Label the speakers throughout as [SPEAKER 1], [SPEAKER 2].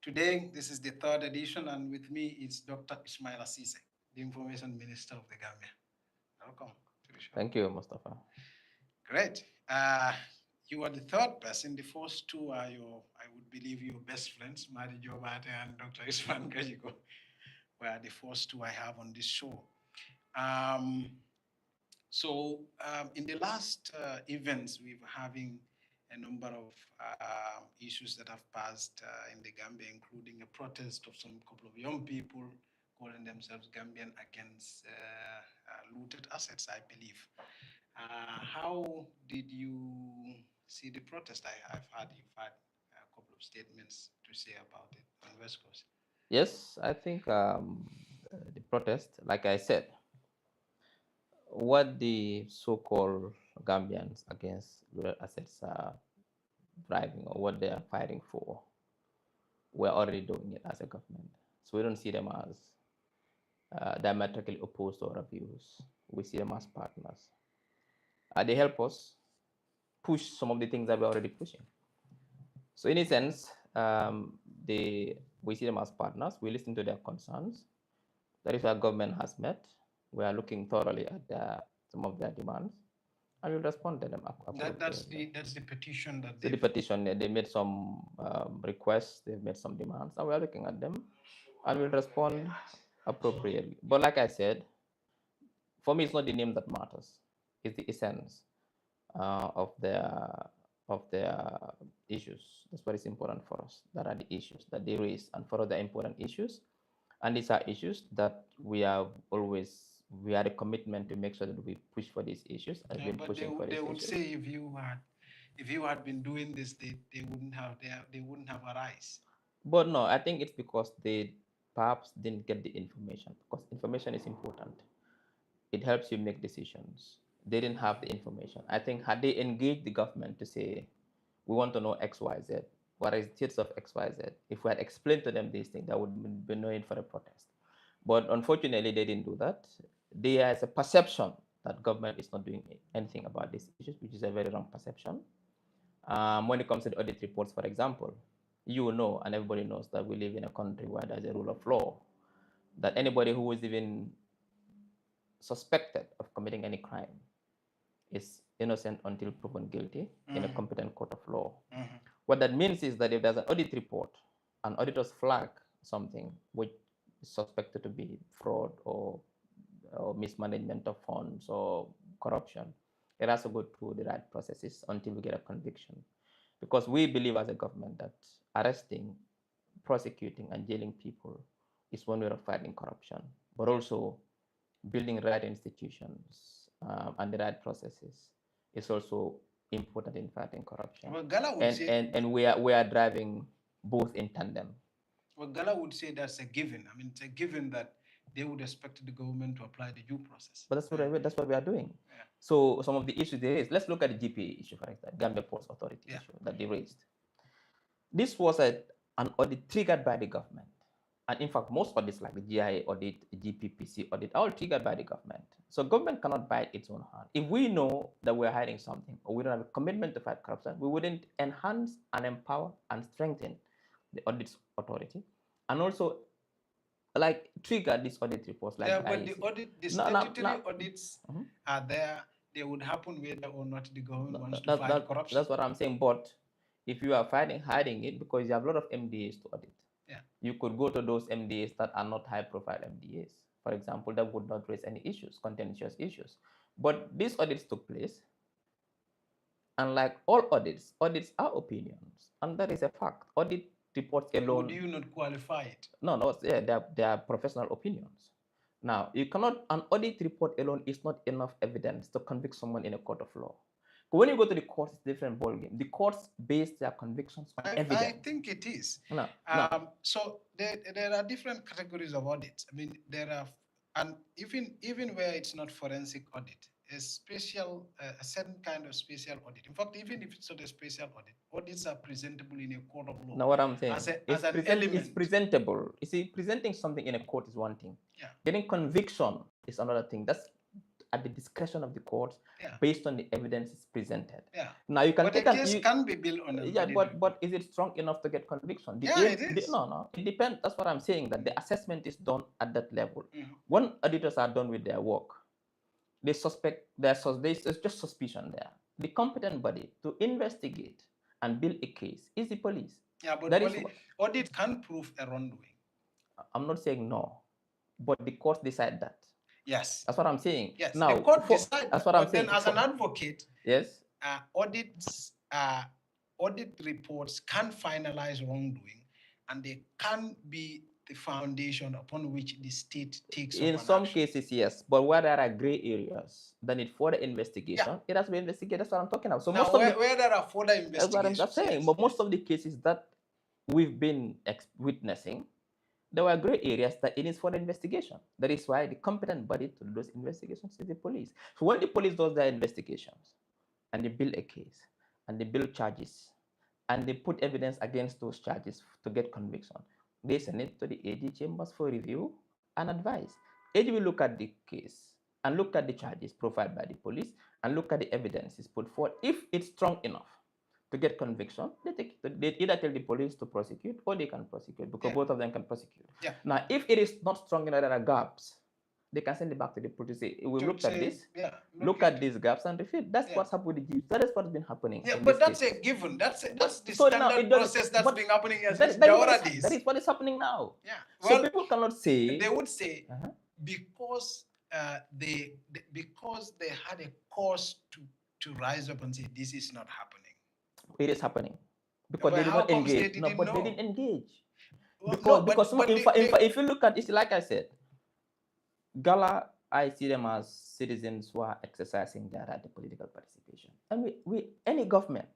[SPEAKER 1] Today, this is the third edition, and with me is Dr. Ismaila Ceesay, the Information Minister of the Gambia. Welcome to the show.
[SPEAKER 2] Thank you, Mustapha.
[SPEAKER 1] Great. You are the third person. The first two are I would believe, your best friends, Madi Jobate and Dr. Isman Kajiko, were the first two I have on this show. Um, in the last events, we've having a number of issues that have passed in the Gambia, including a protest of some couple of young people calling themselves Gambian Against Looted Assets, I believe. How did you see the protest? You've had a couple of statements to say about it on West Coast.
[SPEAKER 2] Yes, I think the protest, like I said, what the so-called Gambians against looted assets are driving or what they are fighting for, we're already doing it as a government. So we don't see them as diametrically opposed to our views. We see them as partners. They help us push some of the things that we're already pushing. So in a sense, we see them as partners. We listen to their concerns. That is what government has met. We are looking thoroughly at some of their demands, and we'll respond to them.
[SPEAKER 1] That's the petition that
[SPEAKER 2] the petition. They made some requests. They've made some demands, and we are looking at them, and we'll respond appropriately. But like I said, for me, it's not the name that matters. It's the essence of their issues. That's what is important for us. That are the issues that they raise, and for us, they're important issues. And these are issues that we are a commitment to make sure that we push for these issues. And
[SPEAKER 1] yeah, but they would say if you had been doing this, they wouldn't have arise.
[SPEAKER 2] But no, I think it's because they perhaps didn't get the information, because information is important. It helps you make decisions. They didn't have the information. I think had they engaged the government to say, we want to know X, Y, Z, what is the status of X, Y, Z? If we had explained to them these things, there would be no need for a protest. But unfortunately, they didn't do that. There is a perception that government is not doing anything about these issues, which is a very wrong perception. When it comes to the audit reports, for example, you know, and everybody knows that we live in a country where there's a rule of law, that anybody who is even suspected of committing any crime is innocent until proven guilty in a competent court of law. What that means is that if there's an audit report and auditors flag something which is suspected to be fraud or mismanagement of funds or corruption, it has to go through the right processes until we get a conviction. Because we believe as a government that arresting, prosecuting, and jailing people is one way of fighting corruption, but also building the right institutions and the right processes is also important in fighting corruption.
[SPEAKER 1] Well, GALA would say,
[SPEAKER 2] and we are driving both in tandem.
[SPEAKER 1] Well, GALA would say that's a given. I mean, it's a given that they would expect the government to apply the due process.
[SPEAKER 2] But that's what we are doing. Yeah. So some of the issues they raised, let's look at the GPA issue, for example, Gambia Ports Authority issue that they raised. This was an audit triggered by the government. And in fact, most audits like the GIA audit, the GPPC audit, are all triggered by the government. So government cannot bite its own hand. If we know that we're hiding something or we don't have a commitment to fight corruption, we wouldn't enhance and empower and strengthen the audit authority. And also, like, trigger these audit reports. Like
[SPEAKER 1] but the statutory audits are there. They would happen whether or not the government wants to fight corruption.
[SPEAKER 2] That's what I'm saying. But if you are hiding it because you have a lot of MDAs to audit, you could go to those MDAs that are not high-profile MDAs, for example, that would not raise any issues, contentious issues. But these audits took place, and like all audits are opinions, and that is a fact. Audit reports alone.
[SPEAKER 1] Would you not qualify it?
[SPEAKER 2] No, they are professional opinions. Now, an audit report alone is not enough evidence to convict someone in a court of law. When you go to the courts, it's a different ballgame. The courts base their convictions on evidence.
[SPEAKER 1] I think it is.
[SPEAKER 2] No.
[SPEAKER 1] So there are different categories of audits. I mean, there are, and even where it's not forensic audit, a certain kind of special audit. In fact, even if it's not a special audit, audits are presentable in a court of law.
[SPEAKER 2] Now, what I'm saying it's presentable. You see, presenting something in a court is one thing.
[SPEAKER 1] Yeah.
[SPEAKER 2] Getting conviction is another thing. That's at the discretion of the courts
[SPEAKER 1] Yeah.
[SPEAKER 2] based on the evidence presented.
[SPEAKER 1] Yeah.
[SPEAKER 2] Now you can
[SPEAKER 1] But
[SPEAKER 2] take
[SPEAKER 1] a case can be built on a
[SPEAKER 2] yeah,
[SPEAKER 1] valid
[SPEAKER 2] but is it strong enough to get conviction?
[SPEAKER 1] Yeah, it is.
[SPEAKER 2] No, it depends. That's what I'm saying. That the assessment is done at that level.
[SPEAKER 1] Mhm.
[SPEAKER 2] When auditors are done with their work, they suspect there's just suspicion there. The competent body to investigate and build a case is the police.
[SPEAKER 1] Yeah, but
[SPEAKER 2] That is
[SPEAKER 1] audit can prove a wrongdoing.
[SPEAKER 2] I'm not saying no, but the courts decide that.
[SPEAKER 1] Yes.
[SPEAKER 2] That's what I'm saying.
[SPEAKER 1] Yes.
[SPEAKER 2] Now,
[SPEAKER 1] the court decides.
[SPEAKER 2] that's what
[SPEAKER 1] but
[SPEAKER 2] I'm saying.
[SPEAKER 1] Then, as an advocate,
[SPEAKER 2] yes,
[SPEAKER 1] audit reports can finalize wrongdoing, and they can be the foundation upon which the state takes.
[SPEAKER 2] In some cases, yes, but where there are gray areas that need further investigation, it has to be investigated. That's what I'm talking about. So
[SPEAKER 1] now,
[SPEAKER 2] most of
[SPEAKER 1] where there are further investigations,
[SPEAKER 2] that's what I'm saying. But most of the cases that we've been witnessing, there were gray areas that it is for the investigation. That is why the competent body to do those investigations is the police. So when the police does their investigations and they build a case and they build charges and they put evidence against those charges to get conviction, they send it to the AG chambers for review and advice. AG will look at the case and look at the charges profiled by the police and look at the evidence is put forward. If it's strong enough to get conviction, they either tell the police to prosecute or they can prosecute because both of them can prosecute.
[SPEAKER 1] Yeah.
[SPEAKER 2] Now, if it is not strong enough, there are gaps, they can send it back to the police. Say, we looked at this, look at these gaps and refute. That's what's happened with the Jews. That is what's been happening.
[SPEAKER 1] Yeah, but that's a given. That's the standard process that's been happening as Jawara days.
[SPEAKER 2] That is what is happening now.
[SPEAKER 1] Yeah.
[SPEAKER 2] Well, so people cannot say.
[SPEAKER 1] They would say because they had a cause to rise up and say this is not happening. It
[SPEAKER 2] is happening because they did not engage. They didn't engage. Because if you look at it, like I said, GALA, I see them as citizens who are exercising their right to political participation. And any government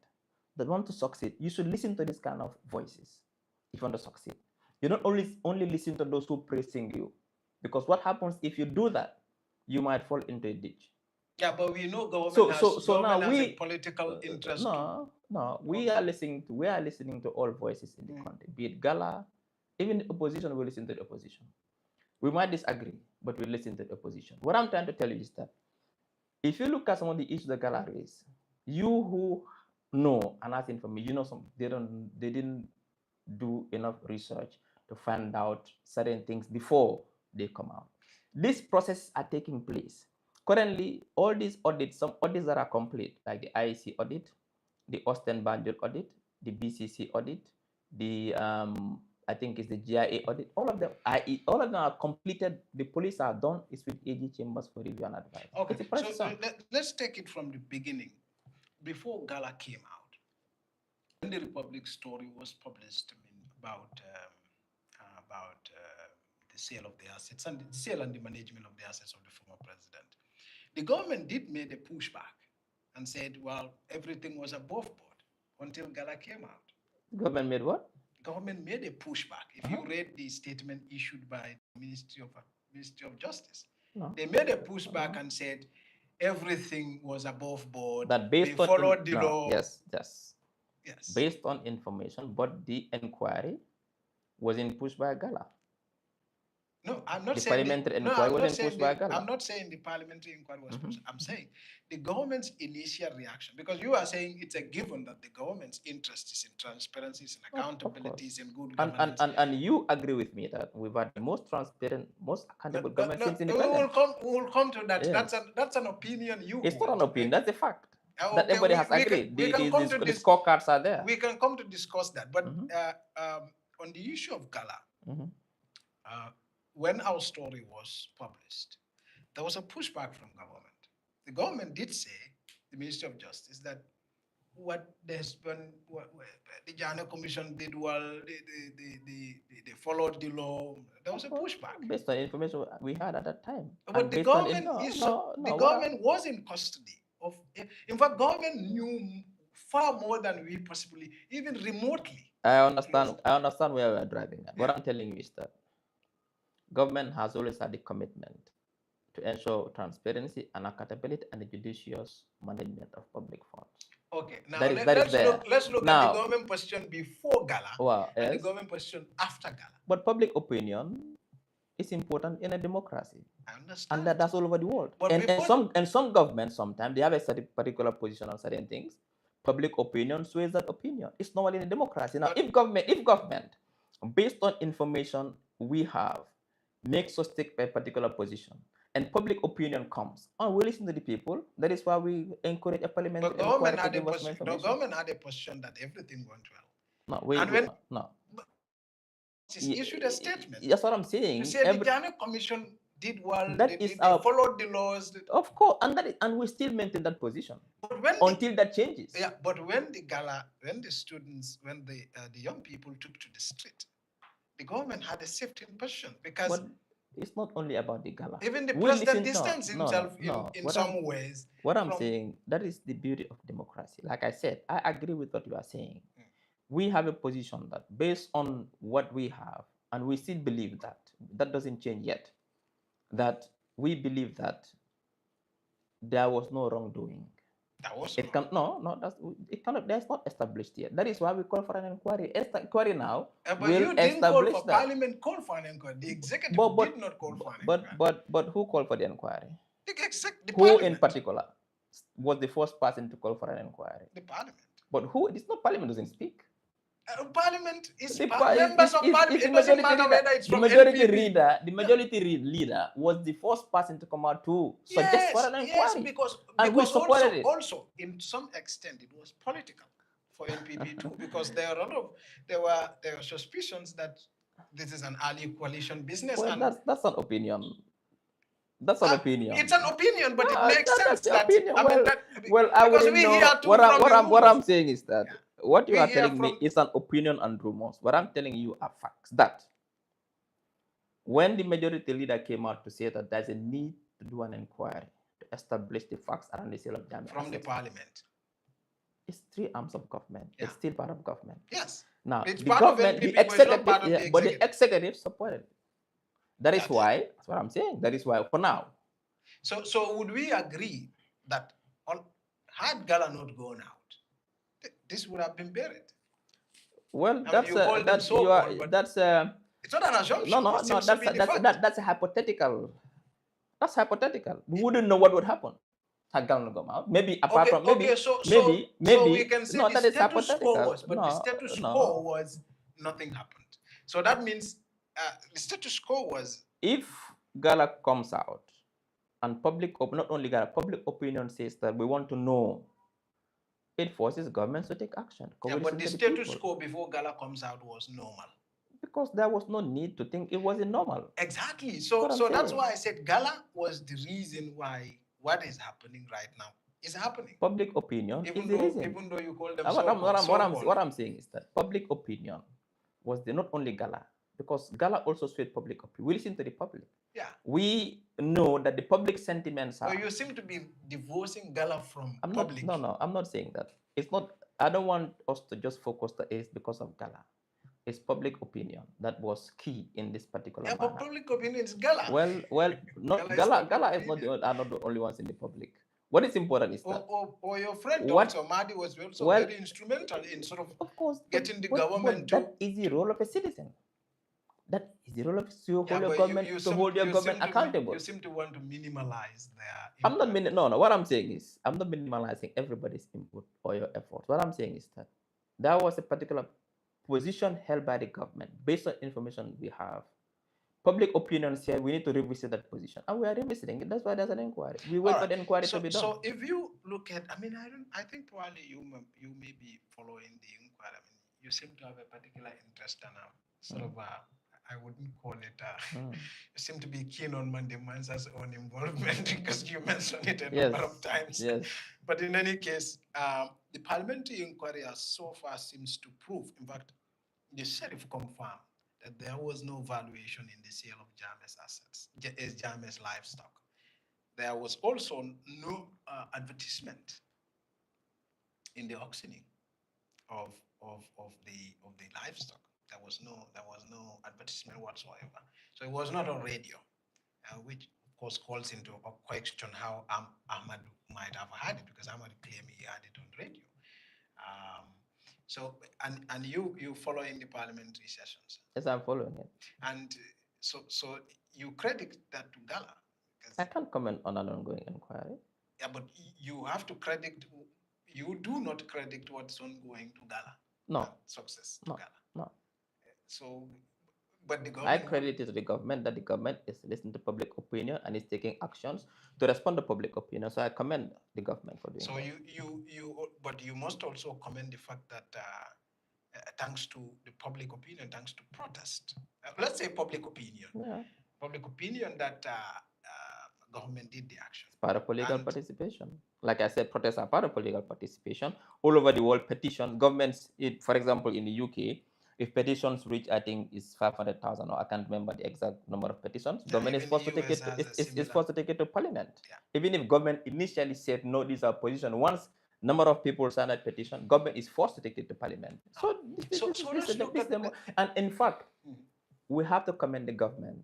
[SPEAKER 2] that want to succeed, you should listen to this kind of voices if you want to succeed. You don't only listen to those who praising you, because what happens if you do that, you might fall into a ditch.
[SPEAKER 1] Yeah, but we know government has a political interest.
[SPEAKER 2] No, we are listening to all voices in the country, be it GALA, even the opposition will listen to the opposition. We might disagree, but we listen to the opposition. What I'm trying to tell you is that if you look at some of the issues the GALA raise, you who know and ask information, you know they didn't do enough research to find out certain things before they come out. These processes are taking place. Currently, all these audits, some audits that are complete, like the IEC audit, the Austin Banjul audit, the BCC audit, the I think it's the GIA audit. All of them are completed. The police are done. It's with AG chambers for review and advice.
[SPEAKER 1] Okay, so let's take it from the beginning. Before GALA came out, when the Republic story was published, about the sale of the assets and the sale and the management of the assets of the former president, the government did make a pushback and said, well, everything was above board until GALA came out.
[SPEAKER 2] Government made what?
[SPEAKER 1] Government made a pushback. If you read the statement issued by the Ministry of Justice, they made a pushback and said everything was above board.
[SPEAKER 2] That based
[SPEAKER 1] they followed the law.
[SPEAKER 2] Yes. Based on information, but the inquiry wasn't pushed by GALA.
[SPEAKER 1] No, I'm not
[SPEAKER 2] the
[SPEAKER 1] saying
[SPEAKER 2] parliamentary inquiry wasn't pushed by GALA.
[SPEAKER 1] I'm not saying the parliamentary inquiry was pushed. I'm saying the government's initial reaction, because you are saying it's a given that the government's interest is in transparency, in accountability, in good governance.
[SPEAKER 2] And you agree with me that we've had the most transparent, most accountable government since independence.
[SPEAKER 1] We will come to that. Yes. That's an opinion you
[SPEAKER 2] It's
[SPEAKER 1] hold.
[SPEAKER 2] not an opinion, that's a fact. That everybody has agreed. The scorecards are there.
[SPEAKER 1] We can come to discuss that. But on the issue of GALA, when our story was published, there was a pushback from government. The government did say, the Ministry of Justice, that what the Jammeh Commission did well, they followed the law. There was a pushback.
[SPEAKER 2] Based on information we had at that time.
[SPEAKER 1] But the government government was in custody of. In fact, government knew far more than we possibly, even remotely.
[SPEAKER 2] I understand where we are driving at. What I'm telling you is that government has always had the commitment to ensure transparency and accountability and the judicious management of public funds.
[SPEAKER 1] Okay, now let's look at the government position before GALA and the government position after GALA.
[SPEAKER 2] But public opinion is important in a democracy.
[SPEAKER 1] I understand.
[SPEAKER 2] And that's all over the world.
[SPEAKER 1] But
[SPEAKER 2] And some governments sometimes they have a certain particular position on certain things. Public opinion sways that opinion. It's normally in a democracy. Now, if government, based on information we have, makes us take a particular position, and public opinion comes, and we listen to the people. That is why we encourage a parliamentary inquiry to give us more information.
[SPEAKER 1] The government had a position that everything went well.
[SPEAKER 2] No, wait, no.
[SPEAKER 1] Issued a statement.
[SPEAKER 2] That's what I'm saying.
[SPEAKER 1] You said the Jammeh Commission did well. They followed the laws.
[SPEAKER 2] Of course, and we still maintain that position until that changes.
[SPEAKER 1] Yeah, but when the GALA, when the students, when the young people took to the street, the government had a safety position because.
[SPEAKER 2] But it's not only about the GALA.
[SPEAKER 1] Even the president distanced himself in some ways.
[SPEAKER 2] What I'm saying, that is the beauty of democracy. Like I said, I agree with what you are saying. We have a position that based on what we have, and we still believe that doesn't change yet, that we believe that there was no wrongdoing.
[SPEAKER 1] That was
[SPEAKER 2] it can no it cannot. That's not established yet. That is why we call for an inquiry. Inquiry now.
[SPEAKER 1] But you didn't call for that. Parliament called for an inquiry. The executive did not call for an inquiry.
[SPEAKER 2] But who called for the inquiry?
[SPEAKER 1] The
[SPEAKER 2] who in particular was the first person to call for an inquiry?
[SPEAKER 1] The parliament.
[SPEAKER 2] But who? It's not parliament doesn't speak.
[SPEAKER 1] Parliament is members of parliament. It doesn't matter whether it's from
[SPEAKER 2] the majority leader was the first person to come out to suggest for an inquiry.
[SPEAKER 1] Yes, because we supported it. Also, in some extent, it was political for NPP too, because there were suspicions that this is an early coalition business.
[SPEAKER 2] Well, that's an opinion. That's an opinion.
[SPEAKER 1] It's an opinion, but it makes sense.
[SPEAKER 2] That, opinion. I wouldn't know. What I'm saying is that. Yeah. What you are telling me is an opinion and rumors. What I'm telling you are facts. That when the majority leader came out to say that there's a need to do an inquiry to establish the facts around the sale of Jammeh
[SPEAKER 1] from the parliament,
[SPEAKER 2] it's three arms of government. Yeah. It's still part of government.
[SPEAKER 1] Yes.
[SPEAKER 2] Now the government, the executive, but the executive supported it. That is why. That's what I'm saying. That is why for now.
[SPEAKER 1] So would we agree that had GALA not gone out, this would have been buried?
[SPEAKER 2] Well, it's not
[SPEAKER 1] an assumption.
[SPEAKER 2] No. That's a hypothetical. That's hypothetical. We wouldn't know what would happen had GALA not come out. Maybe apart from maybe.
[SPEAKER 1] So we can say
[SPEAKER 2] that is hypothetical.
[SPEAKER 1] The status quo was nothing happened. So that means the status quo was
[SPEAKER 2] if GALA comes out and not only GALA, public opinion says that we want to know. It forces governments to take action.
[SPEAKER 1] Yeah, but the status quo before GALA comes out was normal.
[SPEAKER 2] Because there was no need to think it wasn't normal.
[SPEAKER 1] Exactly. So that's why I said GALA was the reason why what is happening right now is happening.
[SPEAKER 2] Public opinion is the reason.
[SPEAKER 1] Even though you call them
[SPEAKER 2] what I'm saying is that public opinion was not only GALA, because GALA also swayed public opinion. We listen to the public.
[SPEAKER 1] Yeah.
[SPEAKER 2] We know that the public sentiments are.
[SPEAKER 1] So you seem to be divorcing GALA from public.
[SPEAKER 2] No, I'm not saying that. It's not. I don't want us to just focus that it's because of GALA. It's public opinion that was key in this particular manner.
[SPEAKER 1] But public opinion is GALA.
[SPEAKER 2] Well, not GALA is not the only ones in the public. What is important is that.
[SPEAKER 1] Or your friend Dr. Mahdi was also very instrumental in sort of course, getting the government to.
[SPEAKER 2] That is the role of a citizen. That is the role of your government to hold your government accountable.
[SPEAKER 1] You seem to want to minimalize their.
[SPEAKER 2] I'm not no. What I'm saying is I'm not minimalizing everybody's input or your efforts. What I'm saying is that there was a particular position held by the government based on information we have. Public opinion said we need to revisit that position, and we are revisiting it. That's why there's an inquiry. We wait for the inquiry to be done.
[SPEAKER 1] So if you look at, I think probably you may be following the inquiry. I mean, you seem to have a particular interest in sort of. I wouldn't call it. You seem to be keen on Monday Mansa's own involvement because you mentioned it a number of times.
[SPEAKER 2] Yes.
[SPEAKER 1] But in any case, the parliamentary inquiry so far seems to prove, in fact, the sheriff confirmed that there was no valuation in the sale of Jammeh's assets, Jammeh's livestock. There was also no advertisement in the auctioning of the livestock. There was no advertisement whatsoever. So it was not on radio, which of course calls into a question how Ahmad might have had it, because Ahmad claimed he had it on radio. So and you following the parliamentary sessions?
[SPEAKER 2] Yes, I'm following it.
[SPEAKER 1] And So you credit that to GALA.
[SPEAKER 2] I can't comment on an ongoing inquiry.
[SPEAKER 1] Yeah, but you have to credit. You do not credit what's ongoing to GALA.
[SPEAKER 2] No.
[SPEAKER 1] Success to
[SPEAKER 2] No.
[SPEAKER 1] GALA.
[SPEAKER 2] No.
[SPEAKER 1] So, but the
[SPEAKER 2] I
[SPEAKER 1] government.
[SPEAKER 2] credit it to the government that the government is listening to public opinion and is taking actions to respond to public opinion. So I commend the government for doing
[SPEAKER 1] So
[SPEAKER 2] that.
[SPEAKER 1] but you must also commend the fact that thanks to the public opinion, thanks to protest, let's say public opinion, that government did the action.
[SPEAKER 2] It's part of political participation. Like I said, protests are part of political participation. All over the world, petitions, governments, for example, in the UK, if petitions reach, I think it's 500,000, or I can't remember the exact number of petitions, government is forced to take it. It's forced to take it to parliament. Yeah. Even if government initially said no, these are positions. Once number of people sign that petition, government is forced to take it to parliament. So and in fact, we have to commend the government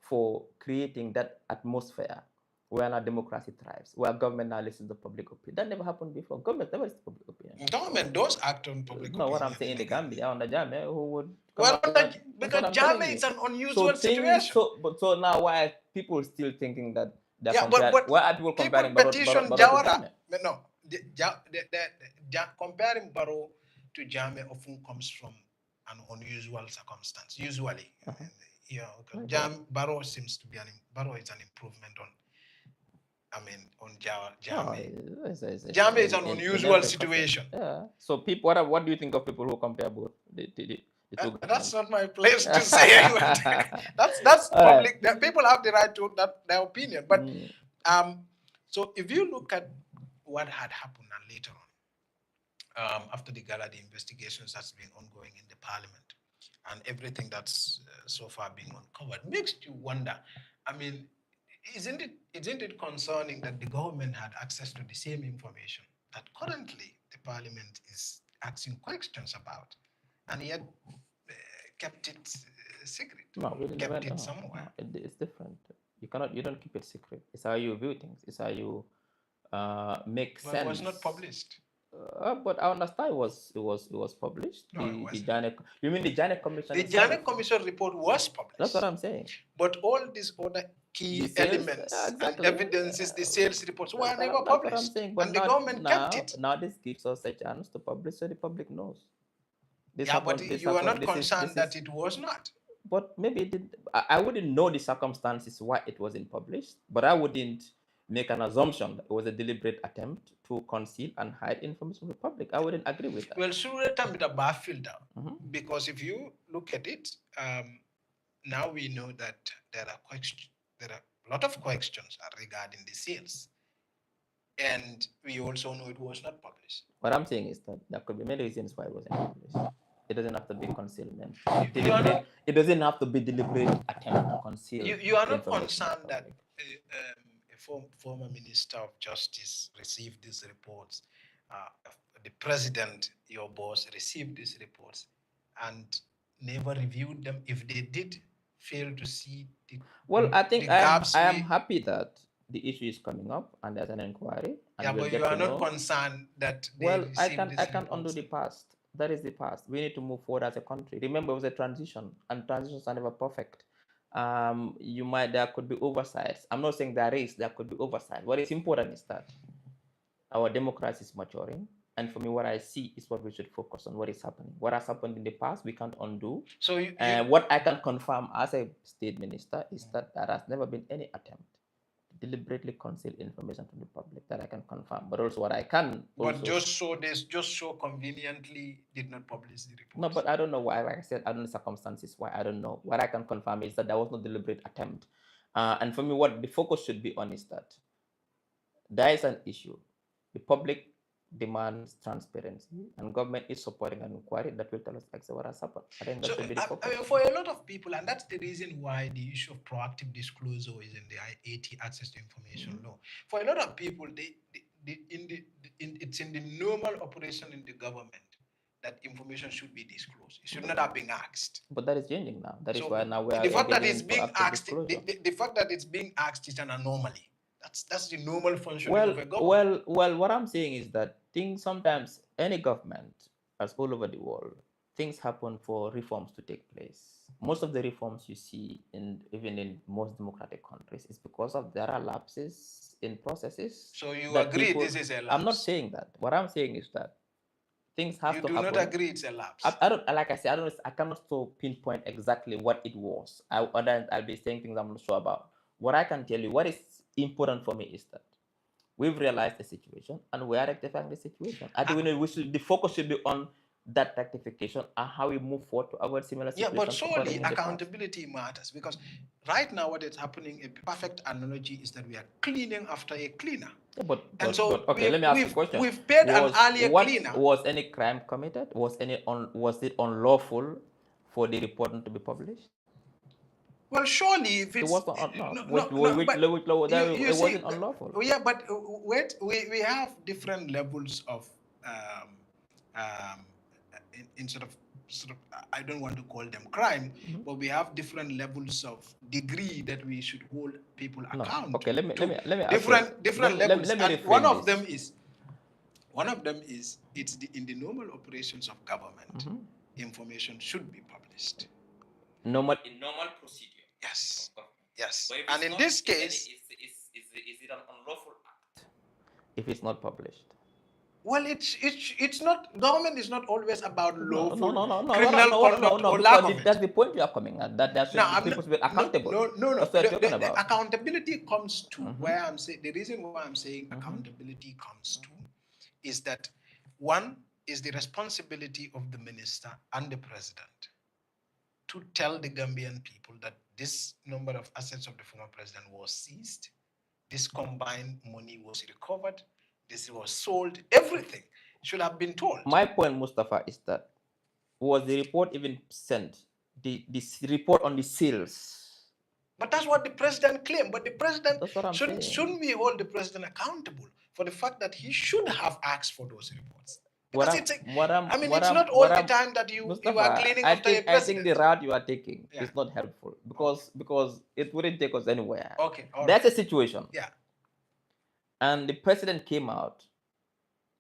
[SPEAKER 2] for creating that atmosphere where our democracy thrives, where government now listens to public opinion. That never happened before. Government never listens to public opinion.
[SPEAKER 1] Government does act on public opinion.
[SPEAKER 2] No, what I'm saying in the Gambia, under Jammeh, who would
[SPEAKER 1] because Jammeh is an unusual situation.
[SPEAKER 2] So now why are people still thinking that
[SPEAKER 1] why
[SPEAKER 2] are people comparing
[SPEAKER 1] petition Jawara? No, comparing Barrow to Jammeh often comes from an unusual circumstance. Usually, Barrow seems to be Barrow is an improvement on. On Jammeh. Jammeh is an unusual situation.
[SPEAKER 2] Yeah. So people, what do you think of people who compare both the two?
[SPEAKER 1] That's not my place to say. That's public. Right. People have the right to their opinion. But so if you look at what had happened and later on, after the GALA, the investigations that's been ongoing in the parliament, and everything that's so far being uncovered, makes you wonder. Isn't it concerning that the government had access to the same information that currently the parliament is asking questions about, and yet kept it secret?
[SPEAKER 2] No, really
[SPEAKER 1] kept it somewhere.
[SPEAKER 2] No, it's different. You don't keep it secret. It's how you view things. It's how you make sense.
[SPEAKER 1] It was not published.
[SPEAKER 2] But I understand it was published.
[SPEAKER 1] No,
[SPEAKER 2] you mean the Jammeh Commission?
[SPEAKER 1] The Jammeh Commission report was published.
[SPEAKER 2] That's what I'm saying.
[SPEAKER 1] But all these other key elements and evidences, the sales reports, were never published.
[SPEAKER 2] That's what I'm saying.
[SPEAKER 1] But and the government kept it.
[SPEAKER 2] Now this gives us a chance to publish so the public knows.
[SPEAKER 1] But you are not concerned that it was not.
[SPEAKER 2] But maybe it did. I wouldn't know the circumstances why it wasn't published, but I wouldn't make an assumption that it was a deliberate attempt to conceal and hide information from the public. I wouldn't agree with that.
[SPEAKER 1] Well, sure, because if you look at it, now we know that there are a lot of questions regarding the sales, and we also know it was not published.
[SPEAKER 2] What I'm saying is that there could be many reasons why it wasn't published. It doesn't have to be concealment. It doesn't have to be deliberate attempt to conceal.
[SPEAKER 1] You are not concerned that a former Minister of Justice received these reports. The president, your boss, received these reports and never reviewed them. If they did fail to see
[SPEAKER 2] I think I am happy that the issue is coming up and there's an inquiry.
[SPEAKER 1] And but you are not concerned that they
[SPEAKER 2] I can undo the past. That is the past. We need to move forward as a country. Remember, it was a transition, and transitions are never perfect. There could be oversights. I'm not saying there could be oversight. What is important is that our democracy is maturing, and for me, what I see is what we should focus on. What is happening? What has happened in the past, we can't undo.
[SPEAKER 1] So,
[SPEAKER 2] what I can confirm as a state minister is that there has never been any attempt to deliberately conceal information from the public. That I can confirm. But also, what I can.
[SPEAKER 1] But just so conveniently did not publish the report.
[SPEAKER 2] No, but I don't know why. Like I said, I don't know circumstances why. I don't know. What I can confirm is that there was no deliberate attempt. And for me, what the focus should be on is that there is an issue. The public demands transparency, and government is supporting an inquiry that will tell us exactly what has happened. I think that should be the focus.
[SPEAKER 1] For a lot of people, and that's the reason why the issue of proactive disclosure is in the AT, access to information law. For a lot of people, it's in the normal operation in the government that information should be disclosed. It should not have been asked.
[SPEAKER 2] But that is changing now. That is why now we are.
[SPEAKER 1] The fact that it's being asked, the fact that it's being asked is an anomaly. That's the normal function of a government.
[SPEAKER 2] Well, what I'm saying is that things sometimes any government, as all over the world, things happen for reforms to take place. Most of the reforms you see even in most democratic countries is because of there are lapses in processes
[SPEAKER 1] So you
[SPEAKER 2] that
[SPEAKER 1] agree
[SPEAKER 2] people.
[SPEAKER 1] this is a lapse?
[SPEAKER 2] I'm not saying that. What I'm saying is that things have
[SPEAKER 1] You
[SPEAKER 2] to
[SPEAKER 1] do
[SPEAKER 2] happen.
[SPEAKER 1] not agree it's a lapse?
[SPEAKER 2] I don't, like I said, I cannot so pinpoint exactly what it was. I'll be saying things I'm not sure about. What I can tell you, what is important for me is that we've realized the situation and we are rectifying the situation. I think the focus should be on that rectification and how we move forward to avoid similar
[SPEAKER 1] Yeah,
[SPEAKER 2] situations.
[SPEAKER 1] but surely accountability matters, because right now what is happening, a perfect analogy is that we are cleaning after a cleaner.
[SPEAKER 2] Yeah, but
[SPEAKER 1] okay,
[SPEAKER 2] let me ask you a question.
[SPEAKER 1] We've paid an earlier cleaner.
[SPEAKER 2] Was any crime committed? Was it unlawful for the report to be published?
[SPEAKER 1] Well, surely if
[SPEAKER 2] It
[SPEAKER 1] it's
[SPEAKER 2] wasn't it wasn't unlawful.
[SPEAKER 1] Yeah, but wait, we have different levels of in sort of I don't want to call them crime, but we have different levels of degree that we should hold people accountable.
[SPEAKER 2] Okay, let me
[SPEAKER 1] different levels.
[SPEAKER 2] Let me
[SPEAKER 1] one of them is it's in the normal operations of government. Information should be published.
[SPEAKER 2] In normal procedure.
[SPEAKER 1] Yes. Yes. And in this case,
[SPEAKER 2] is it an unlawful act if it's not published?
[SPEAKER 1] Well, it's not. Government is not always about lawful
[SPEAKER 2] criminal conduct. That's the point you are coming at. That people should be accountable.
[SPEAKER 1] No.
[SPEAKER 2] That's what I'm talking about.
[SPEAKER 1] The accountability comes to where I'm saying. The reason why I'm saying accountability comes to is that one is the responsibility of the minister and the president to tell the Gambian people that this number of assets of the former president was seized, this combined money was recovered, this was sold, everything should have been told.
[SPEAKER 2] My point, Mustapha, is that was the report even sent? This report on the sales.
[SPEAKER 1] But that's what the president claimed. But the president shouldn't we hold the president accountable for the fact that he should have asked for those reports? Because it's not all the time that you are cleaning after a president.
[SPEAKER 2] I think the route you are taking is not helpful because it wouldn't take us anywhere.
[SPEAKER 1] Okay,
[SPEAKER 2] that's a situation.
[SPEAKER 1] Yeah.
[SPEAKER 2] And the president came out,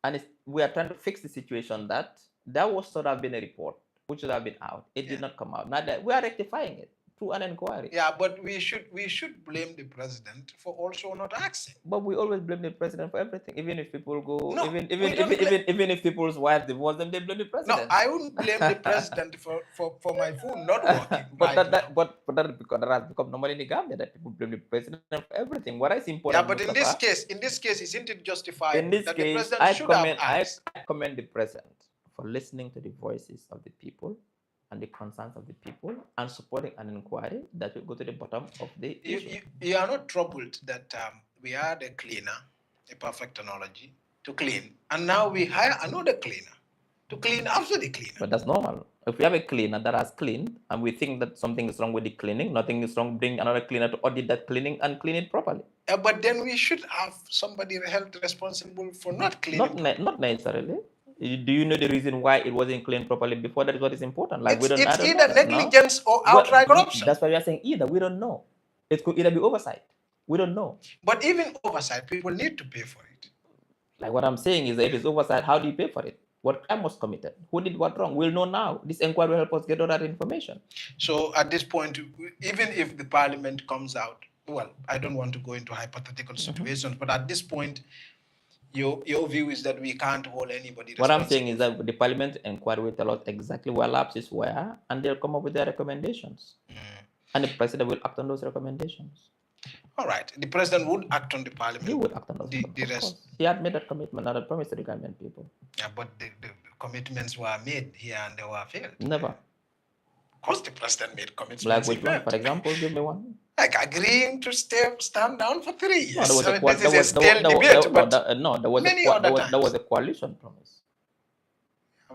[SPEAKER 2] and we are trying to fix the situation that was sort of been a report which should have been out. It did not come out. Now that we are rectifying it through an inquiry.
[SPEAKER 1] Yeah, but we should blame the president for also not acting.
[SPEAKER 2] But we always blame the president for everything. Even if people go, even if people's wives divorce them, they blame the president.
[SPEAKER 1] No, I wouldn't blame the president for my phone not working.
[SPEAKER 2] but that has become normal in the Gambia, that people blame the president for everything. What is important?
[SPEAKER 1] Yeah, but in this case, isn't it justified that the president should have asked?
[SPEAKER 2] I commend the president for listening to the voices of the people and the concerns of the people and supporting an inquiry that will go to the bottom of the issue.
[SPEAKER 1] You are not troubled that we had a cleaner, a perfect analogy, to clean, and now we hire another cleaner to clean after the cleaner.
[SPEAKER 2] But that's normal. If we have a cleaner that has cleaned and we think that something is wrong with the cleaning, nothing is wrong, bring another cleaner to audit that cleaning and clean it properly.
[SPEAKER 1] But then we should have somebody held responsible for not cleaning.
[SPEAKER 2] Not necessarily. Do you know the reason why it wasn't cleaned properly before? That is what is important. Like
[SPEAKER 1] it's either negligence or outright corruption.
[SPEAKER 2] That's why we are saying either. We don't know. It could either be oversight. We don't know.
[SPEAKER 1] But even oversight, people need to pay for it.
[SPEAKER 2] Like what I'm saying is that if it's oversight, how do you pay for it? What crime was committed? Who did what wrong? We'll know now. This inquiry will help us get all that information.
[SPEAKER 1] So at this point, even if the parliament comes out, well, I don't want to go into hypothetical situations, but at this point, your view is that we can't hold anybody responsible.
[SPEAKER 2] What I'm saying is that the parliament inquiry will tell us exactly where lapses were, and they'll come up with their recommendations. And the president will act on those recommendations.
[SPEAKER 1] All right. The president would act on the parliament.
[SPEAKER 2] He would act on those. He had made that commitment and a promise to the Gambian people.
[SPEAKER 1] Yeah, but the commitments were made here and they were failed.
[SPEAKER 2] Never.
[SPEAKER 1] Of course, the president made commitments.
[SPEAKER 2] Like which one? For example, give me one.
[SPEAKER 1] Like agreeing to stand down for 3 years.
[SPEAKER 2] No, there was a coalition promise.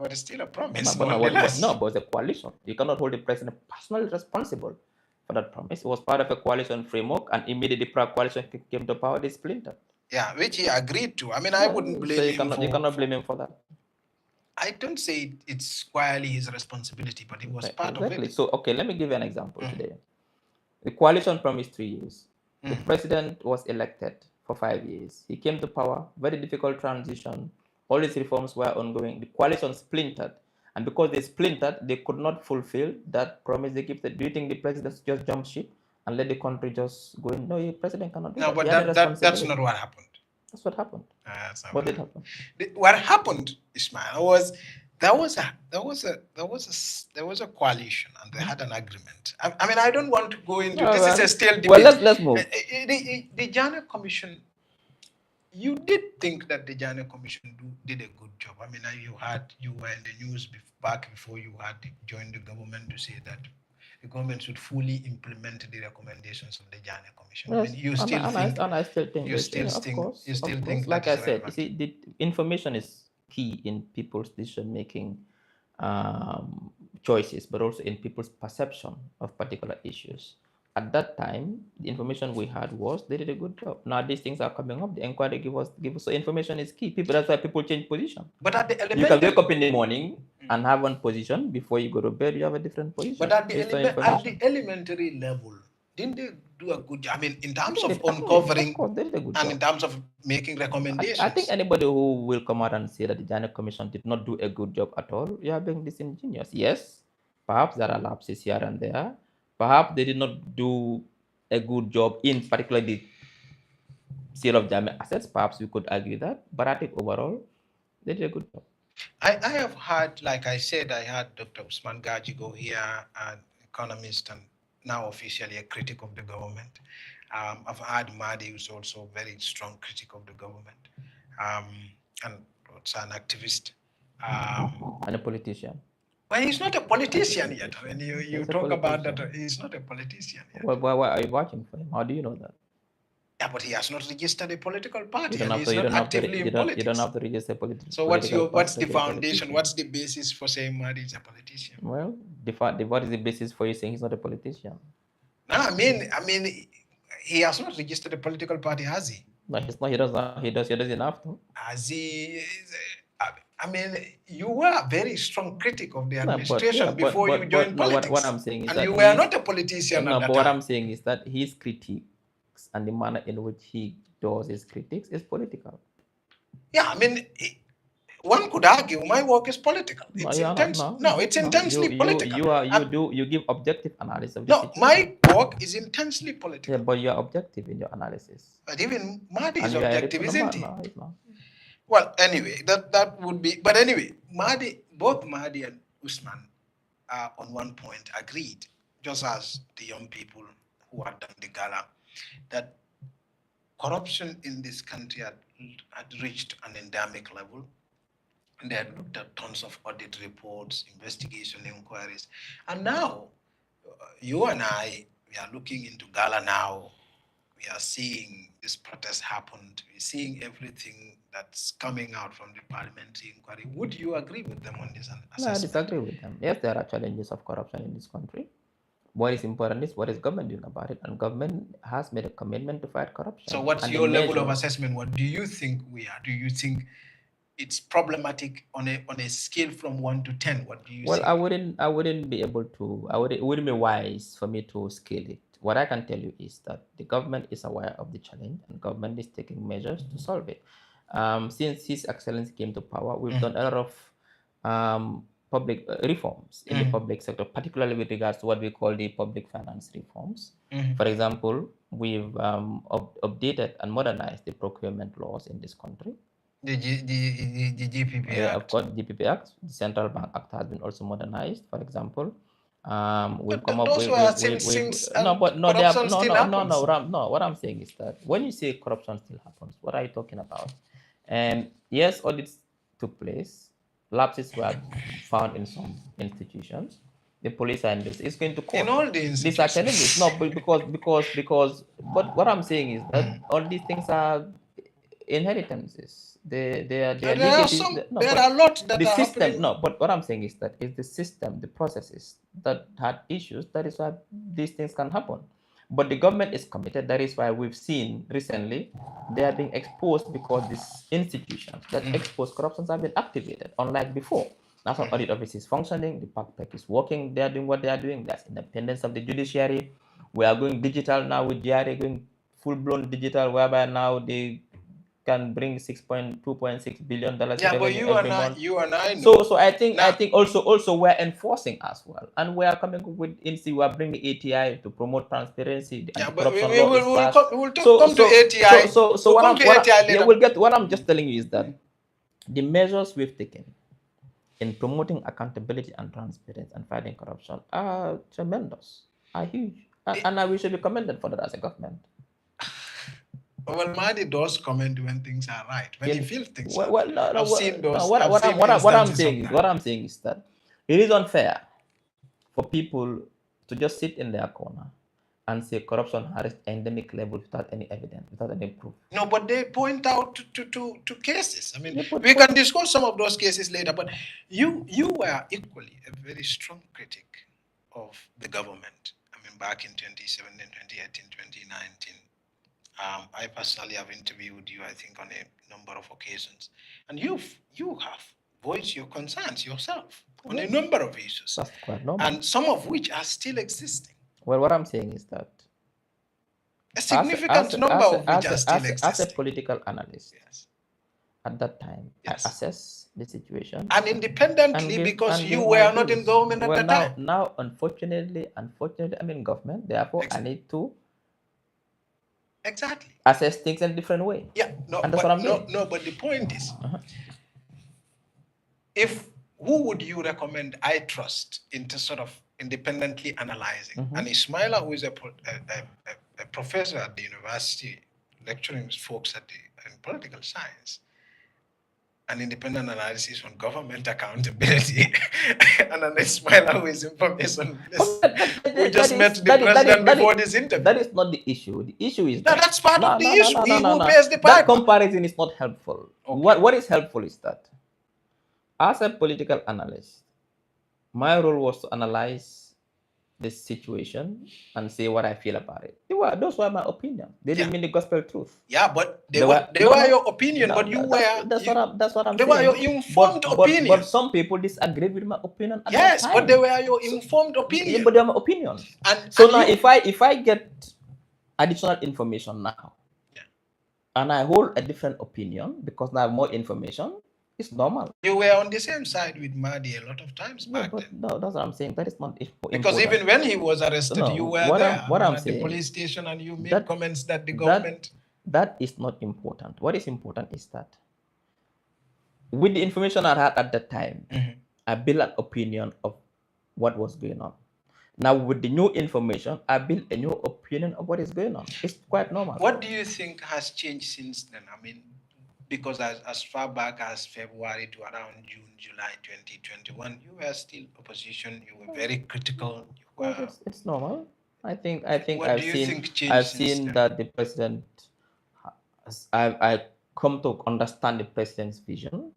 [SPEAKER 1] But it's still a promise.
[SPEAKER 2] But it was a coalition. You cannot hold the president personally responsible for that promise. It was part of a coalition framework, and immediately the coalition came to power, they splintered.
[SPEAKER 1] Yeah, which he agreed to. I mean, I wouldn't blame him.
[SPEAKER 2] You cannot blame him for that.
[SPEAKER 1] I don't say it's squarely his responsibility, but it was part of it.
[SPEAKER 2] So, okay, let me give you an example today. The coalition promised 3 years. The president was elected for 5 years. He came to power, very difficult transition. All these reforms were ongoing. The coalition splintered. And because they splintered, they could not fulfill that promise they keep. Do you think the president just jump ship and let the country just go in? No, the president cannot do
[SPEAKER 1] No,
[SPEAKER 2] that.
[SPEAKER 1] but
[SPEAKER 2] He had a
[SPEAKER 1] that's
[SPEAKER 2] responsibility.
[SPEAKER 1] not what happened.
[SPEAKER 2] That's what happened.
[SPEAKER 1] That's not
[SPEAKER 2] What did happen?
[SPEAKER 1] What happened, Ismail, was there was a coalition and they had an agreement. I mean, I don't want to go into this. Is a still debate.
[SPEAKER 2] Well, let's move.
[SPEAKER 1] The Jammeh Commission. You did think that the Jammeh Commission did a good job. I mean, you were in the news back before you had joined the government to say that the government should fully implement the recommendations of the Jammeh Commission.
[SPEAKER 2] Yes,
[SPEAKER 1] I mean, you still think,
[SPEAKER 2] I still think,
[SPEAKER 1] you still think,
[SPEAKER 2] of course,
[SPEAKER 1] you still think,
[SPEAKER 2] like
[SPEAKER 1] that
[SPEAKER 2] I
[SPEAKER 1] is
[SPEAKER 2] said,
[SPEAKER 1] relevant.
[SPEAKER 2] you see, the information is key in people's decision making choices, but also in people's perception of particular issues. At that time, the information we had was they did a good job. Now these things are coming up. The inquiry give us. So information is key. That's why people change position.
[SPEAKER 1] But at the
[SPEAKER 2] you can wake up in the morning and have one position. Before you go to bed, you have a different position.
[SPEAKER 1] But at the elementary level, didn't they do a good job? I mean, in terms of uncovering,
[SPEAKER 2] of course, they did a good
[SPEAKER 1] and
[SPEAKER 2] job.
[SPEAKER 1] in terms of making recommendations.
[SPEAKER 2] I think anybody who will come out and say that the Jammeh Commission did not do a good job at all, you are being disingenuous. Yes, perhaps there are lapses here and there. Perhaps they did not do a good job in particular the sale of Jammeh assets. Perhaps we could argue that. But I think overall, they did a good job.
[SPEAKER 1] I have had, like I said, I had Dr. Usman Gajigo here, an economist and now officially a critic of the government. I've had Mahdi, who's also a very strong critic of the government, and also an activist.
[SPEAKER 2] And a politician.
[SPEAKER 1] Well, he's not a politician yet. When you talk about that, he's not a politician yet.
[SPEAKER 2] Why are you watching for him? How do you know that?
[SPEAKER 1] Yeah, but he has not registered a political party.
[SPEAKER 2] You don't have to register a political.
[SPEAKER 1] So what's the foundation? What's the basis for saying Mahdi is a politician?
[SPEAKER 2] Well, what is the basis for you saying he's not a politician?
[SPEAKER 1] No, I mean, he has not registered a political party, has he?
[SPEAKER 2] No, he's not. He doesn't have to.
[SPEAKER 1] Has he? I mean, you were a very strong critic of the administration before you joined politics.
[SPEAKER 2] What I'm saying is
[SPEAKER 1] and
[SPEAKER 2] that
[SPEAKER 1] you were not a politician.
[SPEAKER 2] No, but what I'm saying is that his critiques and the manner in which he does his critiques is political.
[SPEAKER 1] Yeah, I mean, one could argue my work is political. It's it's intensely political.
[SPEAKER 2] You give objective analysis of
[SPEAKER 1] the situation. My work is intensely political.
[SPEAKER 2] Yeah, but you're objective in your analysis.
[SPEAKER 1] But even Mahdi is objective, isn't he?
[SPEAKER 2] No, he's not.
[SPEAKER 1] Well, anyway, that would be. But anyway, both Mahdi and Usman are on one point agreed, just as the young people who had done the GALA, that corruption in this country had reached an endemic level. And they had looked at tons of audit reports, investigation inquiries. And now, you and I, we are looking into GALA now. We are seeing this protest happened. We're seeing everything that's coming out from the parliamentary inquiry. Would you agree with them on this assessment?
[SPEAKER 2] No, I disagree with them. Yes, there are challenges of corruption in this country. What is important is what is government doing about it, and government has made a commitment to fight corruption.
[SPEAKER 1] So what's your level of assessment? What do you think we are? Do you think it's problematic on a scale from 1 to 10? What do you think?
[SPEAKER 2] Well, I wouldn't be able to, it wouldn't be wise for me to scale it. What I can tell you is that the government is aware of the challenge and government is taking measures to solve it. Since His Excellency came to power, we've done a lot of public reforms in the public sector, particularly with regards to what we call the public finance reforms. For example, we've updated and modernized the procurement laws in this country.
[SPEAKER 1] The GPP Act.
[SPEAKER 2] Of course, GPP Act. The Central Bank Act has been also modernized, for example. We've come up with what I'm saying is that when you say corruption still happens, what are you talking about? Yes, audits took place, lapses were found in some institutions. The police and this is going to court.
[SPEAKER 1] In all the institutions.
[SPEAKER 2] These are challenges. No, because but what I'm saying is that all these things are inheritances. There are
[SPEAKER 1] a lot that
[SPEAKER 2] the
[SPEAKER 1] are
[SPEAKER 2] system
[SPEAKER 1] happening.
[SPEAKER 2] No, but what I'm saying is that it's the system, the processes that had issues. That is why these things can happen. But the government is committed. That is why we've seen recently they are being exposed because these institutions that expose corruptions have been activated, unlike before. National Audit Office is functioning, the PACPEC is working, they are doing what they are doing. That's independence of the judiciary. We are going digital now with GRA, going full-blown digital, whereby now the can bring $2.6 billion
[SPEAKER 1] Yeah, but
[SPEAKER 2] revenue every month.
[SPEAKER 1] you and I know.
[SPEAKER 2] So I think
[SPEAKER 1] Now,
[SPEAKER 2] also we're enforcing as well, and we are coming up with we are bringing ATI to promote transparency. The
[SPEAKER 1] yeah, but
[SPEAKER 2] anti-corruption law is passed.
[SPEAKER 1] come to ATI.
[SPEAKER 2] So
[SPEAKER 1] We'll come to ATI
[SPEAKER 2] yeah,
[SPEAKER 1] later.
[SPEAKER 2] we'll get. What I'm just telling you is that the measures we've taken in promoting accountability and transparency and fighting corruption are tremendous, are huge, and we should be commended for that as a government.
[SPEAKER 1] Well, Mahdi does comment when things are right, when he feels things are
[SPEAKER 2] well,
[SPEAKER 1] right. I've seen those.
[SPEAKER 2] What I'm saying is that it is unfair for people to just sit in their corner and say corruption has endemic level without any evidence, without any proof.
[SPEAKER 1] No, but they point out to cases. I mean, we can discuss some of those cases later, but you were equally a very strong critic of the government. I mean, back in 2017, 2018, 2019. I personally have interviewed you, I think, on a number of occasions. And you have voiced your concerns yourself on a number of issues.
[SPEAKER 2] That's quite normal.
[SPEAKER 1] And some of which are still existing.
[SPEAKER 2] Well, what I'm saying is that
[SPEAKER 1] a significant number of which are still existing.
[SPEAKER 2] As a political analyst,
[SPEAKER 1] yes,
[SPEAKER 2] at that time, yes, I assess the situation.
[SPEAKER 1] And independently, because you were not in government at that time.
[SPEAKER 2] Now, unfortunately, I'm in government. Therefore, I need to assess things in a different way.
[SPEAKER 1] Yeah, no,
[SPEAKER 2] and that's what I'm doing.
[SPEAKER 1] No, but the point is, who would you recommend I trust into sort of independently analyzing? And Ismaila, who is a professor at the university, lecturing folks in political science, an independent analysis on government accountability, and an Ismaila who is information. We just met the president before this interview.
[SPEAKER 2] That is not the issue. The issue is
[SPEAKER 1] that's part of the issue. Who pays the piper?
[SPEAKER 2] That comparison is not helpful. Okay. What is helpful is that as a political analyst, my role was to analyze this situation and say what I feel about it. Those were my opinions. They didn't mean the gospel truth.
[SPEAKER 1] Yeah, but they were your opinion, but you were...
[SPEAKER 2] That's what I'm saying.
[SPEAKER 1] They were your informed opinion.
[SPEAKER 2] But some people disagreed with my opinion at
[SPEAKER 1] yes,
[SPEAKER 2] that time.
[SPEAKER 1] but they were your informed opinion.
[SPEAKER 2] Yeah, but they were my opinions. Now, if I get additional information now, and I hold a different opinion because I have more information, it's normal.
[SPEAKER 1] You were on the same side with Mahdi a lot of times back then.
[SPEAKER 2] No, that's what I'm saying. That is not important.
[SPEAKER 1] Because even when he was arrested, you were there at the police station and you made comments that the government...
[SPEAKER 2] That is not important. What is important is that with the information I had at that time, I built an opinion of what was going on. Now, with the new information, I built a new opinion of what is going on. It's quite normal.
[SPEAKER 1] What do you think has changed since then? I mean, because as far back as February to around June, July 2021, you were still opposition. You were very critical.
[SPEAKER 2] It's normal. I think I've seen that the president. I come to understand the president's vision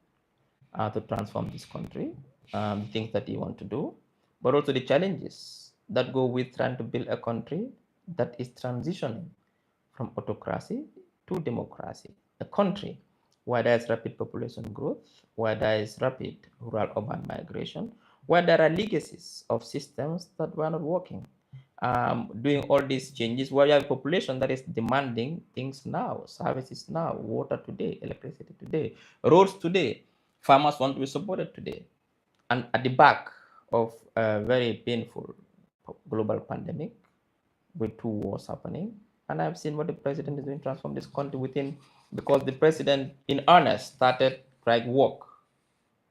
[SPEAKER 2] to transform this country, the things that he wants to do, but also the challenges that go with trying to build a country that is transitioning from autocracy to democracy, a country where there is rapid population growth, where there is rapid rural-urban migration, where there are legacies of systems that were not working. Doing all these changes, where you have a population that is demanding things now, services now, water today, electricity today, roads today, farmers want to be supported today. And at the back of a very painful global pandemic with 2 wars happening, and I've seen what the president is doing to transform this country within, because the president in earnest started work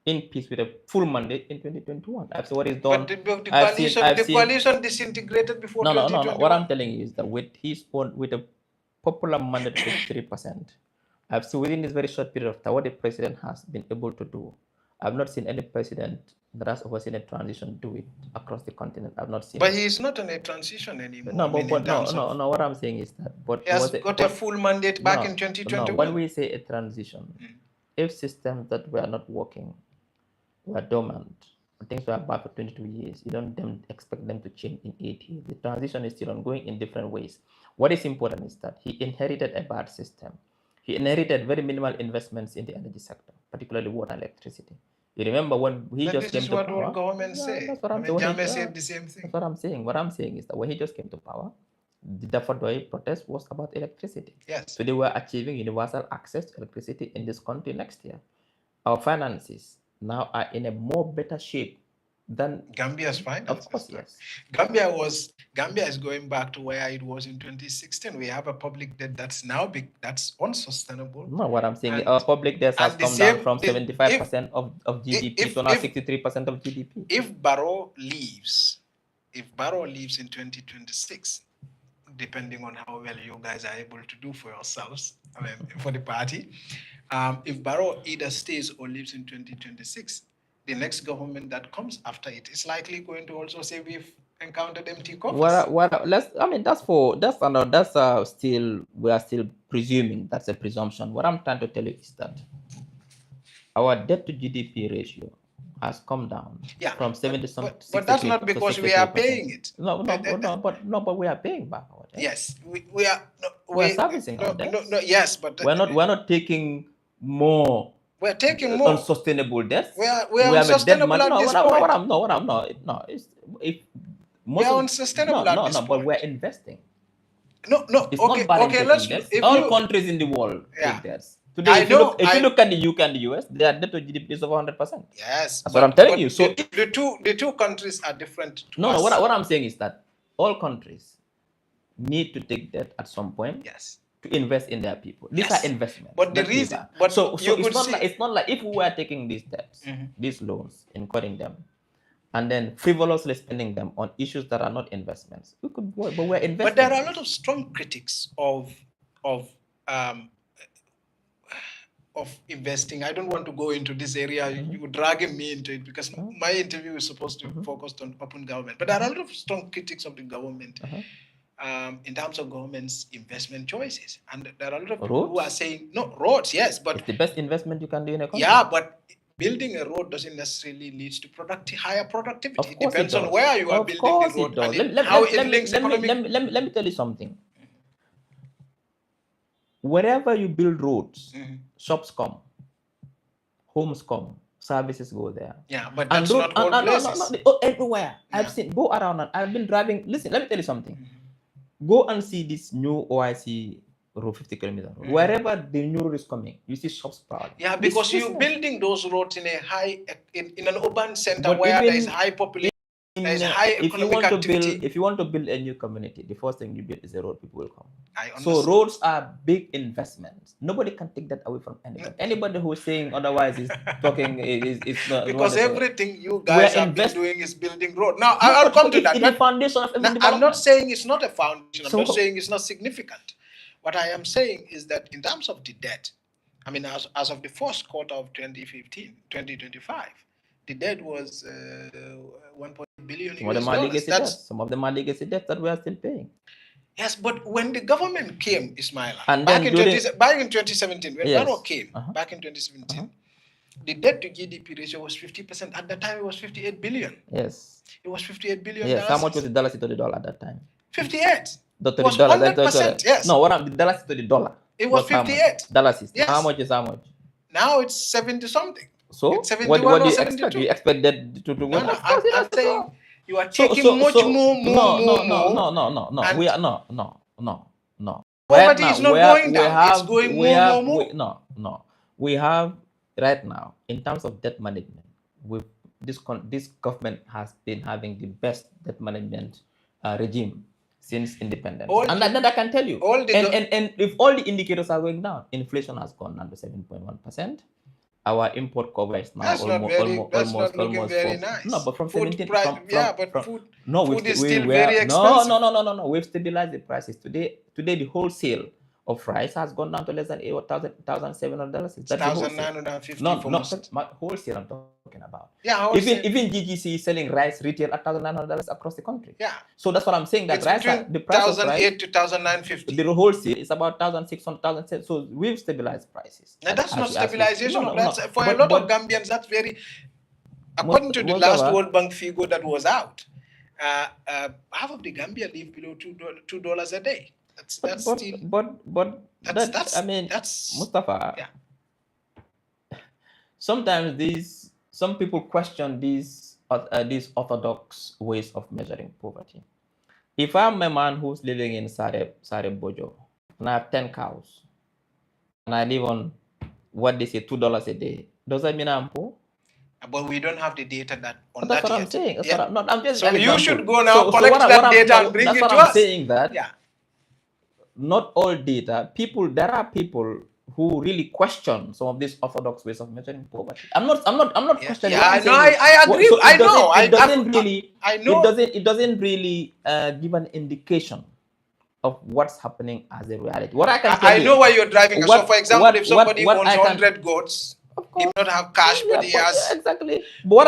[SPEAKER 2] in peace with a full mandate in 2021. I've seen what he's done.
[SPEAKER 1] But the coalition disintegrated before 2021.
[SPEAKER 2] No. What I'm telling you is that with a popular mandate of 3%, I've seen within this very short period of time what the president has been able to do. I've not seen any president that has overseen a transition do it across the continent. I've not seen.
[SPEAKER 1] But he's not on a transition anymore.
[SPEAKER 2] No, no. What I'm saying is that.
[SPEAKER 1] He has got a full mandate back in 2021.
[SPEAKER 2] No, when we say a transition, if systems that were not working were dormant, things were bad for 22 years, you don't expect them to change in 8 years. The transition is still ongoing in different ways. What is important is that he inherited a bad system. He inherited very minimal investments in the energy sector, particularly water and electricity. You remember when he just came to power?
[SPEAKER 1] This is what all governments say.
[SPEAKER 2] That's what I'm
[SPEAKER 1] saying. Jammeh said the same thing.
[SPEAKER 2] That's what I'm saying. What I'm saying is that when he just came to power, the Daffodil protest was about electricity.
[SPEAKER 1] Yes.
[SPEAKER 2] Today we're achieving universal access to electricity in this country next year. Our finances now are in a more better shape than
[SPEAKER 1] Gambia's finances.
[SPEAKER 2] of course, yes.
[SPEAKER 1] Gambia is going back to where it was in 2016. We have a public debt that's now big, that's unsustainable.
[SPEAKER 2] No, what I'm saying,
[SPEAKER 1] And-
[SPEAKER 2] our public debt has
[SPEAKER 1] and the
[SPEAKER 2] come down
[SPEAKER 1] same-
[SPEAKER 2] from
[SPEAKER 1] the-
[SPEAKER 2] 75% of GDP to now 63% of GDP.
[SPEAKER 1] If Barrow leaves in 2026, depending on how well you guys are able to do for yourselves, for the party, if Barrow either stays or leaves in 2026, the next government that comes after it is likely going to also say we've encountered empty coffers.
[SPEAKER 2] We are still presuming. That's a presumption. What I'm trying to tell you is that our debt to GDP ratio has come down from 70
[SPEAKER 1] but that's not because we are paying it.
[SPEAKER 2] But we are paying back our debt.
[SPEAKER 1] Yes, we are.
[SPEAKER 2] We're servicing our debt.
[SPEAKER 1] Yes, but
[SPEAKER 2] we're not taking more.
[SPEAKER 1] We're taking more
[SPEAKER 2] unsustainable debts.
[SPEAKER 1] We are unsustainable at this point. We are unsustainable at this point.
[SPEAKER 2] But we're investing.
[SPEAKER 1] No.
[SPEAKER 2] It's
[SPEAKER 1] okay,
[SPEAKER 2] not
[SPEAKER 1] okay. Let's.
[SPEAKER 2] All countries in the world take debts. Today, if you look at the UK and the US, their debt to GDP is over 100%.
[SPEAKER 1] Yes,
[SPEAKER 2] that's what I'm telling you.
[SPEAKER 1] So the two countries are different.
[SPEAKER 2] No. What I'm saying is that all countries need to take debt at some point.
[SPEAKER 1] Yes.
[SPEAKER 2] To invest in their people. These are investments.
[SPEAKER 1] But the reason,
[SPEAKER 2] so it's not like if we were taking these debts, these loans, incurring them, and then frivolously spending them on issues that are not investments, we could, but we're investing.
[SPEAKER 1] But there are a lot of strong critics of investing. I don't want to go into this area. You're dragging me into it because my interview is supposed to focus on open government. But there are a lot of strong critics of the government. In terms of government's investment choices. And there are a lot of people who are saying, no, roads, yes, but...
[SPEAKER 2] It's the best investment you can do in a country.
[SPEAKER 1] Yeah, but building a road doesn't necessarily lead to higher productivity. It depends on where you are building the road and how it links economic...
[SPEAKER 2] Let me tell you something. Wherever you build roads, shops come, homes come, services go there.
[SPEAKER 1] Yeah, but that's not all places.
[SPEAKER 2] No, everywhere. I've seen, go around and I've been driving. Listen, let me tell you something. Go and see this new OIC road, 50 kilometer road. Wherever the new road is coming, you see shops proud.
[SPEAKER 1] Yeah, because you're building those roads in an urban center where there is high population, there is high economic activity.
[SPEAKER 2] If you want to build a new community, the first thing you build is a road, people will come. So roads are big investments. Nobody can take that away from anybody. Anybody who is saying otherwise is talking is not.
[SPEAKER 1] Because everything you guys have been doing is building road. Now I'll come to that.
[SPEAKER 2] It's the foundation of every
[SPEAKER 1] I'm not saying it's not a foundation. I'm not saying it's not significant. What I am saying is that in terms of the debt, I mean, as of the first quarter of 2025, the debt was 1.8 billion US dollars.
[SPEAKER 2] Some of them are legacy debts that we are still paying.
[SPEAKER 1] Yes, but when the government came, Ismaila,
[SPEAKER 2] and
[SPEAKER 1] back in 2017, when Barrow came, back in 2017, the debt to GDP ratio was 50%. At that time, it was 58 billion.
[SPEAKER 2] Yes.
[SPEAKER 1] It was 58 billion.
[SPEAKER 2] Yes. How much was the dollar to the dollar at that time?
[SPEAKER 1] 58.
[SPEAKER 2] It
[SPEAKER 1] was 100%. Yes.
[SPEAKER 2] No, the dollar to the dollar.
[SPEAKER 1] It was 58.
[SPEAKER 2] Dollars.
[SPEAKER 1] Yes.
[SPEAKER 2] How much is how much?
[SPEAKER 1] Now it's 70 something.
[SPEAKER 2] So
[SPEAKER 1] it's 71
[SPEAKER 2] what do you
[SPEAKER 1] 72.
[SPEAKER 2] expect? You expect that to
[SPEAKER 1] No, I'm saying you are taking much more.
[SPEAKER 2] No. We are no.
[SPEAKER 1] Poverty is not going down. It's going more.
[SPEAKER 2] No. We have right now, in terms of debt management, this government has been having the best debt management regime since independence. And that I can tell you. And if all the indicators are going down, inflation has gone down to 7.1%. Our import cover is now almost
[SPEAKER 1] very nice.
[SPEAKER 2] No, but from
[SPEAKER 1] food
[SPEAKER 2] 17
[SPEAKER 1] food is still very expensive.
[SPEAKER 2] No. We've stabilized the prices. Today the wholesale of rice has gone down to less than $1,700.
[SPEAKER 1] $1,950.
[SPEAKER 2] No, wholesale I'm talking about.
[SPEAKER 1] Yeah,
[SPEAKER 2] even GGC is selling rice retail at $1,900 across the country.
[SPEAKER 1] Yeah.
[SPEAKER 2] So that's what I'm saying. That rice, the price of rice,
[SPEAKER 1] $1,800 to $1,950.
[SPEAKER 2] The wholesale is about $1,600, $1,700. So we've stabilized prices.
[SPEAKER 1] Now that's not stabilization. For a lot of Gambians, that's very. According to the last World Bank figure that was out, half of the Gambia live below $2 a day. That's
[SPEAKER 2] Mustapha.
[SPEAKER 1] Yeah.
[SPEAKER 2] Sometimes some people question these orthodox ways of measuring poverty. If I'm a man who's living in Sare Bojo, and I have 10 cows, and I live on what they say $2 a day, does that mean I'm poor?
[SPEAKER 1] But we don't have the data that on
[SPEAKER 2] That's
[SPEAKER 1] that
[SPEAKER 2] what I'm
[SPEAKER 1] yet.
[SPEAKER 2] saying. That's
[SPEAKER 1] Yeah.
[SPEAKER 2] what I'm just
[SPEAKER 1] So
[SPEAKER 2] an
[SPEAKER 1] you
[SPEAKER 2] example.
[SPEAKER 1] should go now,
[SPEAKER 2] So
[SPEAKER 1] collect that data and bring
[SPEAKER 2] that's
[SPEAKER 1] it
[SPEAKER 2] what
[SPEAKER 1] to
[SPEAKER 2] I'm
[SPEAKER 1] us.
[SPEAKER 2] saying, that
[SPEAKER 1] Yeah.
[SPEAKER 2] not all data, there are people who really question some of these orthodox ways of measuring poverty. I'm not
[SPEAKER 1] Yeah,
[SPEAKER 2] questioning.
[SPEAKER 1] yeah,
[SPEAKER 2] What I'm
[SPEAKER 1] no,
[SPEAKER 2] saying is,
[SPEAKER 1] I agree.
[SPEAKER 2] so
[SPEAKER 1] I know.
[SPEAKER 2] it doesn't really,
[SPEAKER 1] I know.
[SPEAKER 2] it doesn't really give an indication of what's happening as a reality. What I can tell
[SPEAKER 1] I
[SPEAKER 2] you,
[SPEAKER 1] know why you're driving. So, for example, if somebody
[SPEAKER 2] what
[SPEAKER 1] owns
[SPEAKER 2] I can,
[SPEAKER 1] 100 goats,
[SPEAKER 2] of
[SPEAKER 1] he
[SPEAKER 2] course,
[SPEAKER 1] may not have cash,
[SPEAKER 2] yeah,
[SPEAKER 1] but he has.
[SPEAKER 2] exactly. But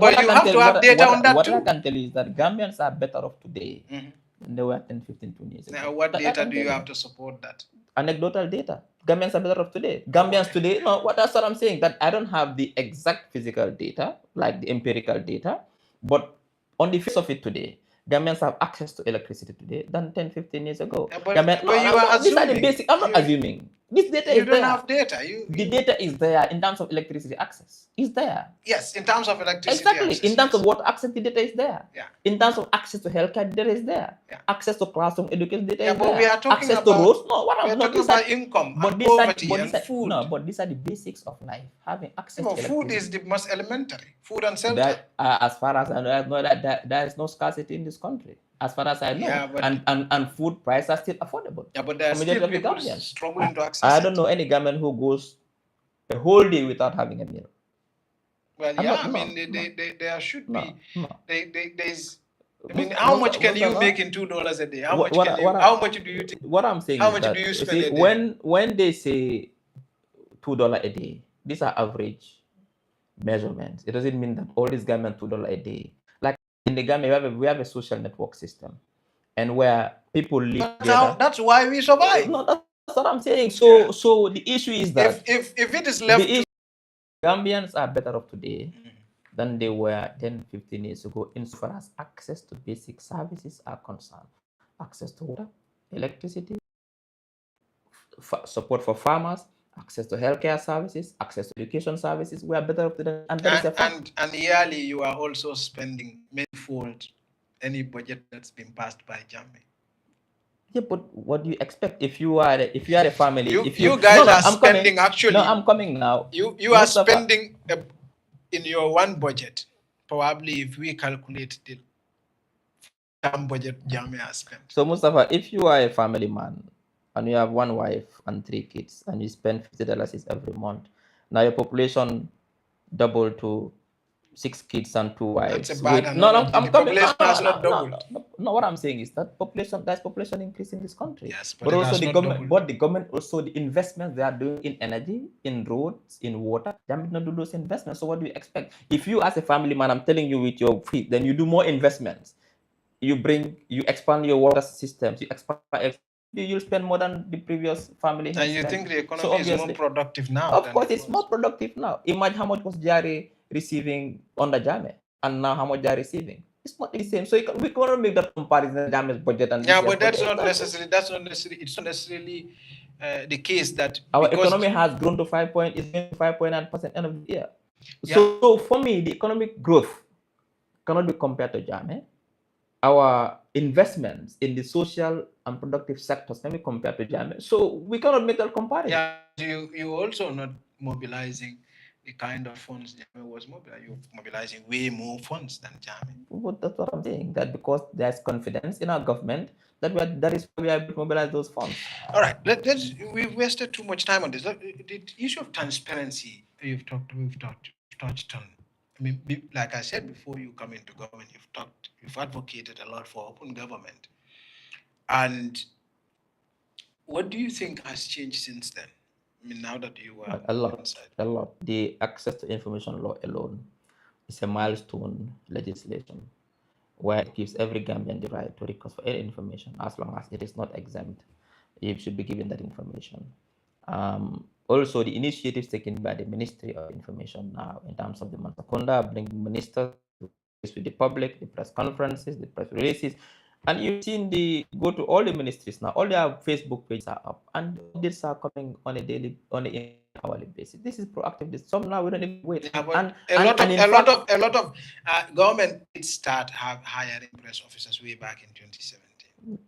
[SPEAKER 1] But you have to have data on that
[SPEAKER 2] what
[SPEAKER 1] too.
[SPEAKER 2] I can tell you is that Gambians are better off today than they were 10, 15, 20 years ago.
[SPEAKER 1] Now, what
[SPEAKER 2] That I
[SPEAKER 1] data
[SPEAKER 2] can
[SPEAKER 1] do
[SPEAKER 2] tell
[SPEAKER 1] you have to support that?
[SPEAKER 2] Anecdotal data. Gambians are better off today. Gambians today, no, that's what I'm saying. That I don't have the exact physical data, like the empirical data, but on the face of it today, Gambians have access to electricity today than 10, 15 years ago.
[SPEAKER 1] Yeah, but
[SPEAKER 2] Gambian,
[SPEAKER 1] you are
[SPEAKER 2] these are the
[SPEAKER 1] assuming.
[SPEAKER 2] basic. I'm not assuming. This data
[SPEAKER 1] You
[SPEAKER 2] is
[SPEAKER 1] don't
[SPEAKER 2] there.
[SPEAKER 1] have data.
[SPEAKER 2] The data is there in terms of electricity access. It's there.
[SPEAKER 1] Yes, in terms of electricity
[SPEAKER 2] Exactly.
[SPEAKER 1] access,
[SPEAKER 2] In terms
[SPEAKER 1] yes.
[SPEAKER 2] of water access, the data is there.
[SPEAKER 1] Yeah.
[SPEAKER 2] In terms of access to healthcare, the data is there.
[SPEAKER 1] Yeah.
[SPEAKER 2] Access to classroom education, data is
[SPEAKER 1] but
[SPEAKER 2] there.
[SPEAKER 1] we are talking
[SPEAKER 2] Access
[SPEAKER 1] about
[SPEAKER 2] to roads. No,
[SPEAKER 1] we are talking about income and poverty and food.
[SPEAKER 2] No, but these are the basics of life. Having access to electricity.
[SPEAKER 1] Food is the most elementary. Food and shelter.
[SPEAKER 2] As far as I know, that there is no scarcity in this country. As far as I know,
[SPEAKER 1] Yeah, but
[SPEAKER 2] and food prices are still affordable.
[SPEAKER 1] Yeah, but there are still people struggling to access
[SPEAKER 2] I don't know any Gambian who goes a whole day without having a meal.
[SPEAKER 1] Well, yeah, there should be. There's. I mean, how much can you make in $2 a day? How much do you think?
[SPEAKER 2] What I'm saying is that,
[SPEAKER 1] do you spend a day?
[SPEAKER 2] when they say $2 a day, these are average measurements. It doesn't mean that all these Gambians $2 a day. Like in the Gambia, we have a social network system, and where people live together.
[SPEAKER 1] That's why we survive.
[SPEAKER 2] No, that's what I'm saying. So the issue is that
[SPEAKER 1] if it is left,
[SPEAKER 2] Gambians are better off today than they were 10, 15 years ago insofar as access to basic services are concerned. Access to water, electricity, support for farmers, access to healthcare services, access to education services. We are better off today, and that is a fact.
[SPEAKER 1] And yearly, you are also spending manifold any budget that's been passed by Jammeh.
[SPEAKER 2] Yeah, but what do you expect if you are a family?
[SPEAKER 1] You guys are spending actually.
[SPEAKER 2] No, I'm coming now.
[SPEAKER 1] You are spending in your one budget. Probably if we calculate the budget Jammeh has spent.
[SPEAKER 2] So Mustapha, if you are a family man and you have one wife and 3 kids and you spend $50 every month, now your population doubled to 6 kids and 2 wives.
[SPEAKER 1] That's a bad analogy. I'm coming.
[SPEAKER 2] No, what I'm saying is that there's population increase in this country.
[SPEAKER 1] Yes,
[SPEAKER 2] but also the government, also the investments they are doing in energy, in roads, in water, they are not do those investments. So what do you expect? If you as a family man, I'm telling you with your feet, then you do more investments. You expand your water systems, you expand, you'll spend more than the previous family.
[SPEAKER 1] And you think the economy is more productive now?
[SPEAKER 2] Of course, it's more productive now. Imagine how much was Jari receiving under Jammeh, and now how much they are receiving. It's not the same. So we cannot make that comparison. Jammeh's budget and
[SPEAKER 1] but that's not necessarily. It's not necessarily the case that
[SPEAKER 2] our economy has grown to 5.9% end of the year. So for me, the economic growth cannot be compared to Jammeh. Our investments in the social and productive sectors can be compared to Jammeh. So we cannot make that comparison.
[SPEAKER 1] Yeah, you also not mobilizing the kind of funds Jammeh was mobilizing. You're mobilizing way more funds than Jammeh.
[SPEAKER 2] Well, that's what I'm saying. That because there's confidence in our government that is why we are able to mobilize those funds.
[SPEAKER 1] All right, we've wasted too much time on this. The issue of transparency we've touched on. I mean, like I said before you come into government, you've advocated a lot for open government. And what do you think has changed since then? I mean, now that you are
[SPEAKER 2] a lot. The access to information law alone is a milestone legislation where it gives every Gambian the right to request for any information as long as it is not exempt. You should be given that information. Also, the initiatives taken by the Ministry of Information now in terms of the Mustapha bringing ministers with the public, the press conferences, the press releases, And you've seen go to all the ministries now, all their Facebook pages are up, and updates are coming on a hourly basis. This is proactive. Some now we don't even wait.
[SPEAKER 1] Yeah, but
[SPEAKER 2] And in fact,
[SPEAKER 1] a lot of government did start hiring press officers way back in 2017.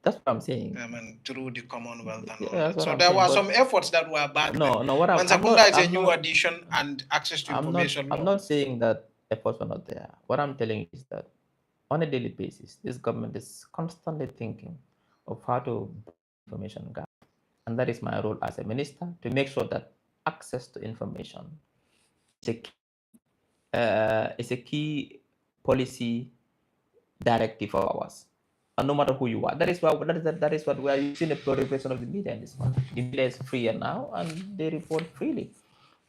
[SPEAKER 2] That's what I'm saying.
[SPEAKER 1] I mean, through the Commonwealth and all
[SPEAKER 2] Yeah,
[SPEAKER 1] that. So there were some efforts that were back then.
[SPEAKER 2] No, what I'm
[SPEAKER 1] Mansakunda is a
[SPEAKER 2] I'm
[SPEAKER 1] new
[SPEAKER 2] not,
[SPEAKER 1] addition and access to information law.
[SPEAKER 2] I'm not saying that efforts were not there. What I'm telling you is that on a daily basis, this government is constantly thinking of how to bridge the information gap. And that is my role as a minister, to make sure that access to information is a key policy directive of ours. And no matter who you are, that is what we are using the proliferation of the media in this one. The media is freer now and they report freely.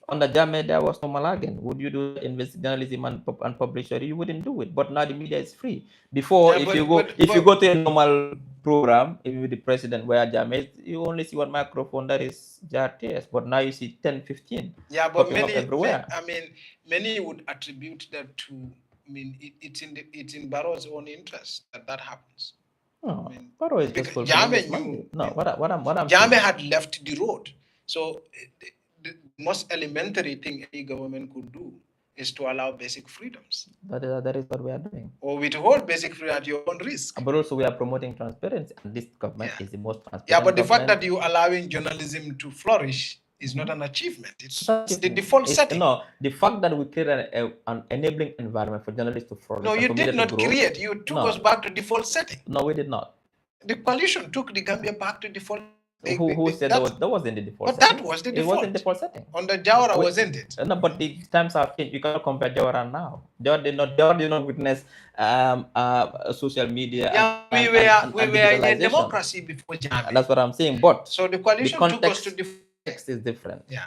[SPEAKER 2] Under Jammeh, there was no Malagan. Would you do journalism and publish, or you wouldn't do it? But now the media is free. Before, if you go to a normal program, if you're the president where Jammeh, you only see one microphone that is JRTS. But now you see 10, 15.
[SPEAKER 1] Yeah, but many would attribute that to. I mean, it's in Barrow's own interest that happens.
[SPEAKER 2] No, Barrow is just
[SPEAKER 1] Jammeh knew.
[SPEAKER 2] No, what I'm
[SPEAKER 1] Jammeh had left the road, so the most elementary thing any government could do is to allow basic freedoms.
[SPEAKER 2] That is what we are doing.
[SPEAKER 1] Or withhold basic freedom at your own risk.
[SPEAKER 2] But also we are promoting transparency, and this government is the most transparent.
[SPEAKER 1] Yeah, but the fact that you're allowing journalism to flourish is not an achievement. It's the default setting.
[SPEAKER 2] No, the fact that we created an enabling environment for journalists to flourish.
[SPEAKER 1] No, you did not create. You took us back to default setting.
[SPEAKER 2] No, we did not.
[SPEAKER 1] The coalition took the Gambia back to default.
[SPEAKER 2] Who said that wasn't the default
[SPEAKER 1] setting? But that was the default.
[SPEAKER 2] It wasn't the default setting.
[SPEAKER 1] Under Jawara, wasn't it?
[SPEAKER 2] No, but the times have changed. You cannot compare Jawara now. Jawara did not witness social media.
[SPEAKER 1] Yeah, we were in a democracy before Jammeh.
[SPEAKER 2] That's what I'm saying. But
[SPEAKER 1] so the coalition took us to the
[SPEAKER 2] context is different.
[SPEAKER 1] Yeah.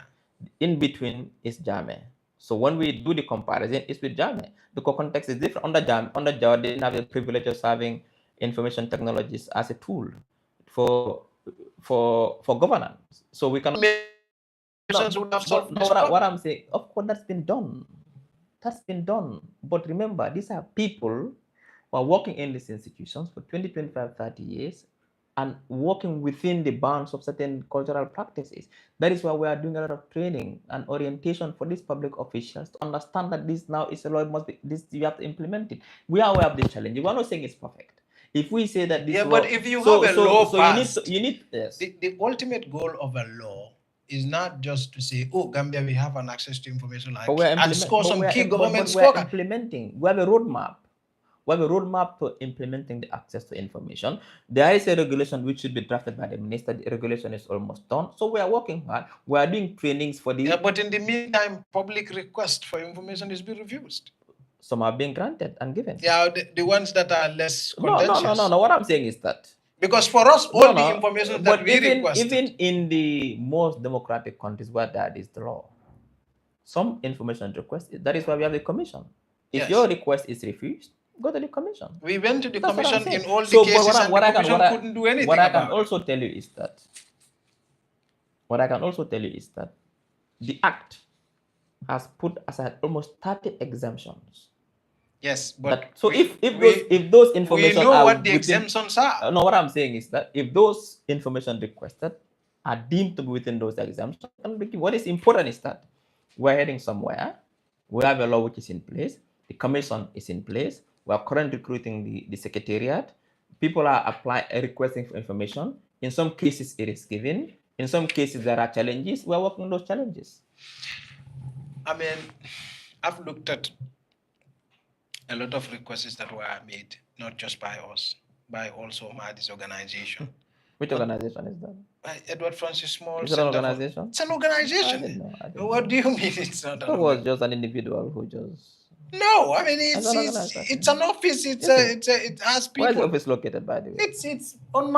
[SPEAKER 2] In between is Jammeh. So when we do the comparison, it's with Jammeh. The context is different. Under Jawara, they didn't have the privilege of having information technologies as a tool for governance. So we can. What I'm saying, of course, that's been done. That's been done. But remember, these are people who are working in these institutions for 20, 25, 30 years and working within the bounds of certain cultural practices. That is why we are doing a lot of training and orientation for these public officials to understand that this now is a law, you have to implement it. We are aware of the challenge. We are not saying it's perfect. If we say that this
[SPEAKER 1] but if you have a law passed, you need yes. The ultimate goal of a law is not just to say, oh, Gambia, we have an access to information and score some key government score.
[SPEAKER 2] We are implementing. We have a roadmap. We have a roadmap to implementing the access to information. There is a regulation which should be drafted by the minister. The regulation is almost done. So we are working hard. We are doing trainings for the...
[SPEAKER 1] Yeah, but in the meantime, public request for information is being refused.
[SPEAKER 2] Some are being granted and given.
[SPEAKER 1] Yeah, the ones that are less contentious.
[SPEAKER 2] No. What I'm saying is that...
[SPEAKER 1] Because for us, all the information that we requested...
[SPEAKER 2] Even in the most democratic countries where that is the law, some information requested. That is why we have the commission. If your request is refused, go to the commission.
[SPEAKER 1] We went to the commission in all the cases and the commission couldn't do anything
[SPEAKER 2] What I can also tell you is that the Act has put aside almost 30 exemptions.
[SPEAKER 1] Yes, but
[SPEAKER 2] if those information
[SPEAKER 1] we know what the exemptions are.
[SPEAKER 2] No, what I'm saying is that if those information requested are deemed to be within those exemptions, what is important is that we're heading somewhere. We have a law which is in place. The commission is in place. We are currently recruiting the secretariat. People are requesting for information. In some cases, it is given. In some cases, there are challenges. We are working on those challenges.
[SPEAKER 1] I mean, I've looked at a lot of requests that were made, not just by us, by also Mahdi's organization.
[SPEAKER 2] Which organization is that?
[SPEAKER 1] Edward Francis Small.
[SPEAKER 2] Is it an organization?
[SPEAKER 1] It's an organization.
[SPEAKER 2] I didn't know.
[SPEAKER 1] What do you mean it's not an organization?
[SPEAKER 2] It was just an individual who just...
[SPEAKER 1] No, I mean it's an office. It has people.
[SPEAKER 2] Where is the office located, by the way?
[SPEAKER 1] It's on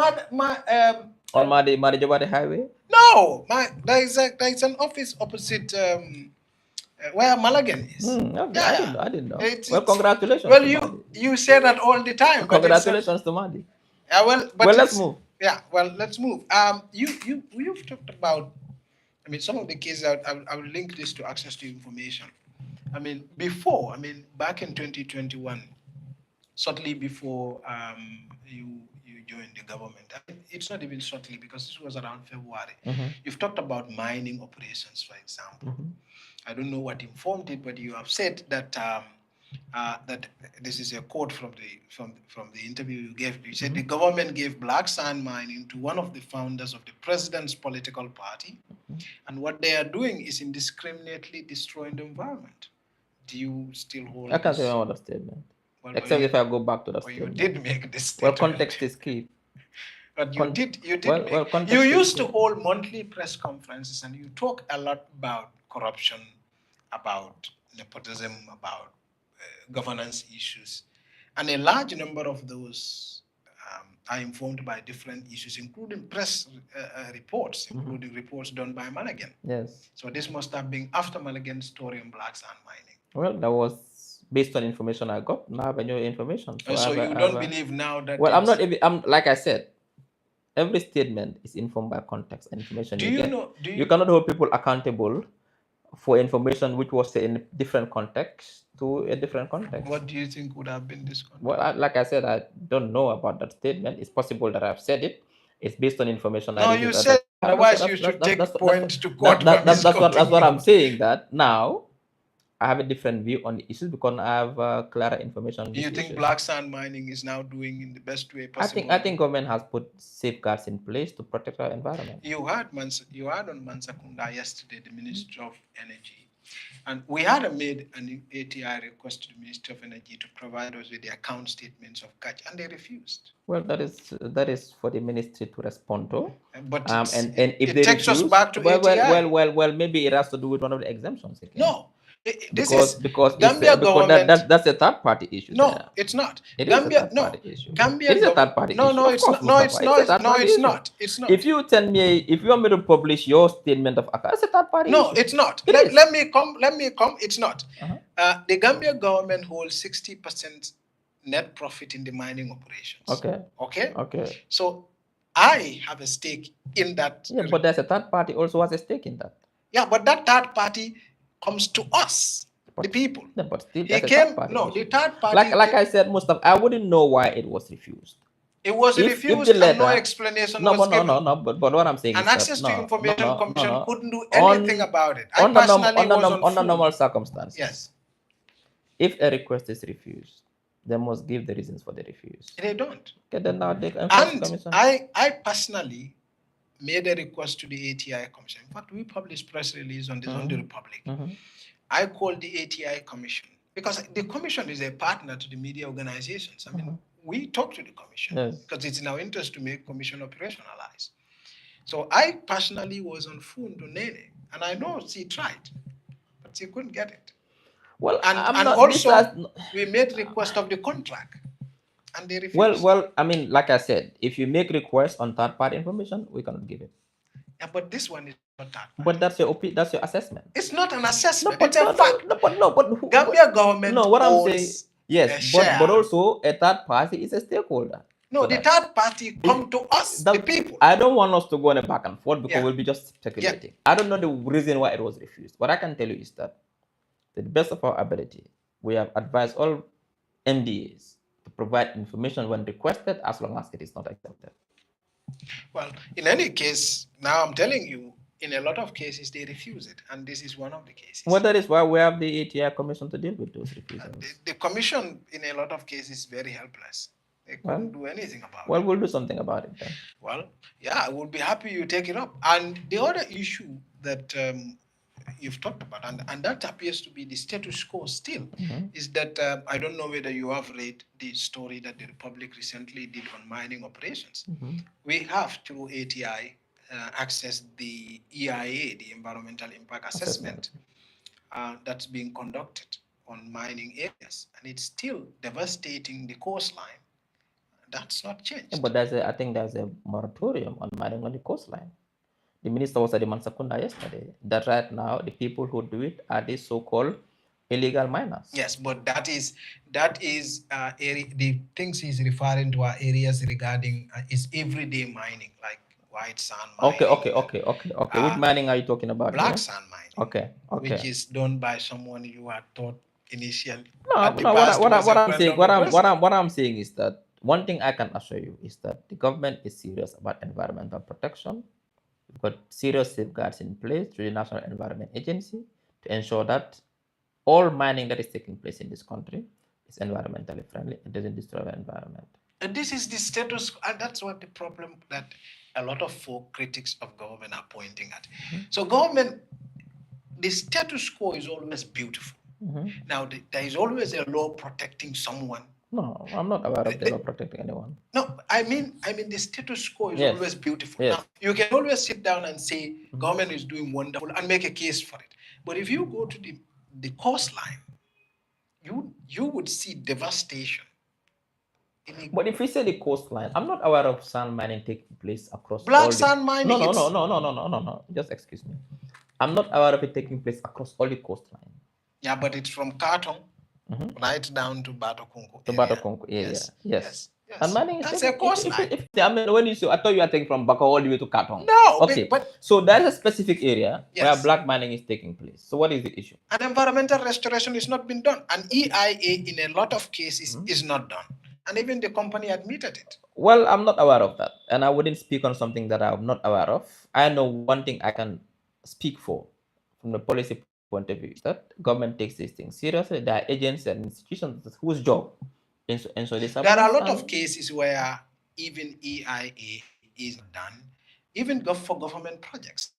[SPEAKER 2] on Mahdi Jawari Highway.
[SPEAKER 1] No, there is an office opposite where Malagan is.
[SPEAKER 2] Okay. Yeah. I didn't know. Well, congratulations.
[SPEAKER 1] Well, you say that all the time.
[SPEAKER 2] Congratulations to Mahdi.
[SPEAKER 1] Yeah, well,
[SPEAKER 2] let's move.
[SPEAKER 1] Yeah, well, let's move. You've talked about. I mean, some of the cases. I will link this to access to information. I mean, back in 2021, shortly before you joined the government. I mean, it's not even shortly because this was around February. You've talked about mining operations, for example. I don't know what informed it, but you have said that that this is a quote from the interview you gave. You said the government gave black sand mining to one of the founders of the president's political party, and what they are doing is indiscriminately destroying the environment. Do you still hold
[SPEAKER 2] I can't
[SPEAKER 1] this?
[SPEAKER 2] remember the statement.
[SPEAKER 1] Well,
[SPEAKER 2] Except if I go back to the
[SPEAKER 1] well, you
[SPEAKER 2] statement.
[SPEAKER 1] did make this
[SPEAKER 2] Well,
[SPEAKER 1] statement.
[SPEAKER 2] context is key.
[SPEAKER 1] But you did
[SPEAKER 2] well,
[SPEAKER 1] make.
[SPEAKER 2] context
[SPEAKER 1] You
[SPEAKER 2] is
[SPEAKER 1] used
[SPEAKER 2] key.
[SPEAKER 1] to hold monthly press conferences and you talk a lot about corruption, about nepotism, about governance issues. And a large number of those are informed by different issues, including press reports, including reports done by Managan.
[SPEAKER 2] Yes.
[SPEAKER 1] So this must have been after Managan's story on black sand mining.
[SPEAKER 2] Well, that was based on information I got. Now I have new information.
[SPEAKER 1] So you don't believe now that...
[SPEAKER 2] Well, I'm not even... I'm like I said, every statement is informed by context and information you get. You cannot hold people accountable for information which was in a different context to a different context.
[SPEAKER 1] What do you think would have been this context?
[SPEAKER 2] Well, like I said, I don't know about that statement. It's possible that I've said it. It's based on information I received.
[SPEAKER 1] No, you said otherwise you should take point to court.
[SPEAKER 2] That's what I'm saying, that now I have a different view on the issues because I have clearer information on
[SPEAKER 1] Do you think black sand mining is now doing in the best way possible?
[SPEAKER 2] I think government has put safeguards in place to protect our environment. You
[SPEAKER 1] had on Mansakunda yesterday, the Minister of Energy, and we had made an ATI request to the Ministry of Energy to provide us with the account statements of catch, and they refused.
[SPEAKER 2] Well, that is for the ministry to respond to.
[SPEAKER 1] But
[SPEAKER 2] and if they
[SPEAKER 1] takes
[SPEAKER 2] refuse,
[SPEAKER 1] us back to ATI.
[SPEAKER 2] Well, maybe it has to do with one of the exemptions again.
[SPEAKER 1] No.
[SPEAKER 2] Because
[SPEAKER 1] Gambia government.
[SPEAKER 2] That's a third party issue.
[SPEAKER 1] No,
[SPEAKER 2] there.
[SPEAKER 1] It's not.
[SPEAKER 2] It
[SPEAKER 1] Gambia,
[SPEAKER 2] is a third party issue.
[SPEAKER 1] Gambia
[SPEAKER 2] it is a third party issue.
[SPEAKER 1] No, it's not. No, it's not. No, it's not. It's not.
[SPEAKER 2] If you tell me, if you want me to publish your statement of account, it's a third party issue.
[SPEAKER 1] No, it's not. Let me come. It's not. The Gambia government holds 60% net profit in the mining operations. Okay. So I have a stake in that.
[SPEAKER 2] Yeah, but there's a third party also has a stake in that.
[SPEAKER 1] Yeah, but that third party comes to us, the people.
[SPEAKER 2] Yeah, but still,
[SPEAKER 1] the third party.
[SPEAKER 2] Like I said, Mustapha, I wouldn't know why it was refused.
[SPEAKER 1] It was refused and no explanation was given.
[SPEAKER 2] No. But what I'm saying is
[SPEAKER 1] Access to Information Commission couldn't do anything about it. Under
[SPEAKER 2] normal circumstances.
[SPEAKER 1] Yes.
[SPEAKER 2] If a request is refused, they must give the reasons for the refuse.
[SPEAKER 1] They don't.
[SPEAKER 2] Okay, then now they
[SPEAKER 1] and I personally made a request to the ATI Commission. In fact, we published press release on this on the Republic. I called the ATI Commission because the Commission is a partner to the media organizations. I mean, we talk to the Commission because it's in our interest to make Commission operationalized. So I personally was on phone to Nene, and I know she tried, but she couldn't get it.
[SPEAKER 2] Well,
[SPEAKER 1] and also we made request of the contract. And they refuse.
[SPEAKER 2] Well, I mean, like I said, if you make requests on third-party information, we cannot give it.
[SPEAKER 1] Yeah, but this one is not third-party.
[SPEAKER 2] But that's your assessment.
[SPEAKER 1] It's not an assessment. It's a fact.
[SPEAKER 2] But
[SPEAKER 1] Gambia government.
[SPEAKER 2] No, what I'm saying. Yes, but also a third party is a stakeholder.
[SPEAKER 1] No, the third party come to us, the people.
[SPEAKER 2] I don't want us to go on a back and forth because we'll be just speculating. I don't know the reason why it was refused. What I can tell you is that, to the best of our ability, we have advised all MDAs to provide information when requested, as long as it is not accepted.
[SPEAKER 1] Well, in any case, now I'm telling you, in a lot of cases, they refuse it, and this is one of the cases.
[SPEAKER 2] Well, that is why we have the ATI Commission to deal with those refusals.
[SPEAKER 1] The Commission, in a lot of cases, is very helpless. They couldn't do anything about it.
[SPEAKER 2] Well, we'll do something about it then.
[SPEAKER 1] Well, yeah, I would be happy you take it up. And the other issue that you've talked about, and that appears to be the status quo still, is that I don't know whether you have read the story that the Republic recently did on mining operations. We have, through ATI, accessed the EIA, the Environmental Impact Assessment, that's being conducted on mining areas, and it's still devastating the coastline. That's not changed.
[SPEAKER 2] Yeah, but I think there's a moratorium on mining on the coastline. The minister was at the Mansakunda yesterday, that right now the people who do it are the so-called illegal miners.
[SPEAKER 1] Yes, but that is the things he's referring to are areas regarding is everyday mining, like white sand mining.
[SPEAKER 2] Okay. Which mining are you talking about?
[SPEAKER 1] Black sand mining.
[SPEAKER 2] Okay.
[SPEAKER 1] Which is done by someone you are taught initially.
[SPEAKER 2] No,
[SPEAKER 1] At the
[SPEAKER 2] no.
[SPEAKER 1] past, it was a
[SPEAKER 2] I'm saying,
[SPEAKER 1] well-known request.
[SPEAKER 2] what I'm saying is that one thing I can assure you is that the government is serious about environmental protection. We've got serious safeguards in place through the National Environment Agency to ensure that all mining that is taking place in this country is environmentally friendly. It doesn't destroy the environment.
[SPEAKER 1] And this is the status, and that's what the problem that a lot of folk critics of government are pointing at. So government, the status quo is always beautiful. Now, there is always a law protecting someone.
[SPEAKER 2] No, I'm not aware of the law protecting anyone.
[SPEAKER 1] No, I mean the status quo is
[SPEAKER 2] Yes.
[SPEAKER 1] always beautiful.
[SPEAKER 2] Yes.
[SPEAKER 1] Now, you can always sit down and say government is doing wonderful and make a case for it. But if you go to the coastline, you would see devastation.
[SPEAKER 2] But if we say the coastline, I'm not aware of sand mining taking place across
[SPEAKER 1] Black sand mining.
[SPEAKER 2] No. Just excuse me. I'm not aware of it taking place across all the coastline.
[SPEAKER 1] Yeah, but it's from Kartong right down to Batokunko.
[SPEAKER 2] To Batokunko area. Yes.
[SPEAKER 1] And
[SPEAKER 2] mining
[SPEAKER 1] that's a coastline.
[SPEAKER 2] I mean, when you say, I thought you were taking from Bako all the way to Kartong.
[SPEAKER 1] No.
[SPEAKER 2] Okay. But so there's a specific area where
[SPEAKER 1] Yes.
[SPEAKER 2] black mining is taking place. So what is the issue?
[SPEAKER 1] And environmental restoration is not been done. And EIA in a lot of cases is not done. And even the company admitted it.
[SPEAKER 2] Well, I'm not aware of that. And I wouldn't speak on something that I'm not aware of. I know one thing I can speak for from the policy point of view is that government takes these things seriously. There are agencies and institutions whose job and so
[SPEAKER 1] there are a lot of cases where even EIA is done, even for government projects,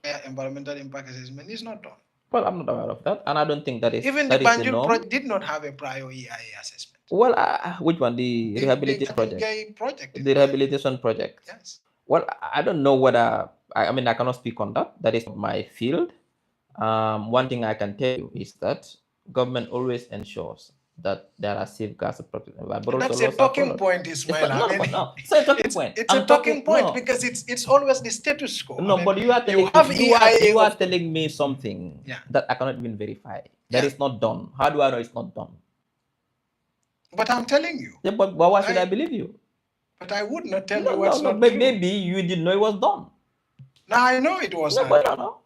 [SPEAKER 1] where environmental impact assessment is not done.
[SPEAKER 2] Well, I'm not aware of that, and I don't think that is
[SPEAKER 1] even
[SPEAKER 2] that
[SPEAKER 1] the Banjul project did not have a prior EIA assessment.
[SPEAKER 2] Well, which one? The rehabilitation project. The rehabilitation project.
[SPEAKER 1] Yes.
[SPEAKER 2] Well, I don't know whether I mean I cannot speak on that. That is my field. One thing I can tell you is that government always ensures that there are safeguards to protect the environment.
[SPEAKER 1] That's a talking point, Ismaila.
[SPEAKER 2] No, it's a talking point.
[SPEAKER 1] It's a talking point because it's always the status quo.
[SPEAKER 2] No, but you are telling me something that I cannot even verify. That is not done. How do I know it's not done?
[SPEAKER 1] But I'm telling you.
[SPEAKER 2] Yeah, but why should I believe you?
[SPEAKER 1] But I would not tell you what's not
[SPEAKER 2] true. Maybe you didn't know it was done.
[SPEAKER 1] No, I know it was.
[SPEAKER 2] No, but no.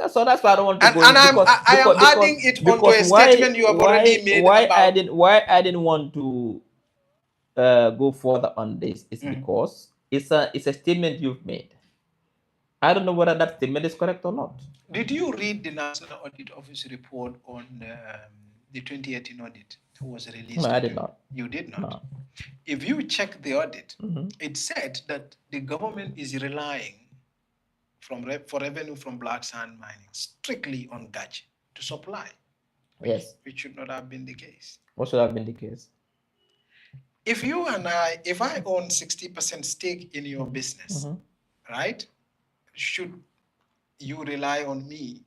[SPEAKER 2] So that's why I don't want to go.
[SPEAKER 1] And I am adding it onto a statement you have already made.
[SPEAKER 2] Why I didn't want to go further on this is because it's a statement you've made. I don't know whether that statement is correct or not.
[SPEAKER 1] Did you read the National Audit Office report on the 2018 audit that was released?
[SPEAKER 2] No, I did not.
[SPEAKER 1] You did not?
[SPEAKER 2] No.
[SPEAKER 1] If you check the audit, it said that the government is relying for revenue from black sand mining strictly on GACH to supply.
[SPEAKER 2] Yes.
[SPEAKER 1] Which should not have been the case.
[SPEAKER 2] What should have been the case?
[SPEAKER 1] If I own 60% stake in your business, right? Should you rely on me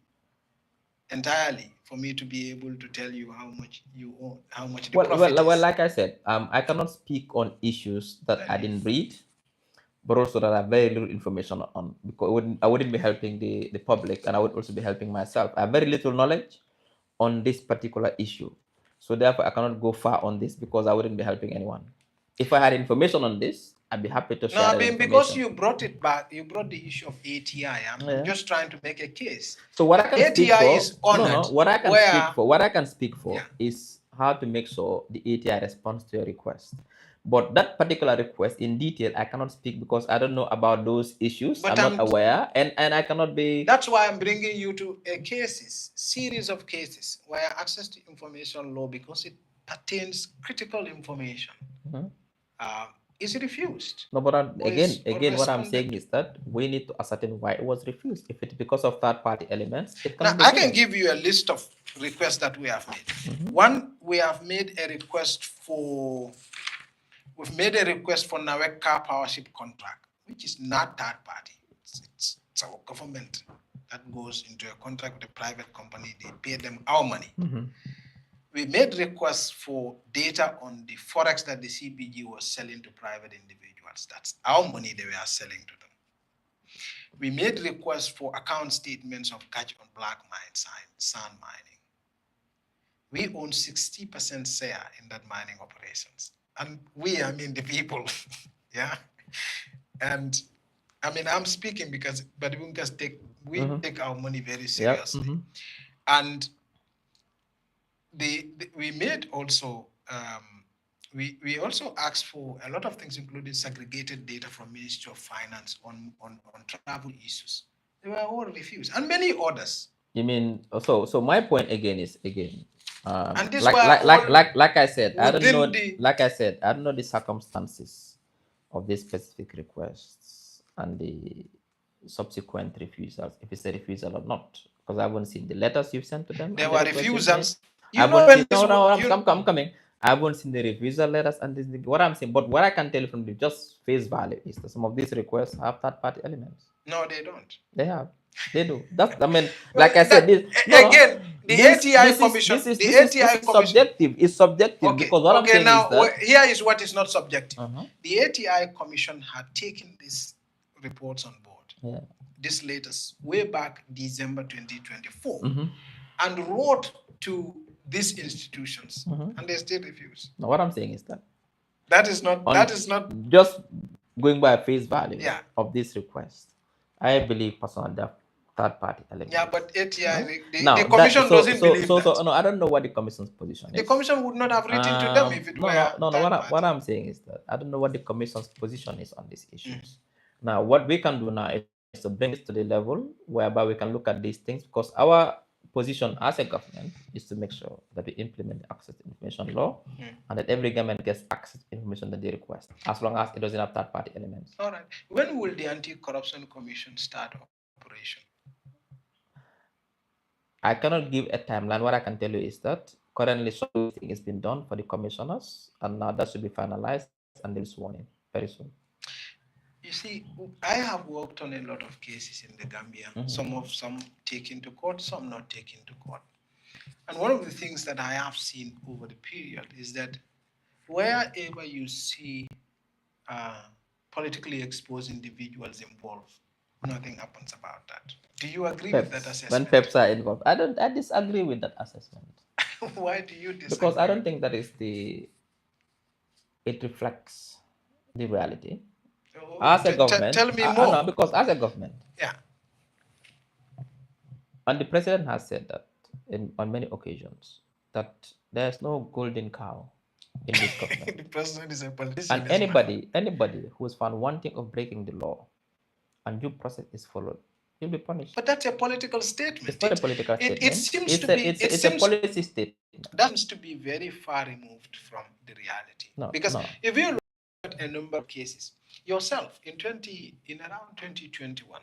[SPEAKER 1] entirely for me to be able to tell you how much you own, how much the profit is?
[SPEAKER 2] Well, like I said, I cannot speak on issues that I didn't read, but also that I have very little information on, because I wouldn't be helping the public, and I would also be helping myself. I have very little knowledge on this particular issue. So therefore, I cannot go far on this because I wouldn't be helping anyone. If I had information on this, I'd be happy to share
[SPEAKER 1] that information. Because you brought it back, you brought the issue of ATI. I'm just trying to make a case.
[SPEAKER 2] So what I can
[SPEAKER 1] ATI
[SPEAKER 2] speak for,
[SPEAKER 1] is honored.
[SPEAKER 2] What I can speak for is how to make sure the ATI responds to your request. But that particular request in detail, I cannot speak because I don't know about those issues. But I'm not aware, and I cannot be.
[SPEAKER 1] That's why I'm bringing you to a series of cases where access to information law, because it pertains critical information, is refused.
[SPEAKER 2] No, but again, what I'm saying is that we need to ascertain why it was refused. If it's because of third-party elements,
[SPEAKER 1] I can give you a list of requests that we have made. One, we have made a request for. We've made a request for NAWEC car powership contract, which is not third party. It's our government that goes into a contract with a private company. They pay them our money. We made requests for data on the forex that the CBG was selling to private individuals. That's our money they were selling to them. We made requests for account statements of catch on black sand mining. We own 60% share in that mining operations. And I mean the people, yeah. And I mean, I'm speaking but we take our money very seriously. And we made also we also asked for a lot of things, including segregated data from Ministry of Finance on travel issues. They were all refused, and many others.
[SPEAKER 2] You mean so my point again is
[SPEAKER 1] And these
[SPEAKER 2] like
[SPEAKER 1] were
[SPEAKER 2] like like
[SPEAKER 1] all
[SPEAKER 2] like like I said, I don't know
[SPEAKER 1] within the.
[SPEAKER 2] like I said, I don't know the circumstances of these specific requests and the subsequent refusals, if it's a refusal or not, because I haven't seen the letters you've sent to them.
[SPEAKER 1] There
[SPEAKER 2] And the
[SPEAKER 1] were
[SPEAKER 2] request you've made.
[SPEAKER 1] refusals.
[SPEAKER 2] I
[SPEAKER 1] You know
[SPEAKER 2] haven't
[SPEAKER 1] when
[SPEAKER 2] seen,
[SPEAKER 1] this
[SPEAKER 2] no,
[SPEAKER 1] you,
[SPEAKER 2] I'm coming. I haven't seen the refusal letters and this, what I'm saying. But what I can tell you from the just face value is that some of these requests have third-party elements.
[SPEAKER 1] no, they don't.
[SPEAKER 2] They have. They do. That's, I mean,
[SPEAKER 1] Well,
[SPEAKER 2] like I said, this
[SPEAKER 1] again, the ATI
[SPEAKER 2] this
[SPEAKER 1] commission,
[SPEAKER 2] is
[SPEAKER 1] the ATI commission.
[SPEAKER 2] subjective. It's subjective
[SPEAKER 1] Okay,
[SPEAKER 2] because what I'm saying
[SPEAKER 1] now
[SPEAKER 2] is that
[SPEAKER 1] here is what is not subjective. The ATI commission had taken these reports on board.
[SPEAKER 2] Yeah.
[SPEAKER 1] This latest, way back December 2024, and wrote to these institutions, and they still refuse.
[SPEAKER 2] Now, what I'm saying is that
[SPEAKER 1] that is not
[SPEAKER 2] just going by face value
[SPEAKER 1] Yeah.
[SPEAKER 2] of this request. I believe personally that third-party elements.
[SPEAKER 1] Yeah, but ATI,
[SPEAKER 2] Now,
[SPEAKER 1] the commission doesn't believe that.
[SPEAKER 2] No, I don't know what the commission's position is.
[SPEAKER 1] The commission would not have written to them if it were.
[SPEAKER 2] No. What I'm saying is that I don't know what the commission's position is on these issues. Now, what we can do now is to bring it to the level whereby we can look at these things, because our position as a government is to make sure that we implement the access to information law and that every government gets access to information that they request, as long as it doesn't have third-party elements.
[SPEAKER 1] All right. When will the Anti-Corruption Commission start operation?
[SPEAKER 2] I cannot give a timeline. What I can tell you is that currently something is being done for the commissioners, and now that should be finalized and they'll be sworn in very soon.
[SPEAKER 1] You see, I have worked on a lot of cases in the Gambia. Some taken to court, some not taken to court. And one of the things that I have seen over the period is that wherever you see politically exposed individuals involved, nothing happens about that. Do you agree with that assessment?
[SPEAKER 2] When PEPs are involved, I disagree with that assessment.
[SPEAKER 1] Why do you disagree?
[SPEAKER 2] Because I don't think that is it reflects the reality. As a government,
[SPEAKER 1] tell me more.
[SPEAKER 2] No, because as a government,
[SPEAKER 1] yeah,
[SPEAKER 2] and the president has said that on many occasions that there's no golden cow in this government.
[SPEAKER 1] The president is a politician.
[SPEAKER 2] And anybody who is found wanting of breaking the law and due process is followed, he'll be punished.
[SPEAKER 1] But that's a political statement.
[SPEAKER 2] It's not a political statement.
[SPEAKER 1] It seems to be.
[SPEAKER 2] It's a policy statement.
[SPEAKER 1] That seems to be very far removed from the reality.
[SPEAKER 2] No,
[SPEAKER 1] because if you look at a number of cases, yourself in around 2021,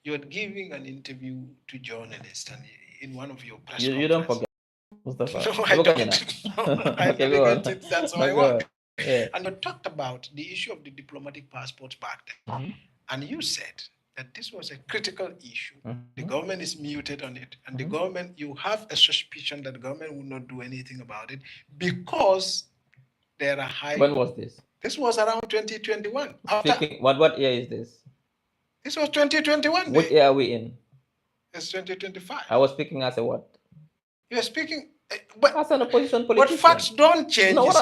[SPEAKER 1] you're giving an interview to journalists, and in one of your press conferences.
[SPEAKER 2] You don't forget, Mustapha.
[SPEAKER 1] No, I don't. I
[SPEAKER 2] Okay, go on.
[SPEAKER 1] That's how I work.
[SPEAKER 2] Yeah.
[SPEAKER 1] And you talked about the issue of the diplomatic passports back then, and you said that this was a critical issue. The government is muted on it, and the government, you have a suspicion that the government will not do anything about it because there are high.
[SPEAKER 2] When was this?
[SPEAKER 1] This was around 2021.
[SPEAKER 2] What year is this?
[SPEAKER 1] This was 2021.
[SPEAKER 2] What year are we in?
[SPEAKER 1] It's 2025.
[SPEAKER 2] I was speaking as a what?
[SPEAKER 1] You are speaking, but
[SPEAKER 2] as an opposition politician.
[SPEAKER 1] But facts don't change.
[SPEAKER 2] These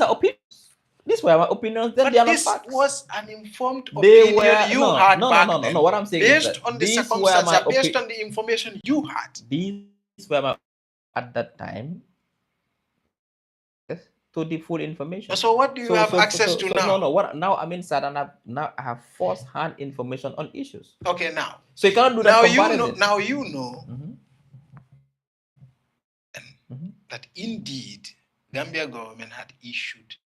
[SPEAKER 2] are opinions. These were my opinions. Then
[SPEAKER 1] but
[SPEAKER 2] they are
[SPEAKER 1] this
[SPEAKER 2] not facts.
[SPEAKER 1] was an informed opinion had back then.
[SPEAKER 2] No. What I'm saying
[SPEAKER 1] based
[SPEAKER 2] is that
[SPEAKER 1] on the circumstances, based on the information you had.
[SPEAKER 2] These were my at that time. To the full information.
[SPEAKER 1] So what do you have access to now?
[SPEAKER 2] No. What now? I'm inside and I have first-hand information on issues.
[SPEAKER 1] Okay, now.
[SPEAKER 2] So you cannot do that comparison.
[SPEAKER 1] Now you know that indeed Gambia government had issued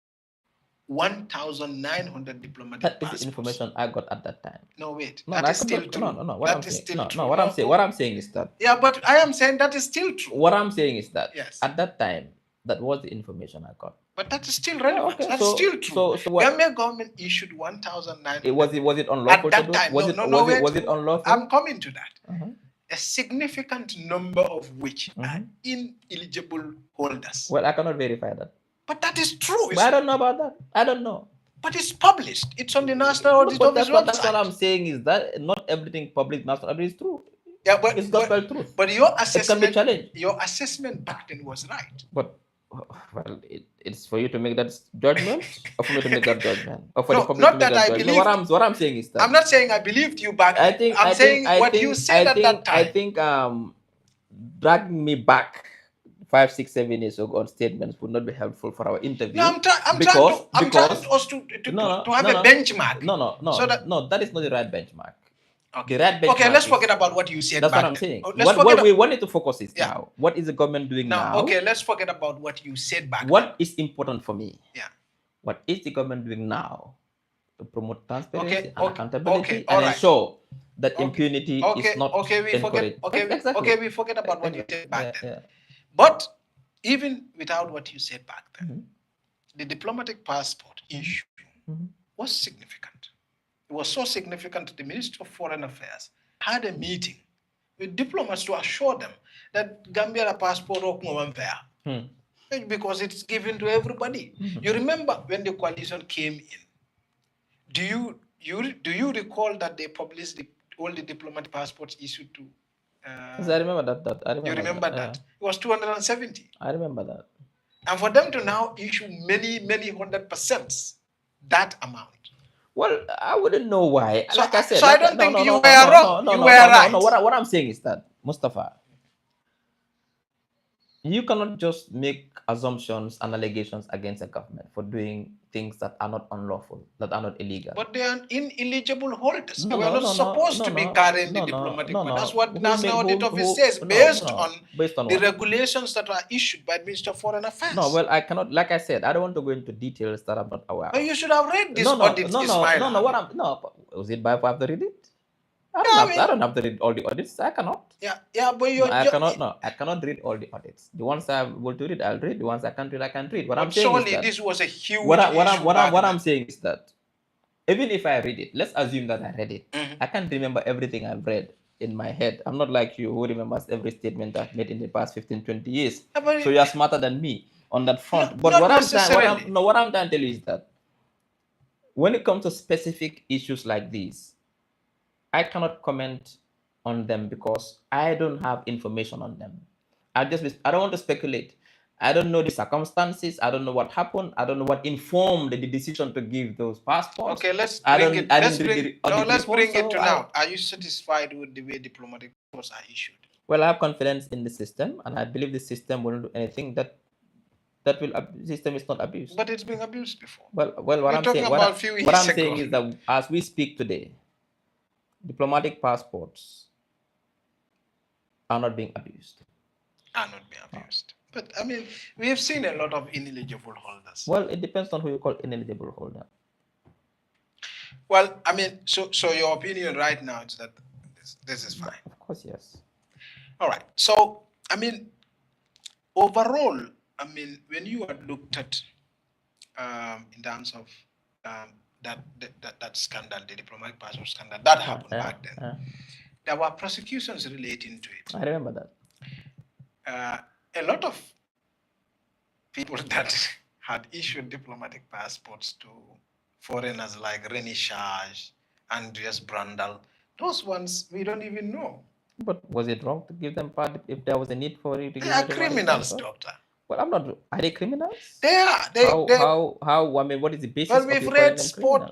[SPEAKER 1] 1,900 diplomatic passports.
[SPEAKER 2] That is the information I got at that time.
[SPEAKER 1] No, wait.
[SPEAKER 2] No,
[SPEAKER 1] that is still true.
[SPEAKER 2] No. What I'm saying is that.
[SPEAKER 1] Yeah, but I am saying that is still true.
[SPEAKER 2] What I'm saying is that
[SPEAKER 1] yes.
[SPEAKER 2] At that time, that was the information I got.
[SPEAKER 1] But that is still relevant.
[SPEAKER 2] Okay,
[SPEAKER 1] That's still true.
[SPEAKER 2] So what?
[SPEAKER 1] Gambia government issued 1,900.
[SPEAKER 2] Was it unlawful
[SPEAKER 1] at that
[SPEAKER 2] to do?
[SPEAKER 1] time?
[SPEAKER 2] Was it unlawful?
[SPEAKER 1] I'm coming to that. A significant number of which are ineligible holders.
[SPEAKER 2] Well, I cannot verify that.
[SPEAKER 1] But that is true.
[SPEAKER 2] But I don't know about that. I don't know.
[SPEAKER 1] But it's published. It's on the National Audit Office website.
[SPEAKER 2] That's what I'm saying is that not everything public national audit is true.
[SPEAKER 1] Yeah, but
[SPEAKER 2] it's gospel truth.
[SPEAKER 1] But your assessment,
[SPEAKER 2] it can be challenged.
[SPEAKER 1] Your assessment back then was right.
[SPEAKER 2] But well, it's for you to make that judgment, or for me to make that judgment, or for the public
[SPEAKER 1] not
[SPEAKER 2] to make
[SPEAKER 1] that
[SPEAKER 2] that
[SPEAKER 1] I
[SPEAKER 2] judgment.
[SPEAKER 1] believe.
[SPEAKER 2] What I'm saying is that
[SPEAKER 1] I'm not saying I believed you back then. I'm saying what you said at that time.
[SPEAKER 2] I think dragging me back 5, 6, 7 years ago on statements would not be helpful for our interview.
[SPEAKER 1] No, I'm trying us to have a benchmark.
[SPEAKER 2] No, that is not the right benchmark.
[SPEAKER 1] Okay.
[SPEAKER 2] The right benchmark.
[SPEAKER 1] Okay, let's forget about what you said.
[SPEAKER 2] That's
[SPEAKER 1] back
[SPEAKER 2] what I'm
[SPEAKER 1] then.
[SPEAKER 2] saying.
[SPEAKER 1] What
[SPEAKER 2] we wanted to focus is now. What is the government doing now?
[SPEAKER 1] Okay, let's forget about what you said back then.
[SPEAKER 2] What is important for me?
[SPEAKER 1] Yeah.
[SPEAKER 2] What is the government doing now to promote transparency and
[SPEAKER 1] Okay,
[SPEAKER 2] accountability
[SPEAKER 1] all
[SPEAKER 2] and
[SPEAKER 1] right.
[SPEAKER 2] ensure that impunity is not
[SPEAKER 1] encouraged?
[SPEAKER 2] Exactly.
[SPEAKER 1] We forget about what you said back then.
[SPEAKER 2] Yeah.
[SPEAKER 1] But even without what you said back then, the diplomatic passport issue was significant. It was so significant the Minister of Foreign Affairs had a meeting with diplomats to assure them that Gambia passport because it's given to everybody. You remember when the coalition came in, do you recall that they published all the diplomatic passports issued to
[SPEAKER 2] I remember that.
[SPEAKER 1] You remember that? It was 270.
[SPEAKER 2] I remember that.
[SPEAKER 1] And for them to now issue many 100% that amount.
[SPEAKER 2] Well, I wouldn't know why.
[SPEAKER 1] So,
[SPEAKER 2] like I said,
[SPEAKER 1] I don't think you were wrong. You were right.
[SPEAKER 2] What I'm saying is that, Mustapha, you cannot just make assumptions and allegations against a government for doing things that are not unlawful, that are not illegal.
[SPEAKER 1] But they are ineligible holders. They were not supposed to be carrying the diplomatic. That's what National Audit Office says, based on the regulations that are issued by the Minister of Foreign Affairs.
[SPEAKER 2] No, well, I cannot, like I said, I don't want to go into details that I'm not aware.
[SPEAKER 1] But you should have read this audit,
[SPEAKER 2] Ismaila. Was it by I have to read it? I don't have to read all the audits. I cannot.
[SPEAKER 1] But
[SPEAKER 2] I cannot read all the audits. The ones I'm able to read, I'll read. The ones I can't read, I can't read. What I'm saying is that
[SPEAKER 1] this was a huge
[SPEAKER 2] what I'm saying is that even if I read it, let's assume that I read it. I can't remember everything I've read in my head. I'm not like you who remembers every statement I've made in the past 15, 20 years. So you're smarter than me on that front. But what I'm trying to tell you is that when it comes to specific issues like these, I cannot comment on them because I don't have information on them. I don't want to speculate. I don't know the circumstances. I don't know what happened. I don't know what informed the decision to give those passports.
[SPEAKER 1] Okay, let's bring it to now. Are you satisfied with the way diplomatic passports are issued?
[SPEAKER 2] Well, I have confidence in the system, and I believe the system will do anything the system is not abused.
[SPEAKER 1] But it's been abused before.
[SPEAKER 2] What I'm saying is that as we speak today, diplomatic passports are not being abused.
[SPEAKER 1] But I mean, we have seen a lot of ineligible holders.
[SPEAKER 2] Well, it depends on who you call ineligible holder.
[SPEAKER 1] Well, I mean, so your opinion right now is that this is fine.
[SPEAKER 2] Of course, yes.
[SPEAKER 1] All right. So, I mean, overall, I mean, when you are looked at in terms of that scandal, the diplomatic passport scandal, that happened back then. There were prosecutions relating to it.
[SPEAKER 2] I remember that.
[SPEAKER 1] A lot of people that had issued diplomatic passports to foreigners like Reni Shaj, Andreas Brandal, those ones we don't even know.
[SPEAKER 2] But was it wrong to give them part if there was a need for it?
[SPEAKER 1] They are criminals, doctor.
[SPEAKER 2] Well, I'm not. Are they criminals?
[SPEAKER 1] They are.
[SPEAKER 2] How? I mean, what is the basis?
[SPEAKER 1] Well,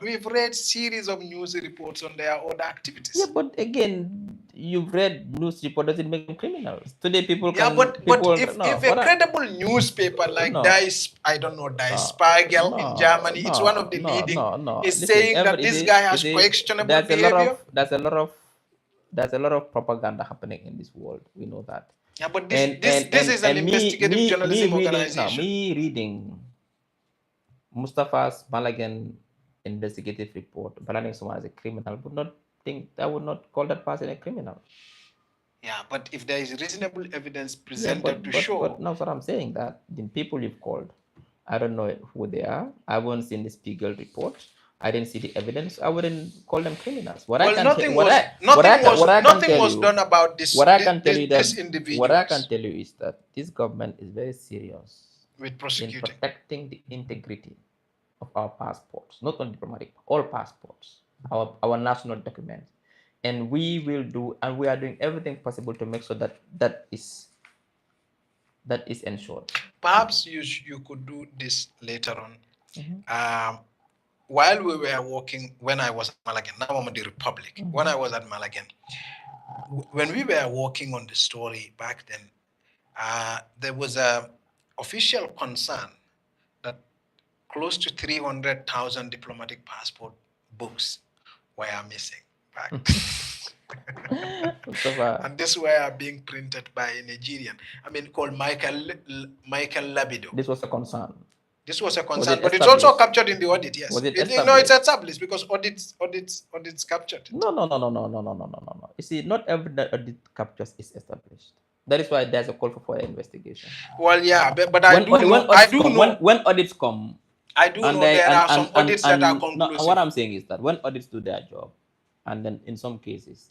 [SPEAKER 1] we've read series of news reports on their own activities.
[SPEAKER 2] Yeah, but again, you've read news report. Does it make them criminals? Today, people can.
[SPEAKER 1] Yeah, but if a credible newspaper like Die Spiegel in Germany, it's one of the leading, is saying that this guy has questionable behavior.
[SPEAKER 2] There's a lot of propaganda happening in this world. We know that.
[SPEAKER 1] Yeah, but this is an investigative journalism organization.
[SPEAKER 2] Me reading Mustapha's Malagan investigative report, branding someone as a criminal, I would not call that person a criminal.
[SPEAKER 1] Yeah, but if there is reasonable evidence presented to show.
[SPEAKER 2] But that's what I'm saying, that the people you've called, I don't know who they are. I haven't seen the Spiegel report. I didn't see the evidence. I wouldn't call them criminals.
[SPEAKER 1] Nothing was done about this.
[SPEAKER 2] What I can tell you is that this government is very serious
[SPEAKER 1] with prosecuting,
[SPEAKER 2] in protecting the integrity of our passports, not only diplomatic, all passports, our national documents, and we are doing everything possible to make sure that is ensured.
[SPEAKER 1] Perhaps you could do this later on. While we were working, when I was at Malagan, now I'm at the Republic, when I was at Malagan, when we were working on the story back then, there was a official concern that close to 300,000 diplomatic passport books were missing. Right?
[SPEAKER 2] Mustafa,
[SPEAKER 1] And this were being printed by a Nigerian, called Michael Labido.
[SPEAKER 2] this was a concern.
[SPEAKER 1] This was a
[SPEAKER 2] Was
[SPEAKER 1] concern,
[SPEAKER 2] it
[SPEAKER 1] but it's also
[SPEAKER 2] established?
[SPEAKER 1] captured in the audit. Yes,
[SPEAKER 2] Was it
[SPEAKER 1] it's
[SPEAKER 2] established?
[SPEAKER 1] established because audits captured it.
[SPEAKER 2] No. You see, not every audit captures is established. That is why there's a call for further investigation.
[SPEAKER 1] Well, yeah, but I do know.
[SPEAKER 2] When audits come,
[SPEAKER 1] I do know
[SPEAKER 2] they
[SPEAKER 1] there are some audits that are conclusive.
[SPEAKER 2] what I'm saying is that when audits do their job, and then in some cases,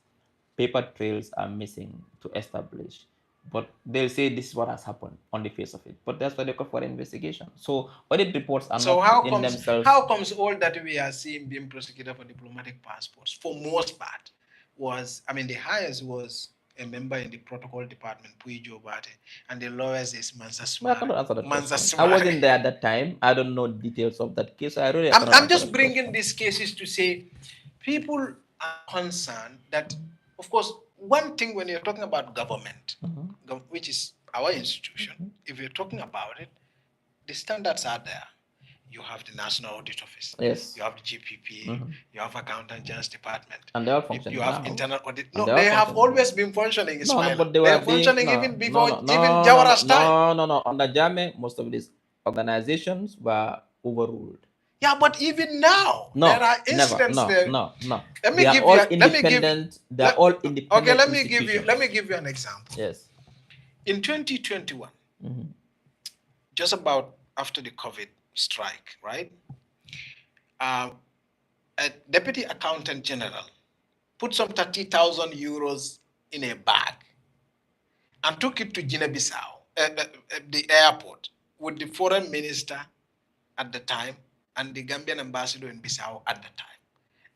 [SPEAKER 2] paper trails are missing to establish, but they'll say this is what has happened on the face of it. But that's why they call for investigation. So audit reports are
[SPEAKER 1] So
[SPEAKER 2] not in themselves.
[SPEAKER 1] how comes all that we are seeing being prosecuted for diplomatic passports, for most part, was, the highest was a member in the protocol department, Puijo Bate, and the lawyers is Mansa
[SPEAKER 2] Well, I cannot answer that question. I
[SPEAKER 1] Sware.
[SPEAKER 2] wasn't there at that time. I don't know details of that case.
[SPEAKER 1] I'm just bringing these cases to say people are concerned that, of course, one thing when you're talking about government, which is our institution, if you're talking about it, the standards are there. You have the National Audit Office.
[SPEAKER 2] Yes.
[SPEAKER 1] You have the GPP. You have Accountant General's Department.
[SPEAKER 2] And they are functioning.
[SPEAKER 1] You have
[SPEAKER 2] now.
[SPEAKER 1] internal audit. No, they have always been functioning.
[SPEAKER 2] But
[SPEAKER 1] they were functioning even before Jawara's time.
[SPEAKER 2] No. Under Jammeh, most of these organizations were overruled.
[SPEAKER 1] Yeah, but even now, there are instances there.
[SPEAKER 2] No.
[SPEAKER 1] Let me give you.
[SPEAKER 2] They're all independent.
[SPEAKER 1] Okay, let me give you an example.
[SPEAKER 2] Yes.
[SPEAKER 1] In 2021, just about after the COVID strike, right? A deputy accountant general put some 30,000 euros in a bag and took it to Guinea-Bissau, the airport, with the foreign minister at the time and the Gambian ambassador in Bissau at the time,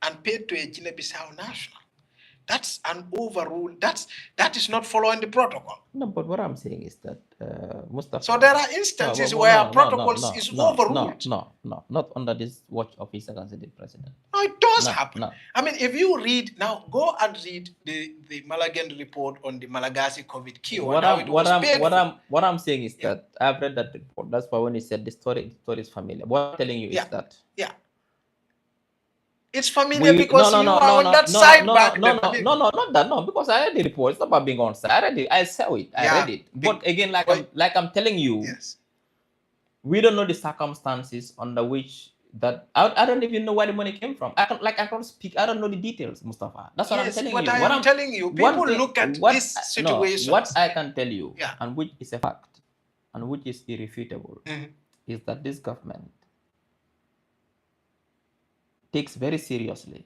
[SPEAKER 1] and paid to a Guinea-Bissau national. That's an overrule. That is not following the protocol.
[SPEAKER 2] No, but what I'm saying is that Mustapha.
[SPEAKER 1] So there are instances where protocols is overruled.
[SPEAKER 2] No, not under this watch of His Excellency the President.
[SPEAKER 1] No, it does happen. No. If you read now, go and read the Malagan report on the Malagasy COVID cure.
[SPEAKER 2] What I'm saying is that I've read that report. That's why when he said the story is familiar. What I'm telling you is that.
[SPEAKER 1] Yeah. It's familiar because you are on that side back then.
[SPEAKER 2] No, not that. No, because I read the report. It's not about being on side. I read it. I saw it. I read it. But again, I'm telling you,
[SPEAKER 1] yes,
[SPEAKER 2] we don't know the circumstances under which that. I don't even know where the money came from. I can't speak. I don't know the details, Mustapha. That's what I'm telling you.
[SPEAKER 1] What I'm telling you, people look at this situation.
[SPEAKER 2] What I can tell you, and which is a fact, and which is irrefutable, is that this government takes very seriously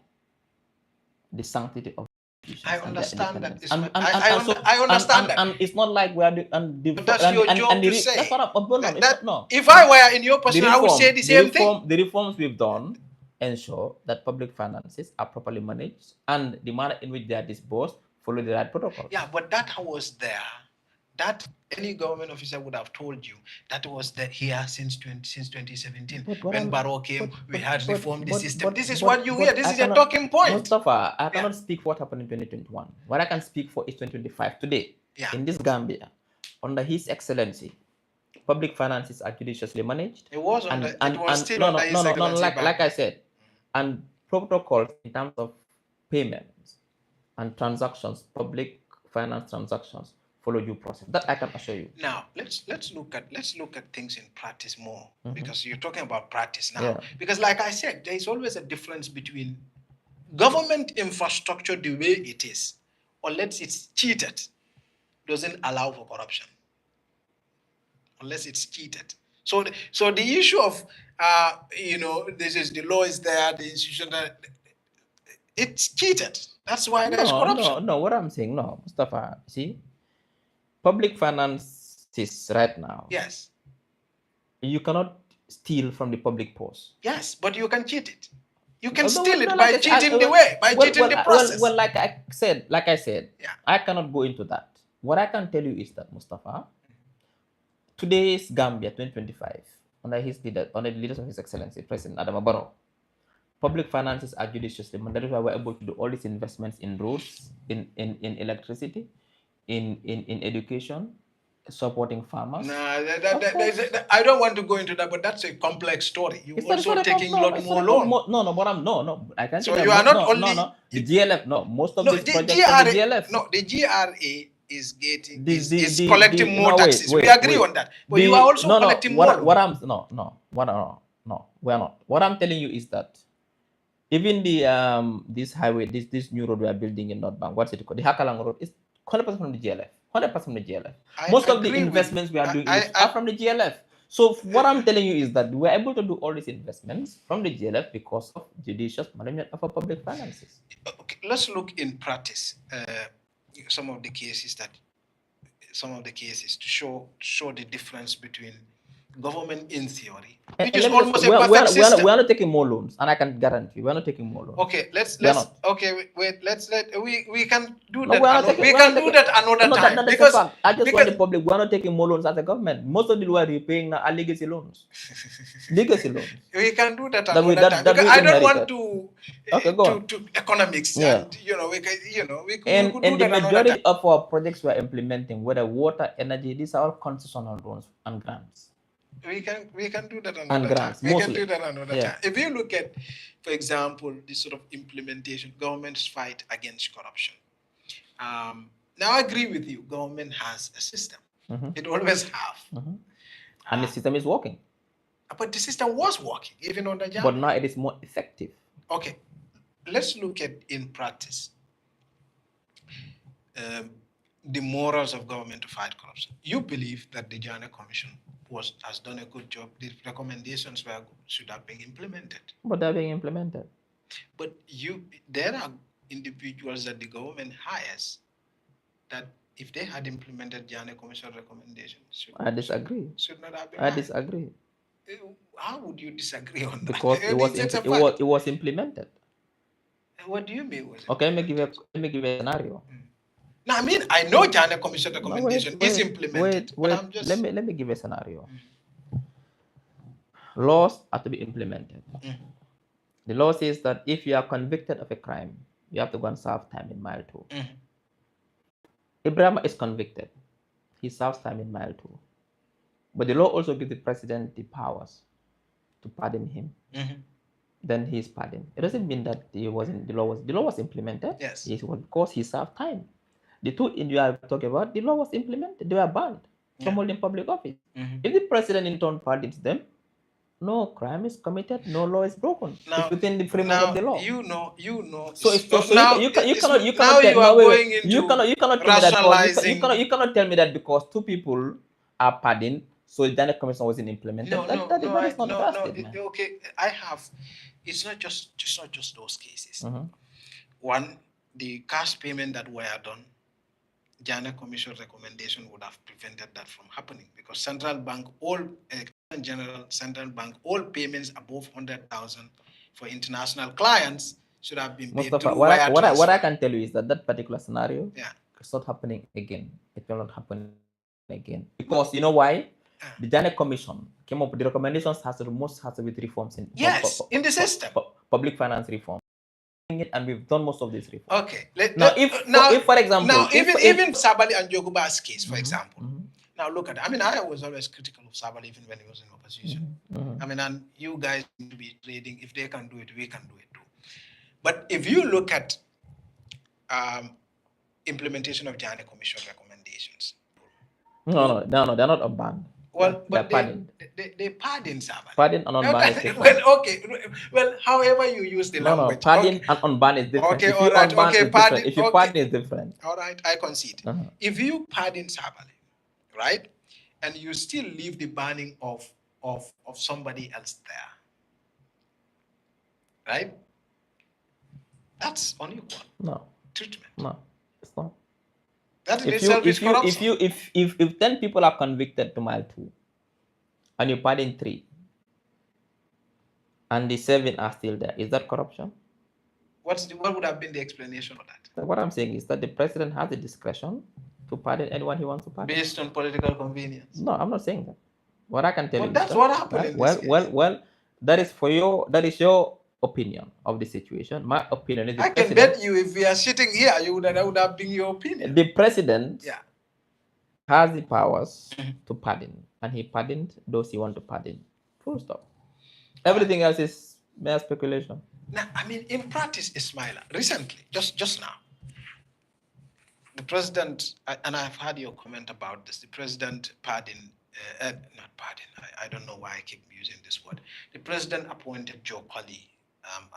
[SPEAKER 2] the sanctity of institutions.
[SPEAKER 1] I understand that.
[SPEAKER 2] I understand that. And it's not like we are
[SPEAKER 1] that's your job to say.
[SPEAKER 2] That's what no.
[SPEAKER 1] If I were in your position, I would say the same thing.
[SPEAKER 2] The reforms we've done ensure that public finances are properly managed and the manner in which they are disbursed follow the right protocol.
[SPEAKER 1] Yeah, but that was there. That any government officer would have told you that was here since 2017. When Barrow came, we had reformed the system. This is what you hear. This is a talking point.
[SPEAKER 2] Mustapha, I cannot speak for what happened in 2021. What I can speak for is 2025. Today, in this Gambia, under His Excellency, public finances are judiciously managed.
[SPEAKER 1] It was still under His Excellency.
[SPEAKER 2] Like I said, and protocols in terms of payments and transactions, public finance transactions, follow due process. That I can assure you.
[SPEAKER 1] Now let's look at things in practice more, because you're talking about practice now. Yeah. Because like I said, there is always a difference between government infrastructure the way it is, unless it's cheated, doesn't allow for corruption. Unless it's cheated. So the issue of this is the law is there, the institution it's cheated. That's why there's corruption.
[SPEAKER 2] No, what I'm saying, Mustapha, see. Public finances right now.
[SPEAKER 1] Yes.
[SPEAKER 2] You cannot steal from the public purse.
[SPEAKER 1] Yes, but you can cheat it. You can steal it by cheating the way, by cheating the process.
[SPEAKER 2] Well, like I said, I cannot go into that. What I can tell you is that, Mustapha, today's Gambia 2025, under the leadership of His Excellency President Adama Barrow, public finances are judiciously managed. That is why we're able to do all these investments in roads, in electricity, in education, supporting farmers.
[SPEAKER 1] Nah, I don't want to go into that, but that's a complex story. You
[SPEAKER 2] It's not
[SPEAKER 1] also taking a
[SPEAKER 2] no,
[SPEAKER 1] lot
[SPEAKER 2] it's
[SPEAKER 1] more
[SPEAKER 2] not
[SPEAKER 1] loan.
[SPEAKER 2] no, but no. I can say
[SPEAKER 1] So
[SPEAKER 2] that
[SPEAKER 1] you are not only
[SPEAKER 2] the GLF. No, most of
[SPEAKER 1] no
[SPEAKER 2] these
[SPEAKER 1] the
[SPEAKER 2] projects from the GLF.
[SPEAKER 1] No, the GRA is getting is
[SPEAKER 2] The
[SPEAKER 1] collecting more
[SPEAKER 2] no,
[SPEAKER 1] taxes. We
[SPEAKER 2] wait.
[SPEAKER 1] agree on that. But you are also collecting more.
[SPEAKER 2] What I'm no, we're not. What I'm telling you is that even the this highway, this new road we are building in North Bank, what's it called? The Hakalang Road is 100% from the GLF. 100% from the GLF. Most of the investments we are doing are from the GLF. So what I'm telling you is that we're able to do all these investments from the GLF because of judicious management of our public finances.
[SPEAKER 1] Okay, let's look in practice some of the cases to show the difference between government in theory, which is almost a perfect system.
[SPEAKER 2] We are not taking more loans, and I can guarantee we are not taking more loans.
[SPEAKER 1] Okay, we can do that. Another time
[SPEAKER 2] because I just want the public. We are not taking more loans as a government. Most of the loans we are repaying now are legacy loans. Legacy loans.
[SPEAKER 1] We can do that another time. Because I don't want to to economics.
[SPEAKER 2] Yeah.
[SPEAKER 1] And we can we
[SPEAKER 2] and the majority of our projects we are implementing, whether water, energy, these are all concessional loans and grants.
[SPEAKER 1] We can do that another time. We can do that another time. If you look at, for example, this sort of implementation, government's fight against corruption. Now I agree with you. Government has a system. It always have.
[SPEAKER 2] And the system is working.
[SPEAKER 1] But the system was working even on the job.
[SPEAKER 2] But now it is more effective.
[SPEAKER 1] Okay, let's look at in practice the morals of government to fight corruption. You believe that the Jammeh Commission has done a good job. The recommendations should have been implemented.
[SPEAKER 2] But they're being implemented.
[SPEAKER 1] But there are individuals that the government hires that if they had implemented Jammeh Commission recommendations,
[SPEAKER 2] I disagree.
[SPEAKER 1] Should not have been.
[SPEAKER 2] I disagree.
[SPEAKER 1] How would you disagree on that?
[SPEAKER 2] Because it was implemented.
[SPEAKER 1] What do you mean?
[SPEAKER 2] Okay, let me give you a scenario.
[SPEAKER 1] Now, I mean, I know Jammeh Commission recommendation is implemented.
[SPEAKER 2] Let me give a scenario. Laws are to be implemented. The law says that if you are convicted of a crime, you have to go and serve time in mile 2. Ibrahim is convicted. He serves time in mile 2. But the law also gives the president the powers to pardon him. Then he is pardoned. It doesn't mean that the law was implemented.
[SPEAKER 1] Yes.
[SPEAKER 2] It was because he served time. The two you are talking about, the law was implemented. They were banned from holding public office. If the president in turn pardons them, no crime is committed, no law is broken. It's within the framework of the law.
[SPEAKER 1] You know.
[SPEAKER 2] So you cannot tell me that because two people are pardoned, so the Jammeh Commission wasn't implemented.
[SPEAKER 1] Okay, it's not just those cases. One, the cash payment that were done, Jammeh Commission recommendation would have prevented that from happening because central bank, all payments above 100,000 for international clients should have been paid
[SPEAKER 2] through wire transfer. What I can tell you is that particular scenario is not happening again. It will not happen again because you know why? The Jammeh Commission came up with the recommendations has to with reforms in
[SPEAKER 1] the system,
[SPEAKER 2] public finance reform. And we've done most of these reforms.
[SPEAKER 1] Okay.
[SPEAKER 2] If for example,
[SPEAKER 1] even Sabali and Joguba's case, for example. Now look at it. I mean, I was always critical of Sabali even when he was in opposition. I mean, and you guys need to be trading. If they can do it, we can do it too. But if you look at implementation of Jammeh Commission recommendations.
[SPEAKER 2] No, they're not unbanned.
[SPEAKER 1] Well, but they pardon Sabali.
[SPEAKER 2] Pardon and unban is different.
[SPEAKER 1] Well, however you use the language.
[SPEAKER 2] Pardon and unban is different.
[SPEAKER 1] Okay, all right.
[SPEAKER 2] Different. If you pardon is different.
[SPEAKER 1] All right, I concede. If you pardon Sabali, right, and you still leave the banning of somebody else there, right? That's unequal treatment.
[SPEAKER 2] No, it's not.
[SPEAKER 1] That in itself is corruption.
[SPEAKER 2] If 10 people are convicted to mile 2 and you pardon 3 and the 7 are still there, is that corruption?
[SPEAKER 1] What would have been the explanation of that?
[SPEAKER 2] What I'm saying is that the president has the discretion to pardon anyone he wants to pardon.
[SPEAKER 1] Based on political convenience?
[SPEAKER 2] No, I'm not saying that. What I can tell you
[SPEAKER 1] that's what happened.
[SPEAKER 2] Well, that is your opinion of the situation. My opinion is
[SPEAKER 1] I can bet you if we are sitting here, that would have been your opinion.
[SPEAKER 2] The president has the powers to pardon, and he pardoned those he want to pardon. Full stop. Everything else is mere speculation.
[SPEAKER 1] Now, I mean, in practice, Ismaila, recently, just now, the president, and I've heard your comment about this, the president pardoned, not pardon, I don't know why I keep using this word. The president appointed Joe Colley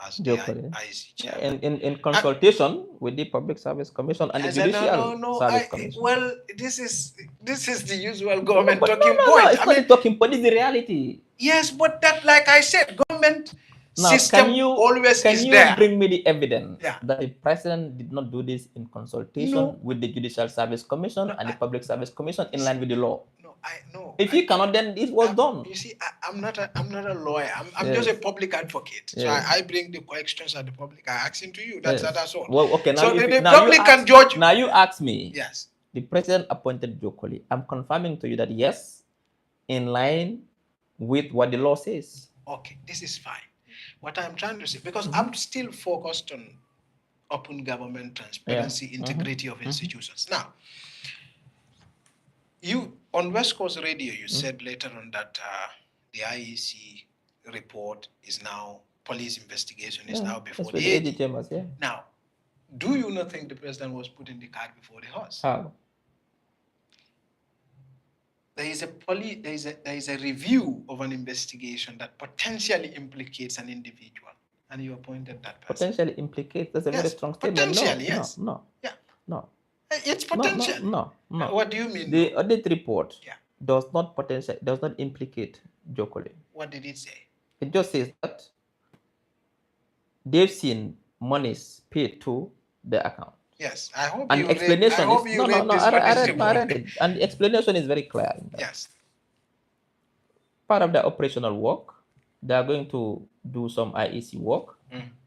[SPEAKER 1] as the IC chairman.
[SPEAKER 2] In consultation with the Public Service Commission and the Judicial Service Commission.
[SPEAKER 1] Well, this is the usual government talking point.
[SPEAKER 2] No, it's not the talking point, it's the reality.
[SPEAKER 1] Yes, but that, like I said, government
[SPEAKER 2] now,
[SPEAKER 1] system always is there.
[SPEAKER 2] Can you bring me the evidence that the president did not do this in consultation with the Judicial Service Commission and the Public Service Commission in line with the law?
[SPEAKER 1] No.
[SPEAKER 2] If you cannot, then it was done.
[SPEAKER 1] You see, I'm not a lawyer. I'm just a public advocate. So I bring the questions at the public. I ask into you. That's all.
[SPEAKER 2] Well, okay. Now
[SPEAKER 1] so the public can judge.
[SPEAKER 2] Now you ask me.
[SPEAKER 1] Yes.
[SPEAKER 2] The president appointed Joe Colley. I'm confirming to you that yes, in line with what the law says.
[SPEAKER 1] Okay, this is fine. What I'm trying to say, because I'm still focused on open government, transparency, integrity of institutions. Now, you on West Coast Radio, you said later on that the IEC report is now, police investigation is now before the AG. Now, do you not think the president was putting the cart before the horse?
[SPEAKER 2] How?
[SPEAKER 1] There is a review of an investigation that potentially implicates an individual, and you appointed that person.
[SPEAKER 2] Potentially implicates? That's a very strong statement.
[SPEAKER 1] Potentially, yes.
[SPEAKER 2] No.
[SPEAKER 1] It's potential.
[SPEAKER 2] No.
[SPEAKER 1] What do you mean?
[SPEAKER 2] The audit report does not implicate Joe Colley.
[SPEAKER 1] What did it say?
[SPEAKER 2] It just says that they've seen monies paid to the account.
[SPEAKER 1] Yes, I hope
[SPEAKER 2] and
[SPEAKER 1] you
[SPEAKER 2] explanation
[SPEAKER 1] read, I hope
[SPEAKER 2] is,
[SPEAKER 1] you read this.
[SPEAKER 2] I read it. And the explanation is very clear.
[SPEAKER 1] Yes.
[SPEAKER 2] Part of the operational work, they are going to do some IEC work.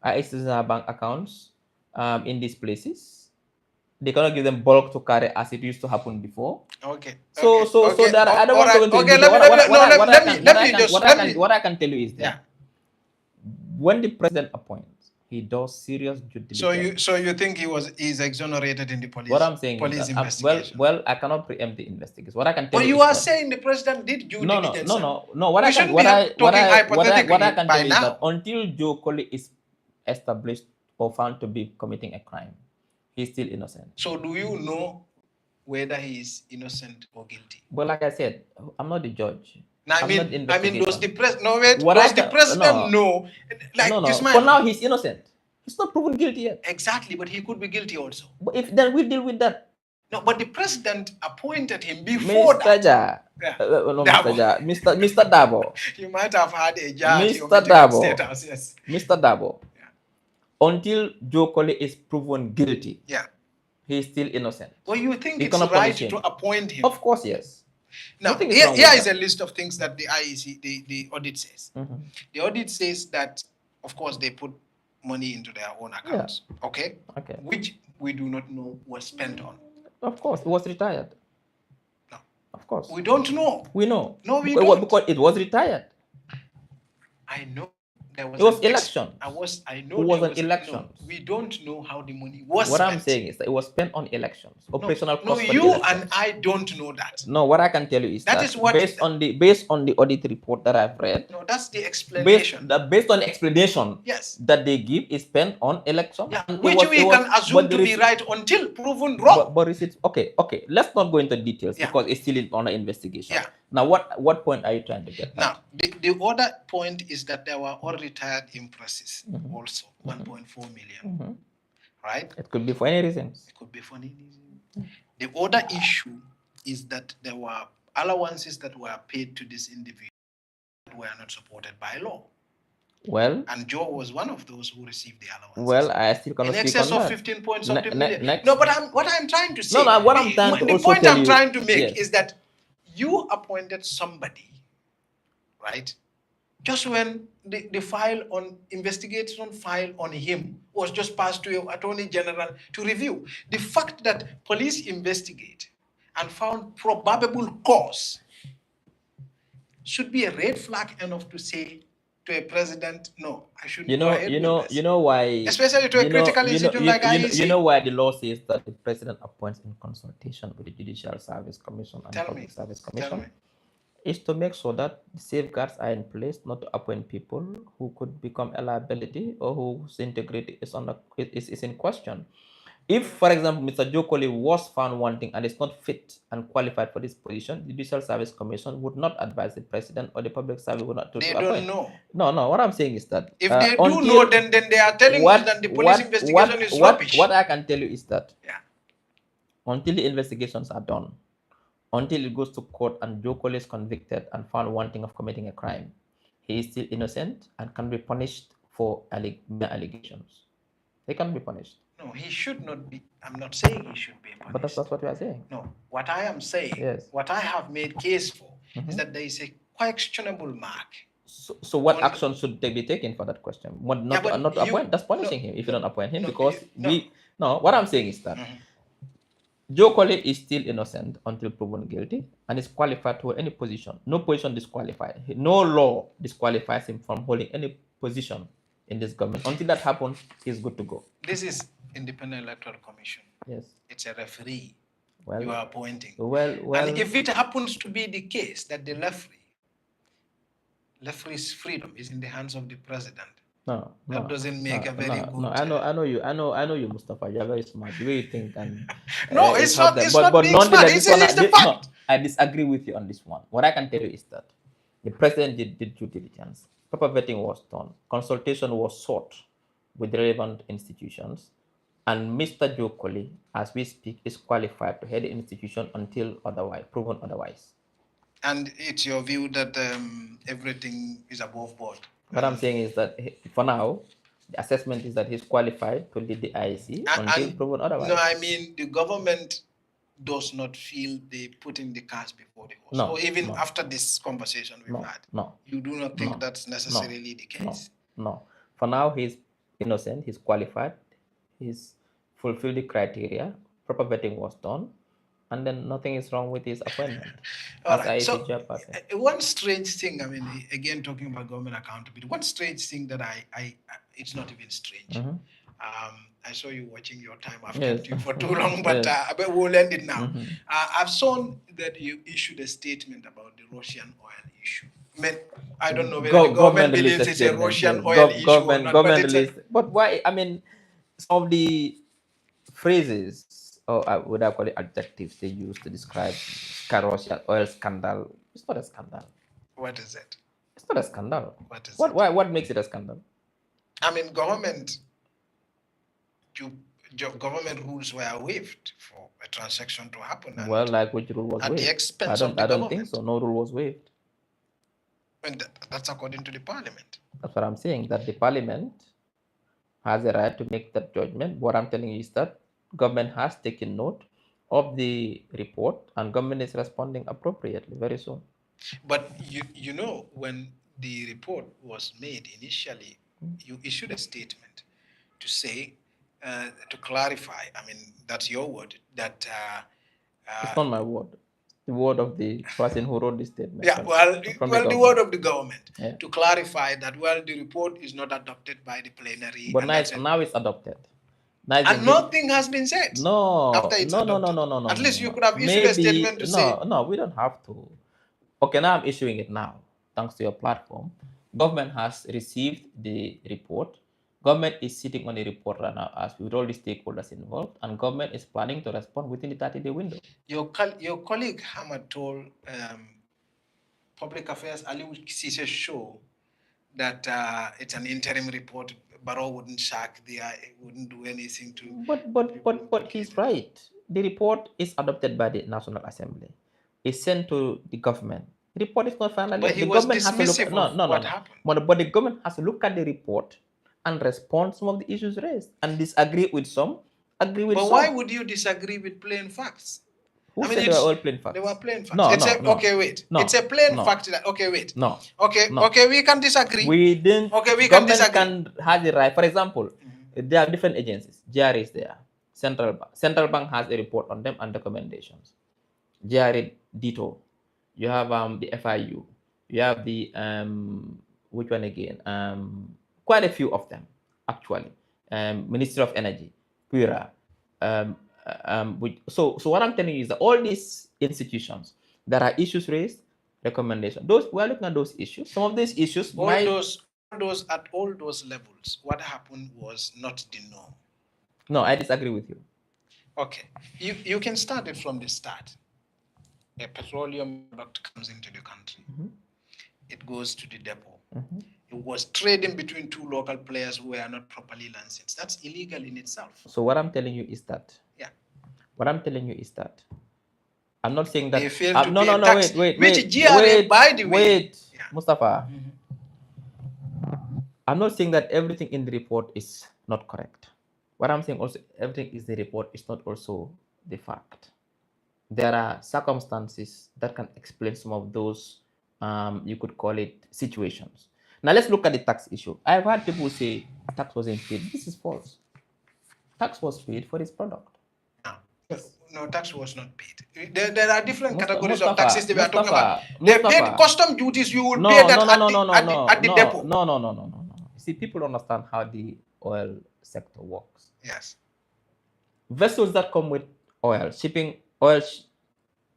[SPEAKER 2] IECs have bank accounts in these places. They cannot give them bulk to carry as it used to happen before.
[SPEAKER 1] Okay.
[SPEAKER 2] So there I don't want to go into what I can tell you is that when the president appoints, he does serious due diligence.
[SPEAKER 1] So you think he's exonerated in the police?
[SPEAKER 2] What I'm saying
[SPEAKER 1] police
[SPEAKER 2] is that,
[SPEAKER 1] investigation.
[SPEAKER 2] well, I cannot preempt the investigation. What I can tell
[SPEAKER 1] you are saying the president did due diligence.
[SPEAKER 2] No. What I can tell you is that until Joe Colley is established or found to be committing a crime, he's still innocent.
[SPEAKER 1] So do you know whether he is innocent or guilty?
[SPEAKER 2] Well, like I said, I'm not the judge.
[SPEAKER 1] Now, I mean, does the president know? Like,
[SPEAKER 2] for now, he's innocent. He's not proven guilty yet.
[SPEAKER 1] Exactly, but he could be guilty also.
[SPEAKER 2] But then we'll deal with that.
[SPEAKER 1] No, but the president appointed him before that.
[SPEAKER 2] Mr. Darboe.
[SPEAKER 1] You might have had a judge.
[SPEAKER 2] Mr. Darboe. Yes. Mr. Darboe. Until Joe Colley is proven guilty, he's still innocent.
[SPEAKER 1] Well, you think it's right to appoint him?
[SPEAKER 2] Of course, yes.
[SPEAKER 1] Now, here is a list of things that the IEC, the audit says. The audit says that, of course, they put money into their own accounts. Okay. Which we do not know was spent on.
[SPEAKER 2] Of course, it was retired.
[SPEAKER 1] No.
[SPEAKER 2] Of course.
[SPEAKER 1] We don't know.
[SPEAKER 2] We know.
[SPEAKER 1] No, we don't.
[SPEAKER 2] Because it was retired.
[SPEAKER 1] I know.
[SPEAKER 2] It was election.
[SPEAKER 1] I know
[SPEAKER 2] it was an election.
[SPEAKER 1] No, we don't know how the money was
[SPEAKER 2] what
[SPEAKER 1] spent.
[SPEAKER 2] I'm saying is that it was spent on elections. Operational costs.
[SPEAKER 1] No, you and I don't know that.
[SPEAKER 2] No, what I can tell you is that is what based on the audit report that I've read.
[SPEAKER 1] No, that's the explanation.
[SPEAKER 2] Based on the explanation that they give is spent on election.
[SPEAKER 1] Yeah, which we can assume to be right until proven wrong.
[SPEAKER 2] But receipts, okay. Let's not go into details because it's still under investigation. Now, what point are you trying to get?
[SPEAKER 1] Now, the other point is that there were all retired impresses also, 1.4 million. Right?
[SPEAKER 2] It could be for any reasons.
[SPEAKER 1] It could be for any reason. The other issue is that there were allowances that were paid to this individual that were not supported by law.
[SPEAKER 2] Well,
[SPEAKER 1] and Joe was one of those who received the allowances.
[SPEAKER 2] Well, I still cannot
[SPEAKER 1] speak on that. In excess of 15 point something million.
[SPEAKER 2] Next.
[SPEAKER 1] No, but what I'm trying to say.
[SPEAKER 2] The
[SPEAKER 1] point I'm trying to make is that you appointed somebody, right? Just when the file on investigation file on him was just passed to your Attorney General to review. The fact that police investigate and found probable cause should be a red flag enough to say to a president, no, I shouldn't
[SPEAKER 2] You
[SPEAKER 1] go
[SPEAKER 2] know,
[SPEAKER 1] ahead with this.
[SPEAKER 2] you know why.
[SPEAKER 1] Especially to a critical institution like IEC.
[SPEAKER 2] You know why the law says that the president appoints in consultation with the Judicial Service Commission and
[SPEAKER 1] Tell
[SPEAKER 2] Public
[SPEAKER 1] me.
[SPEAKER 2] Service
[SPEAKER 1] Tell
[SPEAKER 2] Commission
[SPEAKER 1] me.
[SPEAKER 2] is to make sure that the safeguards are in place not to appoint people who could become a liability or whose integrity is in question. If, for example, Mr. Jokoli was found wanting and is not fit and qualified for this position, the Judicial Service Commission would not advise the president or the public service would not to
[SPEAKER 1] They
[SPEAKER 2] appoint.
[SPEAKER 1] don't know.
[SPEAKER 2] No, what I'm saying is that
[SPEAKER 1] If they do know, then they are telling us that the police investigation is rubbish.
[SPEAKER 2] What I can tell you is that
[SPEAKER 1] yeah.
[SPEAKER 2] until the investigations are done, until it goes to court and Jokoli is convicted and found wanting of committing a crime, he is still innocent and can be punished for mere allegations. He can be punished.
[SPEAKER 1] No, he should not be. I'm not saying he should be punished.
[SPEAKER 2] But that's what we are saying.
[SPEAKER 1] No, what I am saying,
[SPEAKER 2] yes.
[SPEAKER 1] what I have made case for, is that there is a questionable mark.
[SPEAKER 2] So what action should they be taken for that question? Not to appoint. That's punishing him if you don't appoint him because what I'm saying is that Jokoli is still innocent until proven guilty and is qualified to any position. No position disqualified. No law disqualifies him from holding any position in this government. Until that happens, he's good to go.
[SPEAKER 1] This is Independent Electoral Commission.
[SPEAKER 2] Yes.
[SPEAKER 1] It's a referee you are appointing.
[SPEAKER 2] Well.
[SPEAKER 1] And if it happens to be the case that the referee's freedom is in the hands of the president, that doesn't make a very good.
[SPEAKER 2] No, I know you, Mustapha. You're very smart. The way you think and
[SPEAKER 1] no, it's not. It's not being smart. It's the fact.
[SPEAKER 2] I disagree with you on this one. What I can tell you is that the president did due diligence. Proper vetting was done. Consultation was sought with relevant institutions. And Mr. Jokoli, as we speak, is qualified to head the institution until proven otherwise.
[SPEAKER 1] And it's your view that everything is above board?
[SPEAKER 2] What I'm saying is that for now, the assessment is that he's qualified to lead the IEC until proven otherwise.
[SPEAKER 1] No, I mean the government does not feel they put in the cards before the horse.
[SPEAKER 2] No,
[SPEAKER 1] or even after this conversation we've had.
[SPEAKER 2] No.
[SPEAKER 1] You do not think that's necessarily the case?
[SPEAKER 2] No. For now, he's innocent, he's qualified, he's fulfilled the criteria, proper vetting was done, and then nothing is wrong with his appointment.
[SPEAKER 1] So, one strange thing, I mean, again, talking about government accountability, one strange thing that it's not even strange. I saw you watching your time. I've kept you for too long, but we'll end it now. I've seen that you issued a statement about the Russian oil issue. I don't know whether the government believes it's a Russian oil issue or not.
[SPEAKER 2] But why? I mean, some of the phrases, or would I call it adjectives, they use to describe Russian oil scandal. It's not a scandal.
[SPEAKER 1] What is it?
[SPEAKER 2] It's not a scandal.
[SPEAKER 1] What is
[SPEAKER 2] it? What makes it a scandal?
[SPEAKER 1] I mean, government rules were waived for a transaction to happen.
[SPEAKER 2] Well, like which rule was waived?
[SPEAKER 1] At the expense of the
[SPEAKER 2] government. I don't think so. No rule was waived.
[SPEAKER 1] And that's according to the parliament.
[SPEAKER 2] That's what I'm saying, that the parliament has a right to make that judgment. What I'm telling you is that government has taken note of the report and government is responding appropriately very soon.
[SPEAKER 1] But you know, when the report was made initially, you issued a statement to say, to clarify, I mean, that's your word, that...
[SPEAKER 2] it's not my word. The word of the person who wrote this statement.
[SPEAKER 1] Yeah, the word of the government. Yeah. To clarify that, the report is not adopted by the plenary.
[SPEAKER 2] But now it's adopted.
[SPEAKER 1] And nothing has been said.
[SPEAKER 2] No.
[SPEAKER 1] After it's adopted.
[SPEAKER 2] No.
[SPEAKER 1] At least you could have issued a statement to say...
[SPEAKER 2] No, we don't have to. Okay, now I'm issuing it now, thanks to your platform. Government has received the report. Government is sitting on the report right now as with all the stakeholders involved, and government is planning to respond within the 30-day window.
[SPEAKER 1] Your colleague Hamad told Public Affairs Yahya Ceesay show that it's an interim report. Barrow wouldn't wouldn't do anything to...
[SPEAKER 2] But he's right. The report is adopted by the National Assembly. It's sent to the government. The report is not final.
[SPEAKER 1] But he was dismissive of what happened.
[SPEAKER 2] But the government has to look at the report and respond to some of the issues raised and disagree with some, agree with some.
[SPEAKER 1] But why would you disagree with plain facts?
[SPEAKER 2] Who said they were all plain facts?
[SPEAKER 1] They were plain facts.
[SPEAKER 2] No.
[SPEAKER 1] Okay, wait. It's a plain fact. Okay, wait.
[SPEAKER 2] No.
[SPEAKER 1] Okay, we can disagree.
[SPEAKER 2] We didn't.
[SPEAKER 1] Okay, we can disagree.
[SPEAKER 2] Government has the right. For example, there are different agencies. GRA is there. Central Bank. Central Bank has a report on them and recommendations. GRA, ditto. You have the FIU. You have the which one again? Quite a few of them, actually. Ministry of Energy, PURA. So what I'm telling you is that all these institutions, there are issues raised, recommendation. Those we are looking at those issues. Some of these issues
[SPEAKER 1] those at all those levels, what happened was not the norm.
[SPEAKER 2] No, I disagree with you.
[SPEAKER 1] Okay, you can start it from the start. A petroleum product comes into the country. It goes to the depot. It was trading between two local players who were not properly licensed. That's illegal in itself.
[SPEAKER 2] So what I'm telling you is that.
[SPEAKER 1] Yeah.
[SPEAKER 2] What I'm telling you is that. I'm not saying that.
[SPEAKER 1] They failed to
[SPEAKER 2] no,
[SPEAKER 1] pay
[SPEAKER 2] no, no,
[SPEAKER 1] tax,
[SPEAKER 2] wait,
[SPEAKER 1] GRA, by the way.
[SPEAKER 2] Yeah. Mustapha. I'm not saying that everything in the report is not correct. What I'm saying also, everything is the report is not also the fact. There are circumstances that can explain some of those, you could call it situations. Now let's look at the tax issue. I've heard people say tax wasn't paid. This is false. Tax was paid for this product.
[SPEAKER 1] No, tax was not paid. There are different categories of taxes that we are talking about. They paid custom duties. You will pay that at the depot.
[SPEAKER 2] No. See, people don't understand how the oil sector works.
[SPEAKER 1] Yes.
[SPEAKER 2] Vessels that come with oil, shipping oil,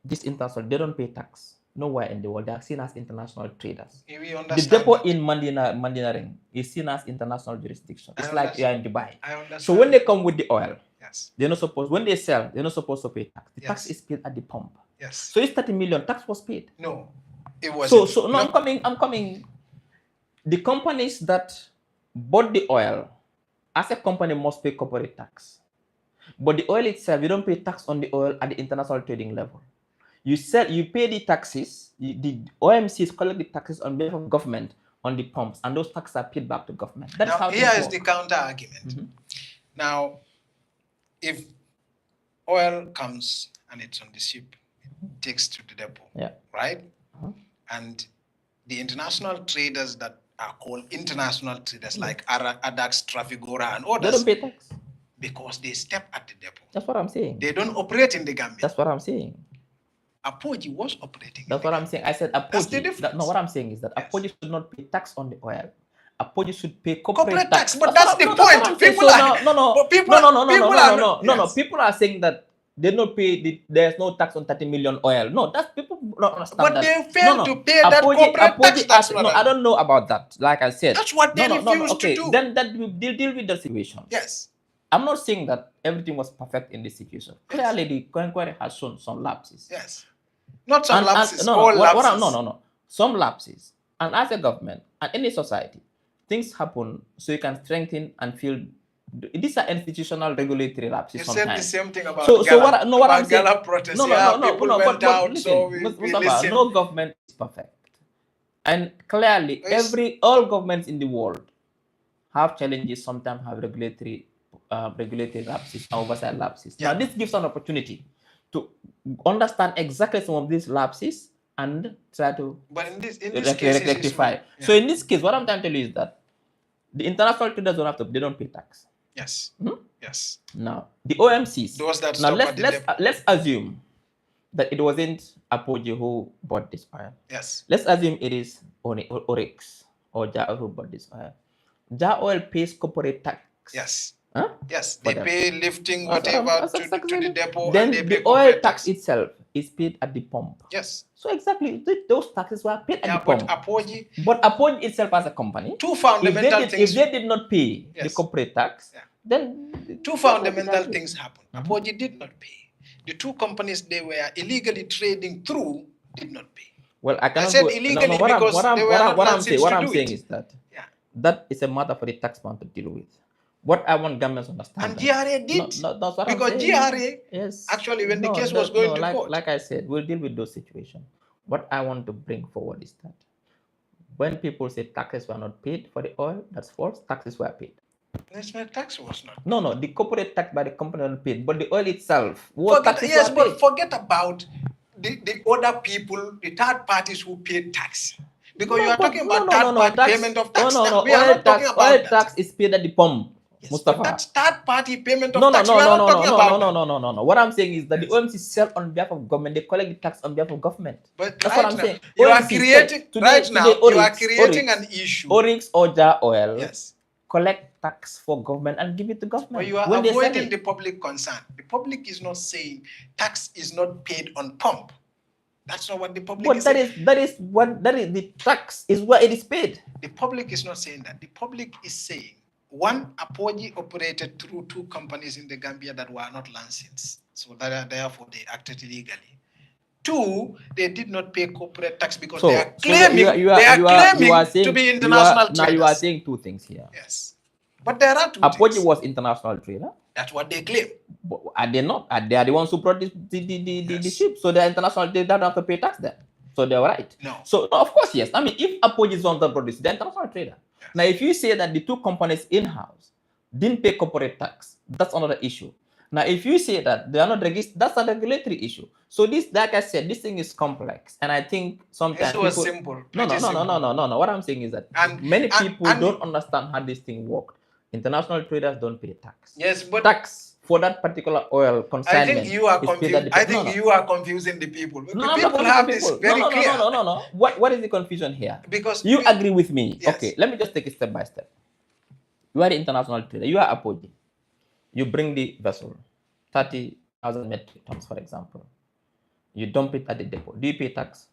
[SPEAKER 2] this international, they don't pay tax. Nowhere in the world. They are seen as international traders. The depot in Mandinaring is seen as international jurisdiction. It's like you are in Dubai. So when they come with the oil,
[SPEAKER 1] yes,
[SPEAKER 2] they're not supposed, when they sell, they're not supposed to pay tax. The tax is paid at the pump.
[SPEAKER 1] Yes.
[SPEAKER 2] So it's 30 million. Tax was paid.
[SPEAKER 1] No, it was.
[SPEAKER 2] So no, I'm coming. The companies that bought the oil, as a company, must pay corporate tax. But the oil itself, you don't pay tax on the oil at the international trading level. You sell, you pay the taxes. The OMCs collect the taxes on behalf of government on the pumps, and those taxes are paid back to government. That's
[SPEAKER 1] now,
[SPEAKER 2] how
[SPEAKER 1] here is the counter argument. Now, if oil comes and it's on the ship, it takes to the depot, right? And the international traders that are called international traders, like Adax, Trafigura, and others,
[SPEAKER 2] they don't pay tax
[SPEAKER 1] because they step at the depot.
[SPEAKER 2] That's what I'm saying.
[SPEAKER 1] They don't operate in the Gambia.
[SPEAKER 2] That's what I'm saying.
[SPEAKER 1] Apoji was operating.
[SPEAKER 2] That's what I'm saying. I said Apoji.
[SPEAKER 1] That's the difference.
[SPEAKER 2] No, what I'm saying is that Apoji should not pay tax on the oil. Apoji should pay corporate tax.
[SPEAKER 1] But that's the point. People
[SPEAKER 2] People are saying that they don't pay. There's no tax on 30 million oil. No, that's people don't understand.
[SPEAKER 1] But
[SPEAKER 2] that.
[SPEAKER 1] they failed to pay that corporate tax.
[SPEAKER 2] No, I don't know about that. Like I said,
[SPEAKER 1] that's what they refused to do.
[SPEAKER 2] Then that will deal with the situation.
[SPEAKER 1] Yes.
[SPEAKER 2] I'm not saying that everything was perfect in this situation. Clearly, the inquiry has shown some lapses.
[SPEAKER 1] Yes. Not some lapses, all lapses.
[SPEAKER 2] No. Some lapses. And as a government and any society, things happen so you can strengthen and feel. These are institutional regulatory lapses.
[SPEAKER 1] You
[SPEAKER 2] sometimes.
[SPEAKER 1] said the same thing about GALA protests.
[SPEAKER 2] No government is perfect. And clearly, all governments in the world have challenges, sometimes have regulatory lapses, oversight lapses. Now, this gives an opportunity to understand exactly some of these lapses and try to rectify. So in this case, what I'm trying to tell you is that the international traders they don't pay tax.
[SPEAKER 1] Yes. Yes.
[SPEAKER 2] Now the OMCs.
[SPEAKER 1] Those that
[SPEAKER 2] now let's assume that it wasn't Apoji who bought this oil.
[SPEAKER 1] Yes.
[SPEAKER 2] Let's assume it is Oryx or JA who bought this oil. JA oil pays corporate tax.
[SPEAKER 1] Yes.
[SPEAKER 2] Huh?
[SPEAKER 1] Yes, they pay lifting whatever to the depot.
[SPEAKER 2] Then
[SPEAKER 1] and they
[SPEAKER 2] the oil tax itself is paid at the pump.
[SPEAKER 1] Yes.
[SPEAKER 2] So exactly, those taxes were paid at the pump.
[SPEAKER 1] But
[SPEAKER 2] Apoji itself as a company,
[SPEAKER 1] two fundamental things.
[SPEAKER 2] If they did not pay the corporate tax, then
[SPEAKER 1] two fundamental things happened. Apoji did not pay. The two companies they were illegally trading through did not pay.
[SPEAKER 2] Well, I
[SPEAKER 1] said illegally because they were not licensed to do it.
[SPEAKER 2] What I'm saying is that that is a matter for the taxman to deal with. What I want Gambians to understand.
[SPEAKER 1] And GRA did.
[SPEAKER 2] That's what
[SPEAKER 1] because
[SPEAKER 2] I'm saying.
[SPEAKER 1] GRA, actually, when the case was going to court.
[SPEAKER 2] Like I said, we'll deal with those situations. What I want to bring forward is that when people say taxes were not paid for the oil, that's false. Taxes were paid.
[SPEAKER 1] That's why tax was not paid.
[SPEAKER 2] No. The corporate tax by the company was not paid, but the oil itself.
[SPEAKER 1] Forget about the other people, the third parties who paid tax. Because you are talking about third-party payment of tax.
[SPEAKER 2] We are not talking about oil tax is paid at the pump.
[SPEAKER 1] Yes,
[SPEAKER 2] Mustafa.
[SPEAKER 1] but that's third-party payment of
[SPEAKER 2] No, no,
[SPEAKER 1] tax.
[SPEAKER 2] no,
[SPEAKER 1] We are
[SPEAKER 2] no,
[SPEAKER 1] not
[SPEAKER 2] no,
[SPEAKER 1] talking
[SPEAKER 2] no,
[SPEAKER 1] about
[SPEAKER 2] no, no,
[SPEAKER 1] that.
[SPEAKER 2] no, no, no, no. What I'm saying is that
[SPEAKER 1] Yes.
[SPEAKER 2] the OMC sell on behalf of government. They collect the tax on behalf of government.
[SPEAKER 1] But
[SPEAKER 2] That's
[SPEAKER 1] right
[SPEAKER 2] what I'm
[SPEAKER 1] now,
[SPEAKER 2] saying.
[SPEAKER 1] you are
[SPEAKER 2] OMC
[SPEAKER 1] creating right now. You are creating
[SPEAKER 2] Oryx,
[SPEAKER 1] an issue.
[SPEAKER 2] Oryx Oja Oil.
[SPEAKER 1] Yes.
[SPEAKER 2] Collect tax for government and give it to government.
[SPEAKER 1] But you are
[SPEAKER 2] when
[SPEAKER 1] avoiding the public concern. The public is not saying tax is not paid on pump. That's not what the public is saying.
[SPEAKER 2] That is the tax is where it is paid.
[SPEAKER 1] The public is not saying that. The public is saying one, Apoji operated through two companies in the Gambia that were not licensed, so that therefore they acted illegally. Two, they did not pay corporate tax because they are claiming to be international traders.
[SPEAKER 2] Now you are saying two things here.
[SPEAKER 1] Yes, but there are two
[SPEAKER 2] Apoji
[SPEAKER 1] things.
[SPEAKER 2] was international trader.
[SPEAKER 1] That's what they claim.
[SPEAKER 2] But are they not? They are the ones who brought the ship, so they're international. They don't have to pay tax there. So they're right.
[SPEAKER 1] No.
[SPEAKER 2] So of course, yes. I mean, if Apoji is on the produce, they're international trader. Yes. Now, if you say that the two companies in-house didn't pay corporate tax, that's another issue. Now, if you say that they are not registered, that's a regulatory issue. So this, like I said, this thing is complex, and I think sometimes
[SPEAKER 1] it was simple.
[SPEAKER 2] No. What I'm saying is that many people don't understand how this thing works. International traders don't pay tax.
[SPEAKER 1] Yes, but
[SPEAKER 2] tax for that particular oil consignment.
[SPEAKER 1] I think you are confused. I think you are confusing the people. People have this very clear.
[SPEAKER 2] No. What is the confusion here?
[SPEAKER 1] Because
[SPEAKER 2] you agree with me.
[SPEAKER 1] Yes.
[SPEAKER 2] Okay, let me just take it step by step. You are the international trader. You are Apoji. You bring the vessel, 30,000 metric tons, for example. You dump it at the depot. Do you pay tax?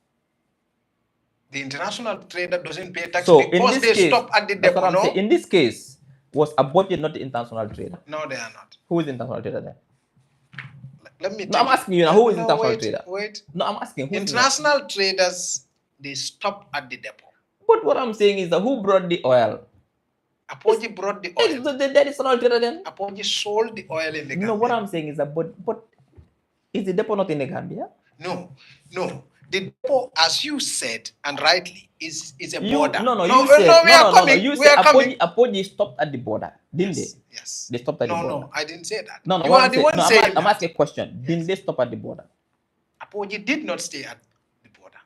[SPEAKER 1] The international trader doesn't pay tax
[SPEAKER 2] so
[SPEAKER 1] because they stop at the depot. No?
[SPEAKER 2] In this case, was Apoji not the international trader?
[SPEAKER 1] No, they are not.
[SPEAKER 2] Who is the international trader then?
[SPEAKER 1] Let me.
[SPEAKER 2] No, I'm asking you now. Who is the international trader?
[SPEAKER 1] Wait.
[SPEAKER 2] No, I'm asking. Who
[SPEAKER 1] international traders, they stop at the depot.
[SPEAKER 2] But what I'm saying is that who brought the oil?
[SPEAKER 1] Apoji brought the oil.
[SPEAKER 2] The international trader then?
[SPEAKER 1] Apoji sold the oil in the Gambia.
[SPEAKER 2] No, what I'm saying is that, but is the depot not in the Gambia?
[SPEAKER 1] No. The depot, as you said, and rightly, is a border.
[SPEAKER 2] Apoji stopped at the border, didn't they?
[SPEAKER 1] Yes.
[SPEAKER 2] They stopped at the border.
[SPEAKER 1] No, I didn't say that.
[SPEAKER 2] No,
[SPEAKER 1] you are the one saying
[SPEAKER 2] I'm asking a question. Yes. Didn't they stop at the border?
[SPEAKER 1] Apoji did not stay at the border.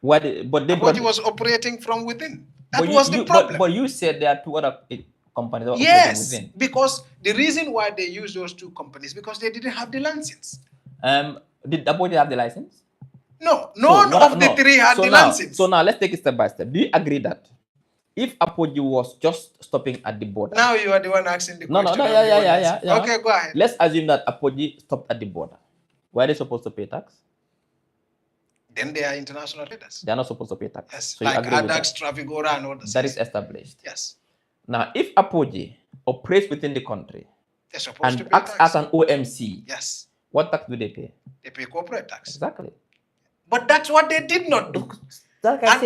[SPEAKER 2] Apoji
[SPEAKER 1] was operating from within. That was the problem.
[SPEAKER 2] But you said there are two other companies that were
[SPEAKER 1] operating
[SPEAKER 2] within.
[SPEAKER 1] Because the reason why they used those two companies because they didn't have the license.
[SPEAKER 2] Did Apoji have the license?
[SPEAKER 1] No, none of the three had the license.
[SPEAKER 2] So now let's take it step by step. Do you agree that if Apoji was just stopping at the border?
[SPEAKER 1] Now you are the one asking the question.
[SPEAKER 2] Yeah.
[SPEAKER 1] Okay, go ahead.
[SPEAKER 2] Let's assume that Apoji stopped at the border. Were they supposed to pay tax?
[SPEAKER 1] Then they are international traders.
[SPEAKER 2] They are not supposed to pay tax.
[SPEAKER 1] Yes, so like ADAX, Trafigura, and all
[SPEAKER 2] that is established.
[SPEAKER 1] Yes.
[SPEAKER 2] Now, if Apoji operates within the country and acts as an OMC,
[SPEAKER 1] yes,
[SPEAKER 2] what tax do they pay?
[SPEAKER 1] They pay corporate tax.
[SPEAKER 2] Exactly.
[SPEAKER 1] But that's what they did not do.
[SPEAKER 2] Like I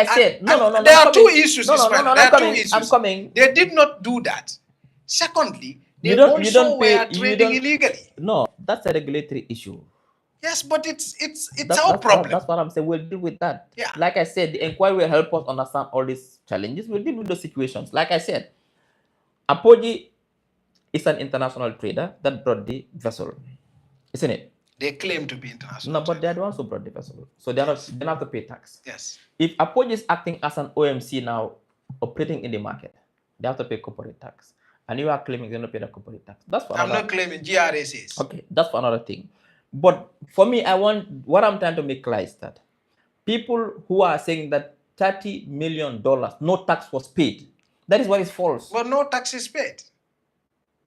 [SPEAKER 2] said, no.
[SPEAKER 1] There are two issues.
[SPEAKER 2] I'm coming.
[SPEAKER 1] They did not do that. Secondly, they also were trading illegally.
[SPEAKER 2] No, that's a regulatory issue.
[SPEAKER 1] Yes, but it's our problem.
[SPEAKER 2] That's what I'm saying. We'll deal with that.
[SPEAKER 1] Yeah.
[SPEAKER 2] Like I said, the inquiry will help us understand all these challenges. We'll deal with those situations. Like I said, Apoji is an international trader that brought the vessel, isn't it?
[SPEAKER 1] They claim to be international.
[SPEAKER 2] No, but they're the ones who brought the vessel. So they don't have to pay tax.
[SPEAKER 1] Yes.
[SPEAKER 2] If Apoji is acting as an OMC now, operating in the market, they have to pay corporate tax. And you are claiming they don't pay the corporate tax. That's what
[SPEAKER 1] I'm not claiming. GRA says.
[SPEAKER 2] Okay, that's for another thing. But for me, what I'm trying to make clear is that people who are saying that $30 million, no tax was paid, that is what is false.
[SPEAKER 1] But no tax is paid.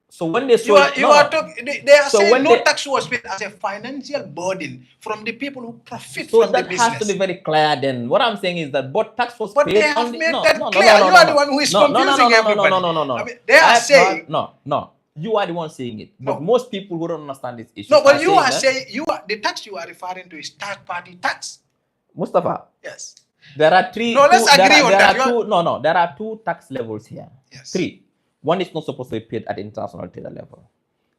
[SPEAKER 2] So when they sold,
[SPEAKER 1] they are saying no tax was paid as a financial burden from the people who profit from the business.
[SPEAKER 2] So that has to be very clear then. What I'm saying is that tax was paid.
[SPEAKER 1] But they have made that clear. You are the one who is confusing everybody.
[SPEAKER 2] No.
[SPEAKER 1] I mean, they are saying...
[SPEAKER 2] No. You are the one saying it. But most people who don't understand this issue.
[SPEAKER 1] No, but you are saying, the tax you are referring to is third-party tax.
[SPEAKER 2] Mustafa.
[SPEAKER 1] Yes.
[SPEAKER 2] There are three...
[SPEAKER 1] No, let's agree on that.
[SPEAKER 2] There are two tax levels here.
[SPEAKER 1] Yes.
[SPEAKER 2] Three. One is not supposed to be paid at the international trader level.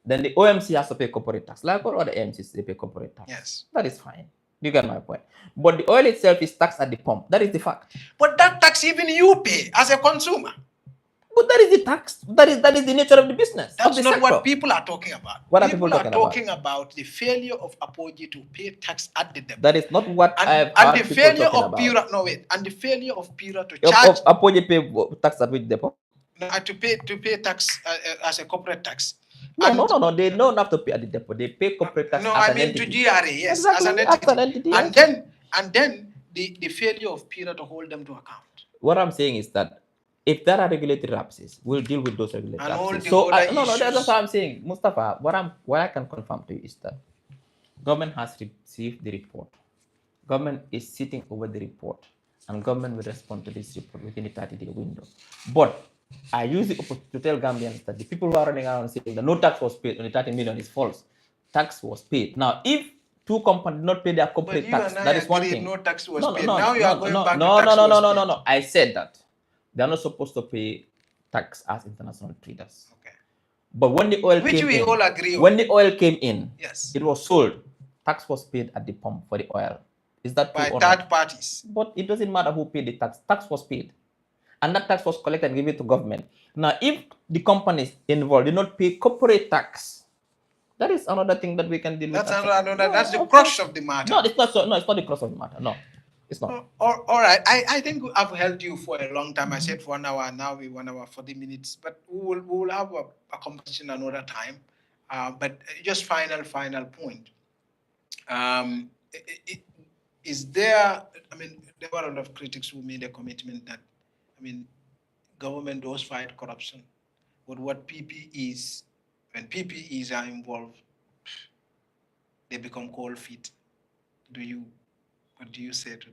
[SPEAKER 2] Then the OMC has to pay corporate tax. Like all other AMCs, they pay corporate tax.
[SPEAKER 1] Yes.
[SPEAKER 2] That is fine. You get my point. But the oil itself is taxed at the pump. That is the fact.
[SPEAKER 1] But that tax even you pay as a consumer.
[SPEAKER 2] But that is the tax. That is the nature of the business.
[SPEAKER 1] That's not what people are talking about.
[SPEAKER 2] What are people talking
[SPEAKER 1] about the failure of Apoji to pay tax at the depot.
[SPEAKER 2] That is not what I've
[SPEAKER 1] heard people talking about. And the failure of Pira to charge...
[SPEAKER 2] Apoji pay tax at which depot?
[SPEAKER 1] to pay tax as a corporate tax.
[SPEAKER 2] No. They don't have to pay at the depot. They pay corporate tax
[SPEAKER 1] No,
[SPEAKER 2] as
[SPEAKER 1] I
[SPEAKER 2] an
[SPEAKER 1] mean
[SPEAKER 2] entity.
[SPEAKER 1] to GRA, yes, as
[SPEAKER 2] Exactly,
[SPEAKER 1] an
[SPEAKER 2] as
[SPEAKER 1] entity.
[SPEAKER 2] an entity,
[SPEAKER 1] And
[SPEAKER 2] yes.
[SPEAKER 1] then the failure of PIRA to hold them to account.
[SPEAKER 2] What I'm saying is that if there are regulatory lapses, we'll deal with those regulatory
[SPEAKER 1] And all
[SPEAKER 2] lapses.
[SPEAKER 1] the
[SPEAKER 2] So
[SPEAKER 1] other
[SPEAKER 2] no, that's
[SPEAKER 1] issues.
[SPEAKER 2] what I'm saying, Mustafa. What I can confirm to you is that government has received the report. Government is sitting over the report, and government will respond to this report within the 30-day window. But I use the opportunity to tell Gambians that the people who are running around saying that no tax was paid on the 30 million is false. Tax was paid. Now, if two companies did not pay their
[SPEAKER 1] But
[SPEAKER 2] corporate
[SPEAKER 1] you
[SPEAKER 2] tax,
[SPEAKER 1] and I
[SPEAKER 2] that is one
[SPEAKER 1] agreed
[SPEAKER 2] thing.
[SPEAKER 1] no tax was
[SPEAKER 2] No, no,
[SPEAKER 1] paid.
[SPEAKER 2] no,
[SPEAKER 1] Now you
[SPEAKER 2] no,
[SPEAKER 1] are going
[SPEAKER 2] no,
[SPEAKER 1] back to
[SPEAKER 2] no,
[SPEAKER 1] tax
[SPEAKER 2] no, no,
[SPEAKER 1] was
[SPEAKER 2] no, no,
[SPEAKER 1] paid.
[SPEAKER 2] no, no. I said that they are not supposed to pay tax as international traders.
[SPEAKER 1] Okay.
[SPEAKER 2] But when the oil
[SPEAKER 1] Which
[SPEAKER 2] came
[SPEAKER 1] we
[SPEAKER 2] in,
[SPEAKER 1] all agree on.
[SPEAKER 2] when the oil came in,
[SPEAKER 1] Yes.
[SPEAKER 2] it was sold. Tax was paid at the pump for the oil. Is that true
[SPEAKER 1] By
[SPEAKER 2] or
[SPEAKER 1] third
[SPEAKER 2] not?
[SPEAKER 1] parties.
[SPEAKER 2] But it doesn't matter who paid the tax. Tax was paid. And that tax was collected and given to government. Now, if the companies involved did not pay corporate tax, that is another thing that we can deal with.
[SPEAKER 1] That's the crux of the matter.
[SPEAKER 2] No, it's not so. No, it's not the crux of the matter. No, it's not.
[SPEAKER 1] All right. I think I've held you for a long time. I said for 1 hour. Now we 1 hour 40 minutes. But we will have a conversation another time. But just final point. Is there? I mean, there were a lot of critics who made a commitment that, I mean, government does fight corruption, but what PPEs, when PPEs are involved, they become cold feet. What do you say to